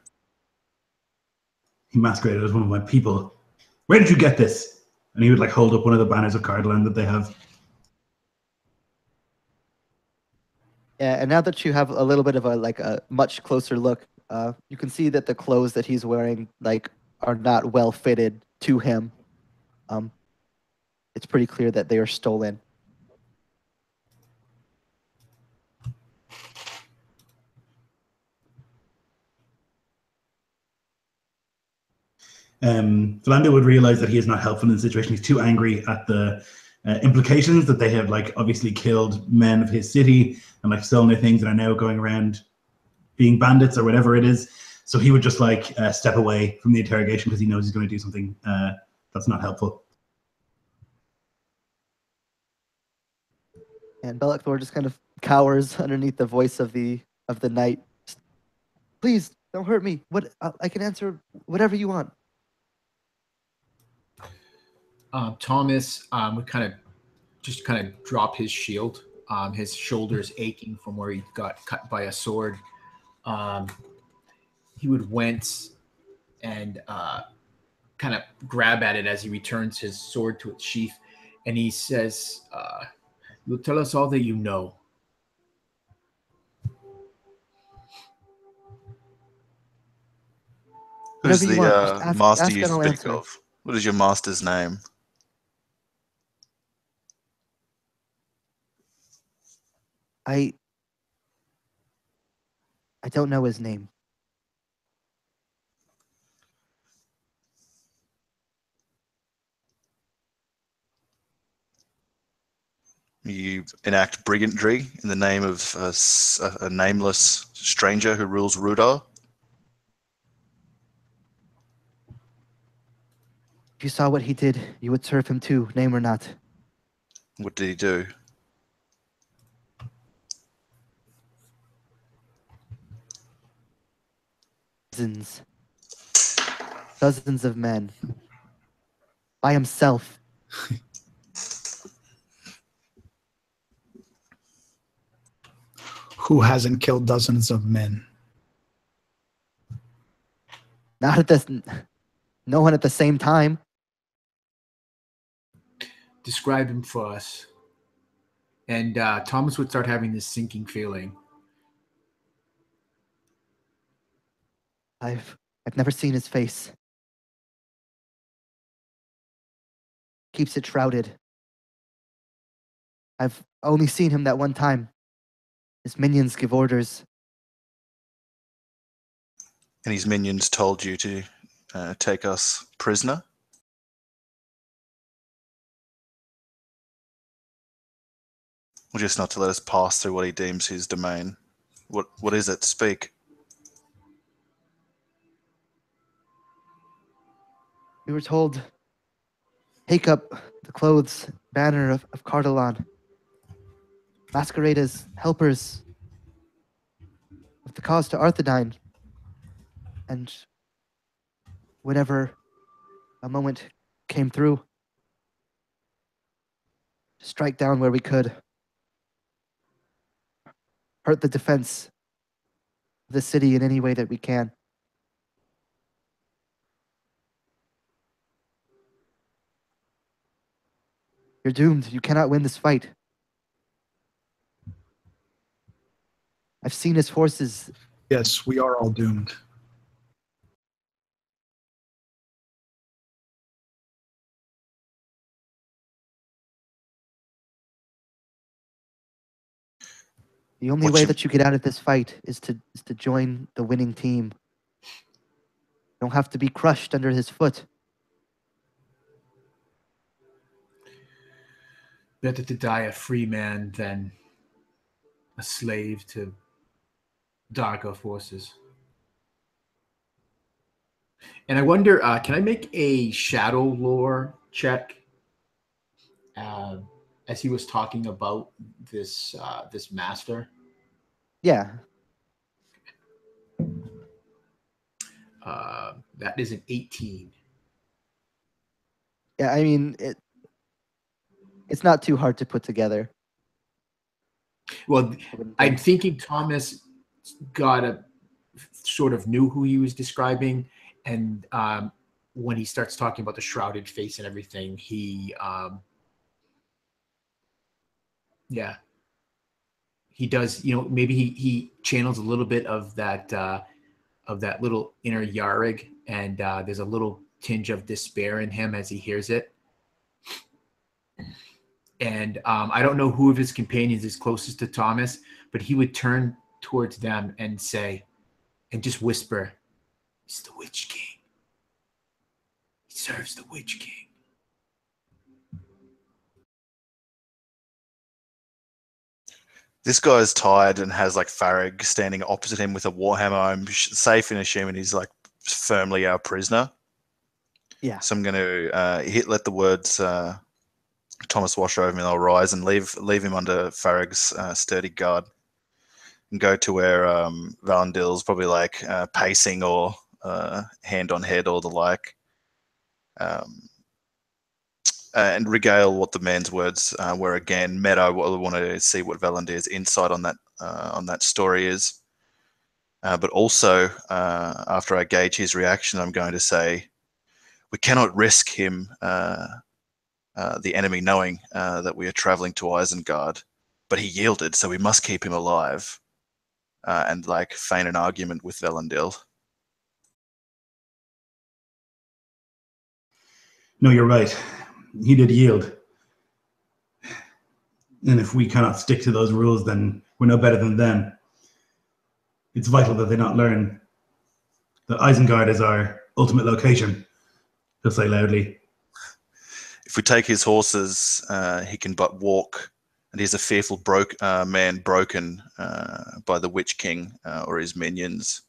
He masqueraded as one of my people. Where did you get this? And he would like hold up one of the banners of Cardland that they have. Yeah, and now that you have a little bit of a much closer look, you can see that the clothes that he's wearing are not well fitted to him. It's pretty clear that they are stolen. Philander would realize that he is not helpful in the situation. He's too angry at the implications that they have obviously killed men of his city and stolen their things and are now going around being bandits or whatever it is. So he would just step away from the interrogation because he knows he's going to do something that's not helpful. And Bellic Thor just kind of cowers underneath the voice of the knight. Please don't hurt me. I can answer whatever you want. Thomas would kind of drop his shield. His shoulders aching from where he got cut by a sword. He would wince and kind of grab at it as he returns his sword to its sheath, and he says, "You'll tell us all that you know." Who's Whatever you want. the Ask master and you I'll speak answer. of? What is your master's name? I don't know his name. You enact brigandry in the name of a nameless stranger who rules Rudar? If you saw what he did, you would serve him too, name or not. What did he do? Dozens of men. By himself. Who hasn't killed dozens of men? No one at the same time. describe him for us. And Thomas would start having this sinking feeling. I've never seen his face. Keeps it shrouded. I've only seen him that one time. His minions give orders. And his minions told you to take us prisoner? Or just not to let us pass through what he deems his domain? What is it? Speak. We were told, take up the clothes, banner of Cardolan. Masquerade as helpers of the cause to Arthedain. And whenever a moment came through, to strike down where we could. Hurt the defense of the city in any way that we can. You're doomed. You cannot win this fight. I've seen his forces. Yes, we are all doomed. The only way that you get out of this fight is to join the winning team. You don't have to be crushed under his foot. Better to die a free man than a slave to darker forces. And I wonder, can I make a shadow lore check as he was talking about this this master? Yeah. That is an 18. Yeah, I mean, it's not too hard to put together. Well, I'm thinking Thomas sort of knew who he was describing, and when he starts talking about the shrouded face and everything, he does, maybe he channels a little bit of that little inner Yarig, and there's a little tinge of despair in him as he hears it. And I don't know who of his companions is closest to Thomas, but he would turn towards them and say, and just whisper, "It's the Witch King. He serves the Witch King." This guy's tired and has like Farag standing opposite him with a warhammer. I'm safe in assuming he's like firmly our prisoner. Yeah. So I'm going to let the words Thomas wash over me, and I'll rise and leave him under Farag's sturdy guard and go to where Valandil's probably like pacing or hand on head or the like. And regale what the man's words were again. Meadow, I want to see what Valandir's insight on that story is. But also, after I gauge his reaction, I'm going to say, we cannot risk him, the enemy, knowing that we are traveling to Isengard. But he yielded, so we must keep him alive. And like feign an argument with Valandil. No, you're right. He did yield. And if we cannot stick to those rules, then we're no better than them. It's vital that they not learn that Isengard is our ultimate location. He'll say loudly. If we take his horses, he can but walk, and he's a fearful man broken by the Witch King or his minions.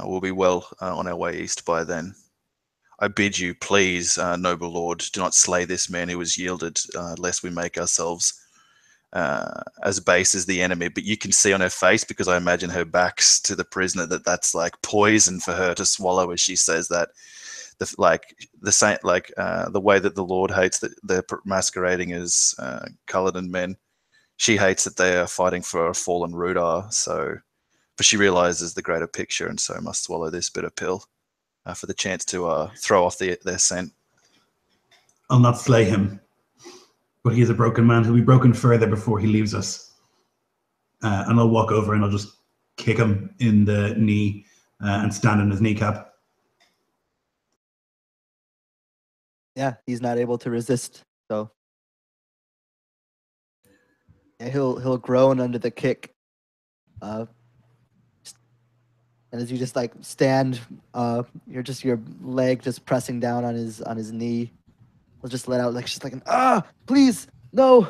We'll be well on our way east by then. I bid you, please, noble lord, do not slay this man who has yielded, lest we make ourselves as base as the enemy. But you can see on her face, because I imagine her back's to the prisoner, that's like poison for her to swallow as she says that. The way that the Lord hates that they're masquerading as Culloden men, she hates that they are fighting for a fallen Rudar. But she realizes the greater picture, and so must swallow this bitter pill for the chance to throw off their scent. I'll not slay him, but he is a broken man. He'll be broken further before he leaves us. And I'll walk over and I'll just kick him in the knee and stand on his kneecap. Yeah, he's not able to resist. So yeah, he'll groan under the kick. And as you just like stand, your leg just pressing down on his knee. He'll just let out like just like an please no.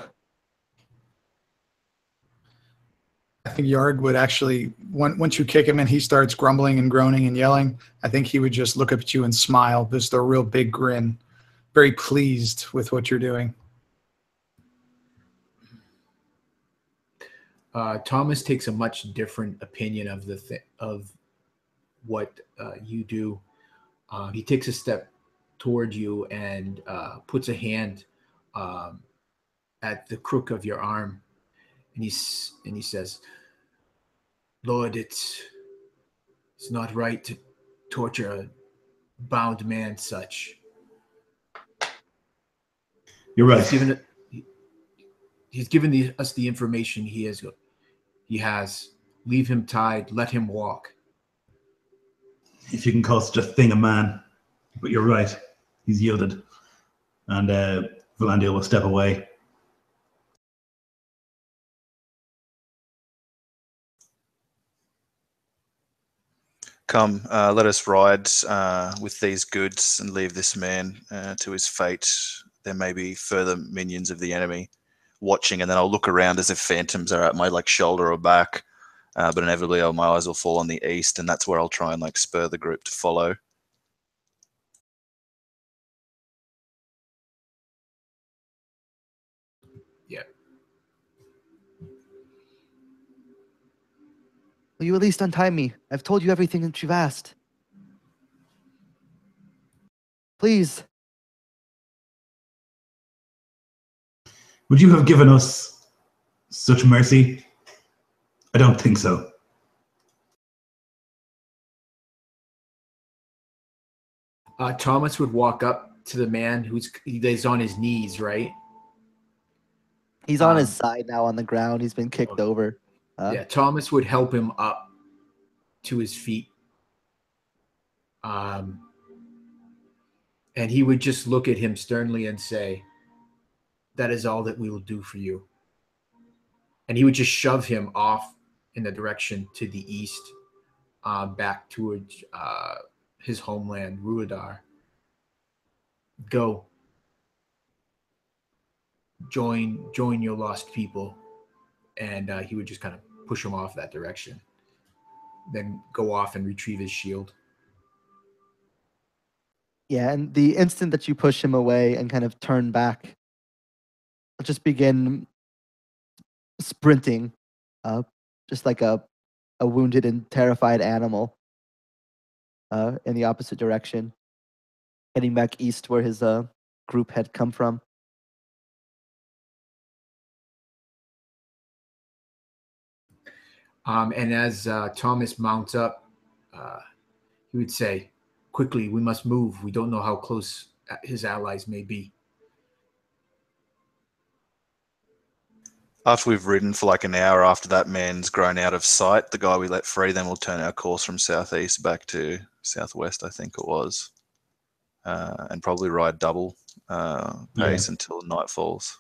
I think Yarg would actually, once you kick him and he starts grumbling and groaning and yelling, I think he would just look up at you and smile, just a real big grin, very pleased with what you're doing. Thomas takes a much different opinion of of what you do. He takes a step toward you and puts a hand at the crook of your arm, and he says, "Lord, it's not right to torture a bound man such. You're right. He's given us the information he has. Leave him tied. Let him walk." If you can call such a thing a man. But you're right. He's yielded. And Valandiel will step away. Come, let us ride with these goods and leave this man to his fate. There may be further minions of the enemy watching, and then I'll look around as if phantoms are at my shoulder or back. But inevitably, my eyes will fall on the east, and that's where I'll try and spur the group to follow. Yeah. Will you at least untie me? I've told you everything that you've asked. Please. Would you have given us such mercy? I don't think so. Thomas would walk up to the man he's on his knees, right? He's on his side now on the ground. He's been kicked over. Yeah, Thomas would help him up to his feet. And he would just look at him sternly and say, "That is all that we will do for you." And he would just shove him off in the direction to the east, back towards his homeland, Ruidar. Go. Join your lost people. And he would just kind of push him off that direction. Then go off and retrieve his shield. Yeah, and the instant that you push him away and kind of turn back, he'll just begin sprinting, just like a wounded and terrified animal, in the opposite direction, heading back east where his group had come from. And as Thomas mounts up, he would say, "Quickly, we must move. We don't know how close his allies may be." After we've ridden for an hour after that man's grown out of sight, the guy we let free, then we'll turn our course from southeast back to southwest, I think it was, and probably ride double pace until night falls.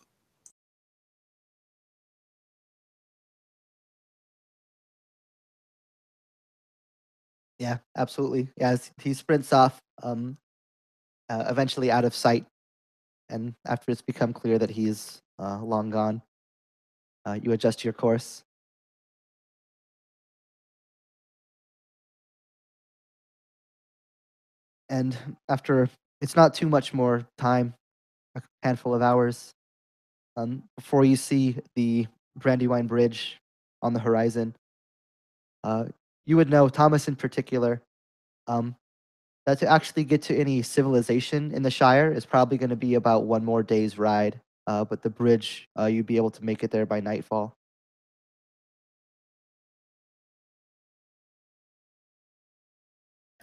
Yeah, absolutely. Yeah, he sprints off, eventually out of sight, and after it's become clear that he's long gone, you adjust your course. And after, it's not too much more time, a handful of hours, before you see the Brandywine Bridge on the horizon. You would know, Thomas in particular, that to actually get to any civilization in the Shire is probably going to be about one more day's ride. But the bridge, you'd be able to make it there by nightfall.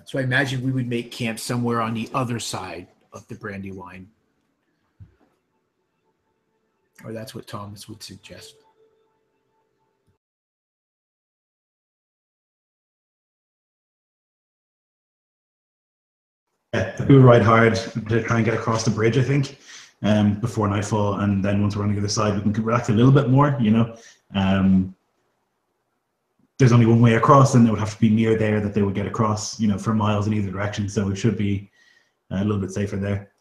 So I imagine we would make camp somewhere on the other side of the Brandywine. Or that's what Thomas would suggest. Yeah, we would ride hard to try and get across the bridge, I think, before nightfall, and then once we're on the other side, we can relax a little bit more. There's only one way across, and it would have to be near there that they would get across, for miles in either direction. So we should be a little bit safer there.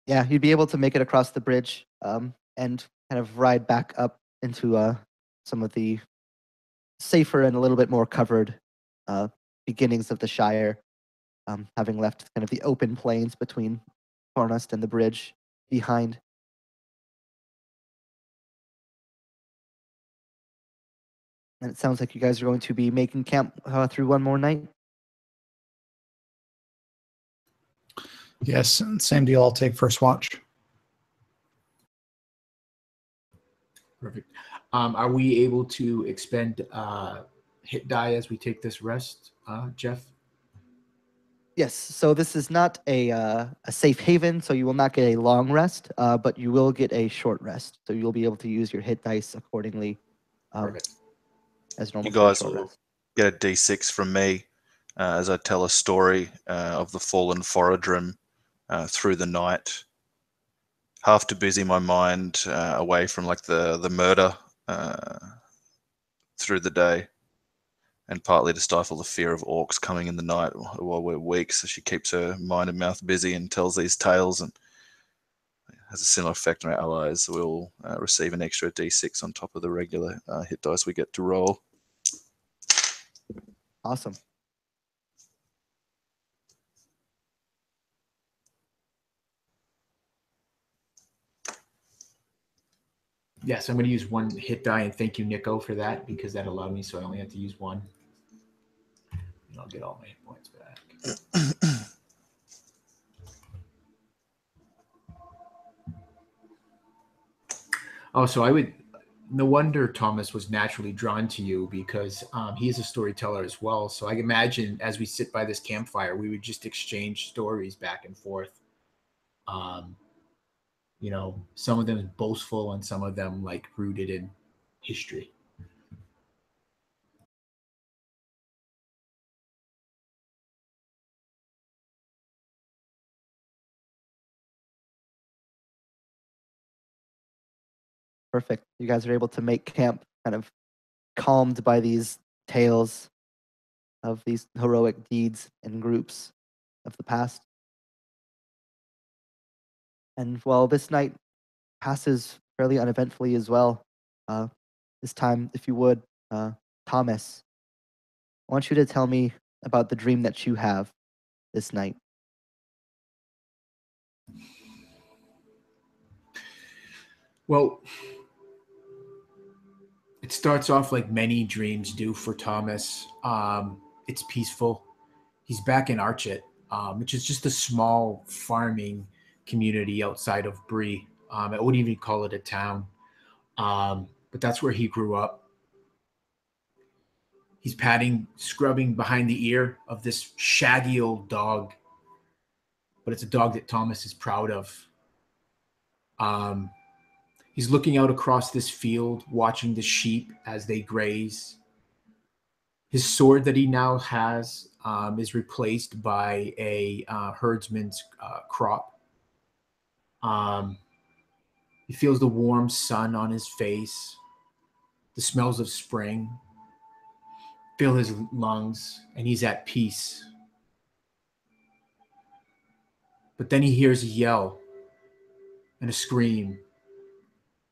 Yeah, you'd be able to make it across the bridge and kind of ride back up into some of the safer and a little bit more covered beginnings of the Shire, having left kind of the open plains between Fornust and the bridge behind. And it sounds like you guys are going to be making camp through one more night. Yes, and same deal. I'll take first watch. Perfect. Are we able to expend hit die as we take this rest, Jeff? Yes, so this is not a safe haven, so you will not get a long rest, but you will get a short rest. So you'll be able to use your hit dice accordingly as normal. You guys will get a D6 from me as I tell a story of the fallen Forodrim through the night. Half to busy my mind away from like the murder through the day, and partly to stifle the fear of orcs coming in the night while we're weak. So she keeps her mind and mouth busy and tells these tales, and has a similar effect on our allies. We'll receive an extra D6 on top of the regular hit dice we get to roll. Awesome. Yes, I'm going to use one hit die, and thank you, Nico, for that, because that allowed me, so I only have to use one. And I'll get all my hit points back. Oh, so no wonder Thomas was naturally drawn to you, because he is a storyteller as well. So I imagine as we sit by this campfire, we would just exchange stories back and forth. Some of them boastful and some of them like rooted in history. Perfect. You guys are able to make camp kind of calmed by these tales of these heroic deeds and groups of the past. And while this night passes fairly uneventfully as well, this time, if you would, Thomas, I want you to tell me about the dream that you have this night. Well, it starts off like many dreams do for Thomas. It's peaceful. He's back in Archet, which is just a small farming community outside of Bree. I wouldn't even call it a town, but that's where he grew up. He's scrubbing behind the ear of this shaggy old dog, but it's a dog that Thomas is proud of. He's looking out across this field, watching the sheep as they graze. His sword that he now has is replaced by a herdsman's crop. He feels the warm sun on his face, the smells of spring fill his lungs, and he's at peace. But then he hears a yell and a scream,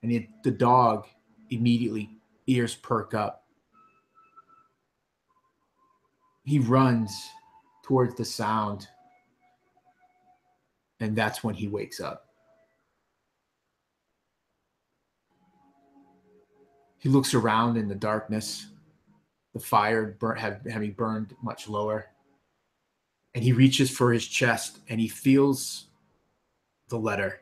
and the dog immediately ears perk up. He runs towards the sound, and that's when he wakes up. He looks around in the darkness, the fire having burned much lower, and he reaches for his chest, and he feels the letter.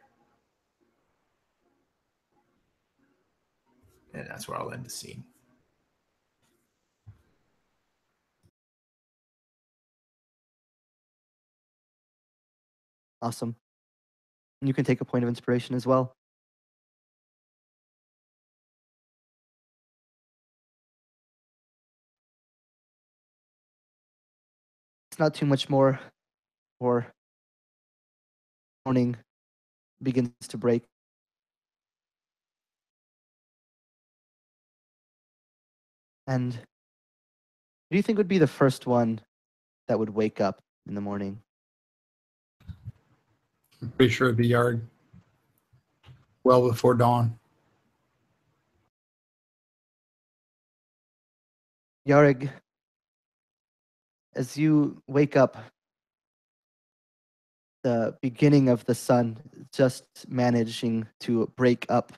And that's where I'll end the scene. Awesome. And you can take a point of inspiration as well. It's not too much more, or morning begins to break. And who do you think would be the first one that would wake up in the morning? I'm pretty sure it'd be Yard. Well before dawn. Yarig, as you wake up, the beginning of the sun just managing to break up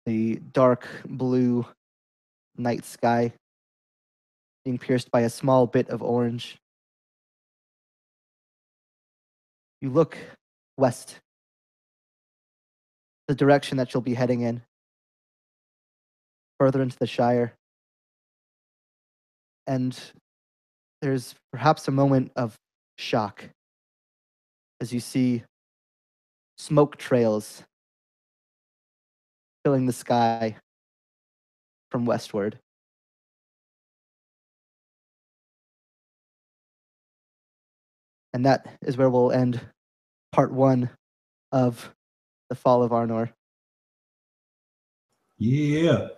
the dark blue night sky, being pierced by a small bit of orange. You look west, the direction that you'll be heading in, further into the Shire. And there's perhaps a moment of shock as you see smoke trails filling the sky from westward. And that is where we'll end part 1 of The Fall of Arnor. Yeah.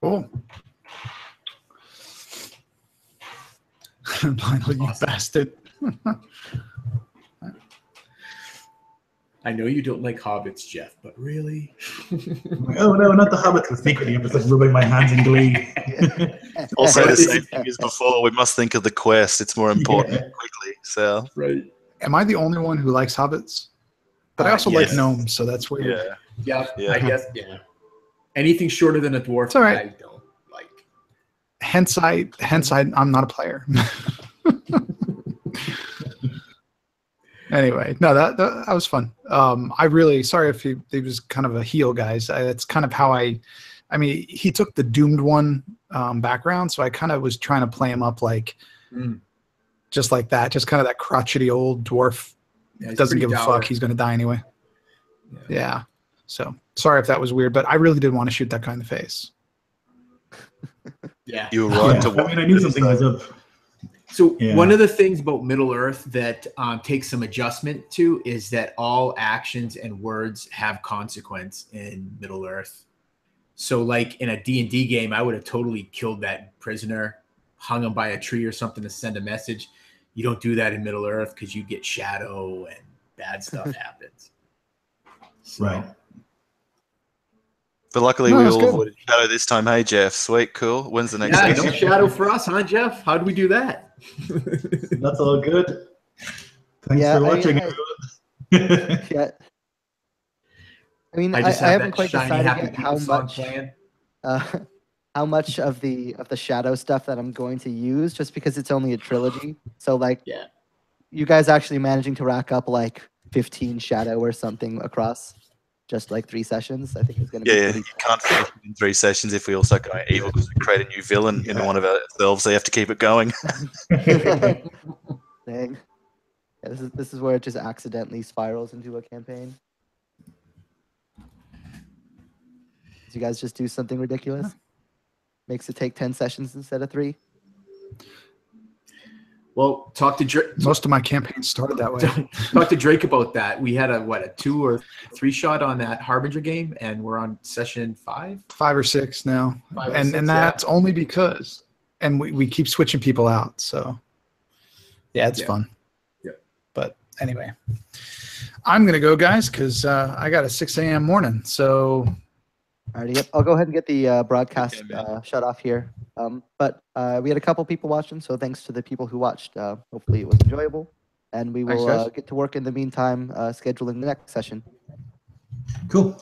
Cool. Lionel, you Awesome. bastard. I know you don't like hobbits, Jeff, but really? Oh no, not the Hobbit was secretly. I'm just like rubbing my hands in glee. I'll say the This same is- thing as before. We must think of the quest. It's more important Yeah. quickly. So Right. Am I the only one who likes hobbits? But I also Yes. like gnomes, so that's weird. yeah, Yeah, Yeah. I guess, yeah. Anything shorter than a dwarf, It's all right. I don't like. Hence, I'm not a player. Anyway, no, that was fun. I really sorry if he was kind of a heel, guys. That's kind of how I mean, he took the doomed one background, so I kind of was trying to play him up like just like that, just kind of that crotchety old dwarf. Yeah, he's Doesn't pretty give a dour. fuck. He's going to die anyway. Yeah. Yeah. So sorry if that was weird, but I really did want to shoot that guy in the face. Yeah. you were right Yeah, to I watch mean, I knew this, something was up. So Yeah. one of the things about Middle Earth that takes some adjustment to is that all actions and words have consequence in Middle Earth. So like in a D&D game, I would have totally killed that prisoner, hung him by a tree or something to send a message. You don't do that in Middle Earth because you get shadow and bad stuff happens. So, Right. But luckily, No, we that's all good. avoided shadow this time. Hey, Jeff. Sweet, cool. When's the next Yeah, session? no shadow for us, huh, Jeff? How do we do that? That's all good. Thanks Yeah, for watching, I- everyone. Yeah. I mean, I I just have haven't that quite shiny decided Happy yet People song playing. how much of the shadow stuff that I'm going to use, just because it's only a trilogy. So like, Yeah. you guys actually managing to rack up like 15 shadow or something across just like 3 sessions, I think is going to be Yeah, pretty. you can't finish it in 3 sessions if we also go evil because we create a new villain in Yeah. one of ourselves. So you have to keep it going. Dang. Yeah, this is where it just accidentally spirals into a campaign. You guys just do something ridiculous? Makes it take 10 sessions instead of 3? Well, talk to Drake. Most of my campaigns started that way. Talk to Drake about that. We had a 2 or 3 shot on that Harbinger game, and we're on session 5. 5 or 6 now. 5 or and 6, and that's only because we keep switching people out. So yeah, it's fun. Yeah. But anyway, I'm gonna go, guys, because I got a 6 a.m. morning. So Alrighty, yep. I'll go ahead and get the broadcast Okay, man. shut off here. But we had a couple people watching, so thanks to the people who watched. Hopefully it was enjoyable. And we Thanks, will guys. get to work in the meantime, scheduling the next session. Cool.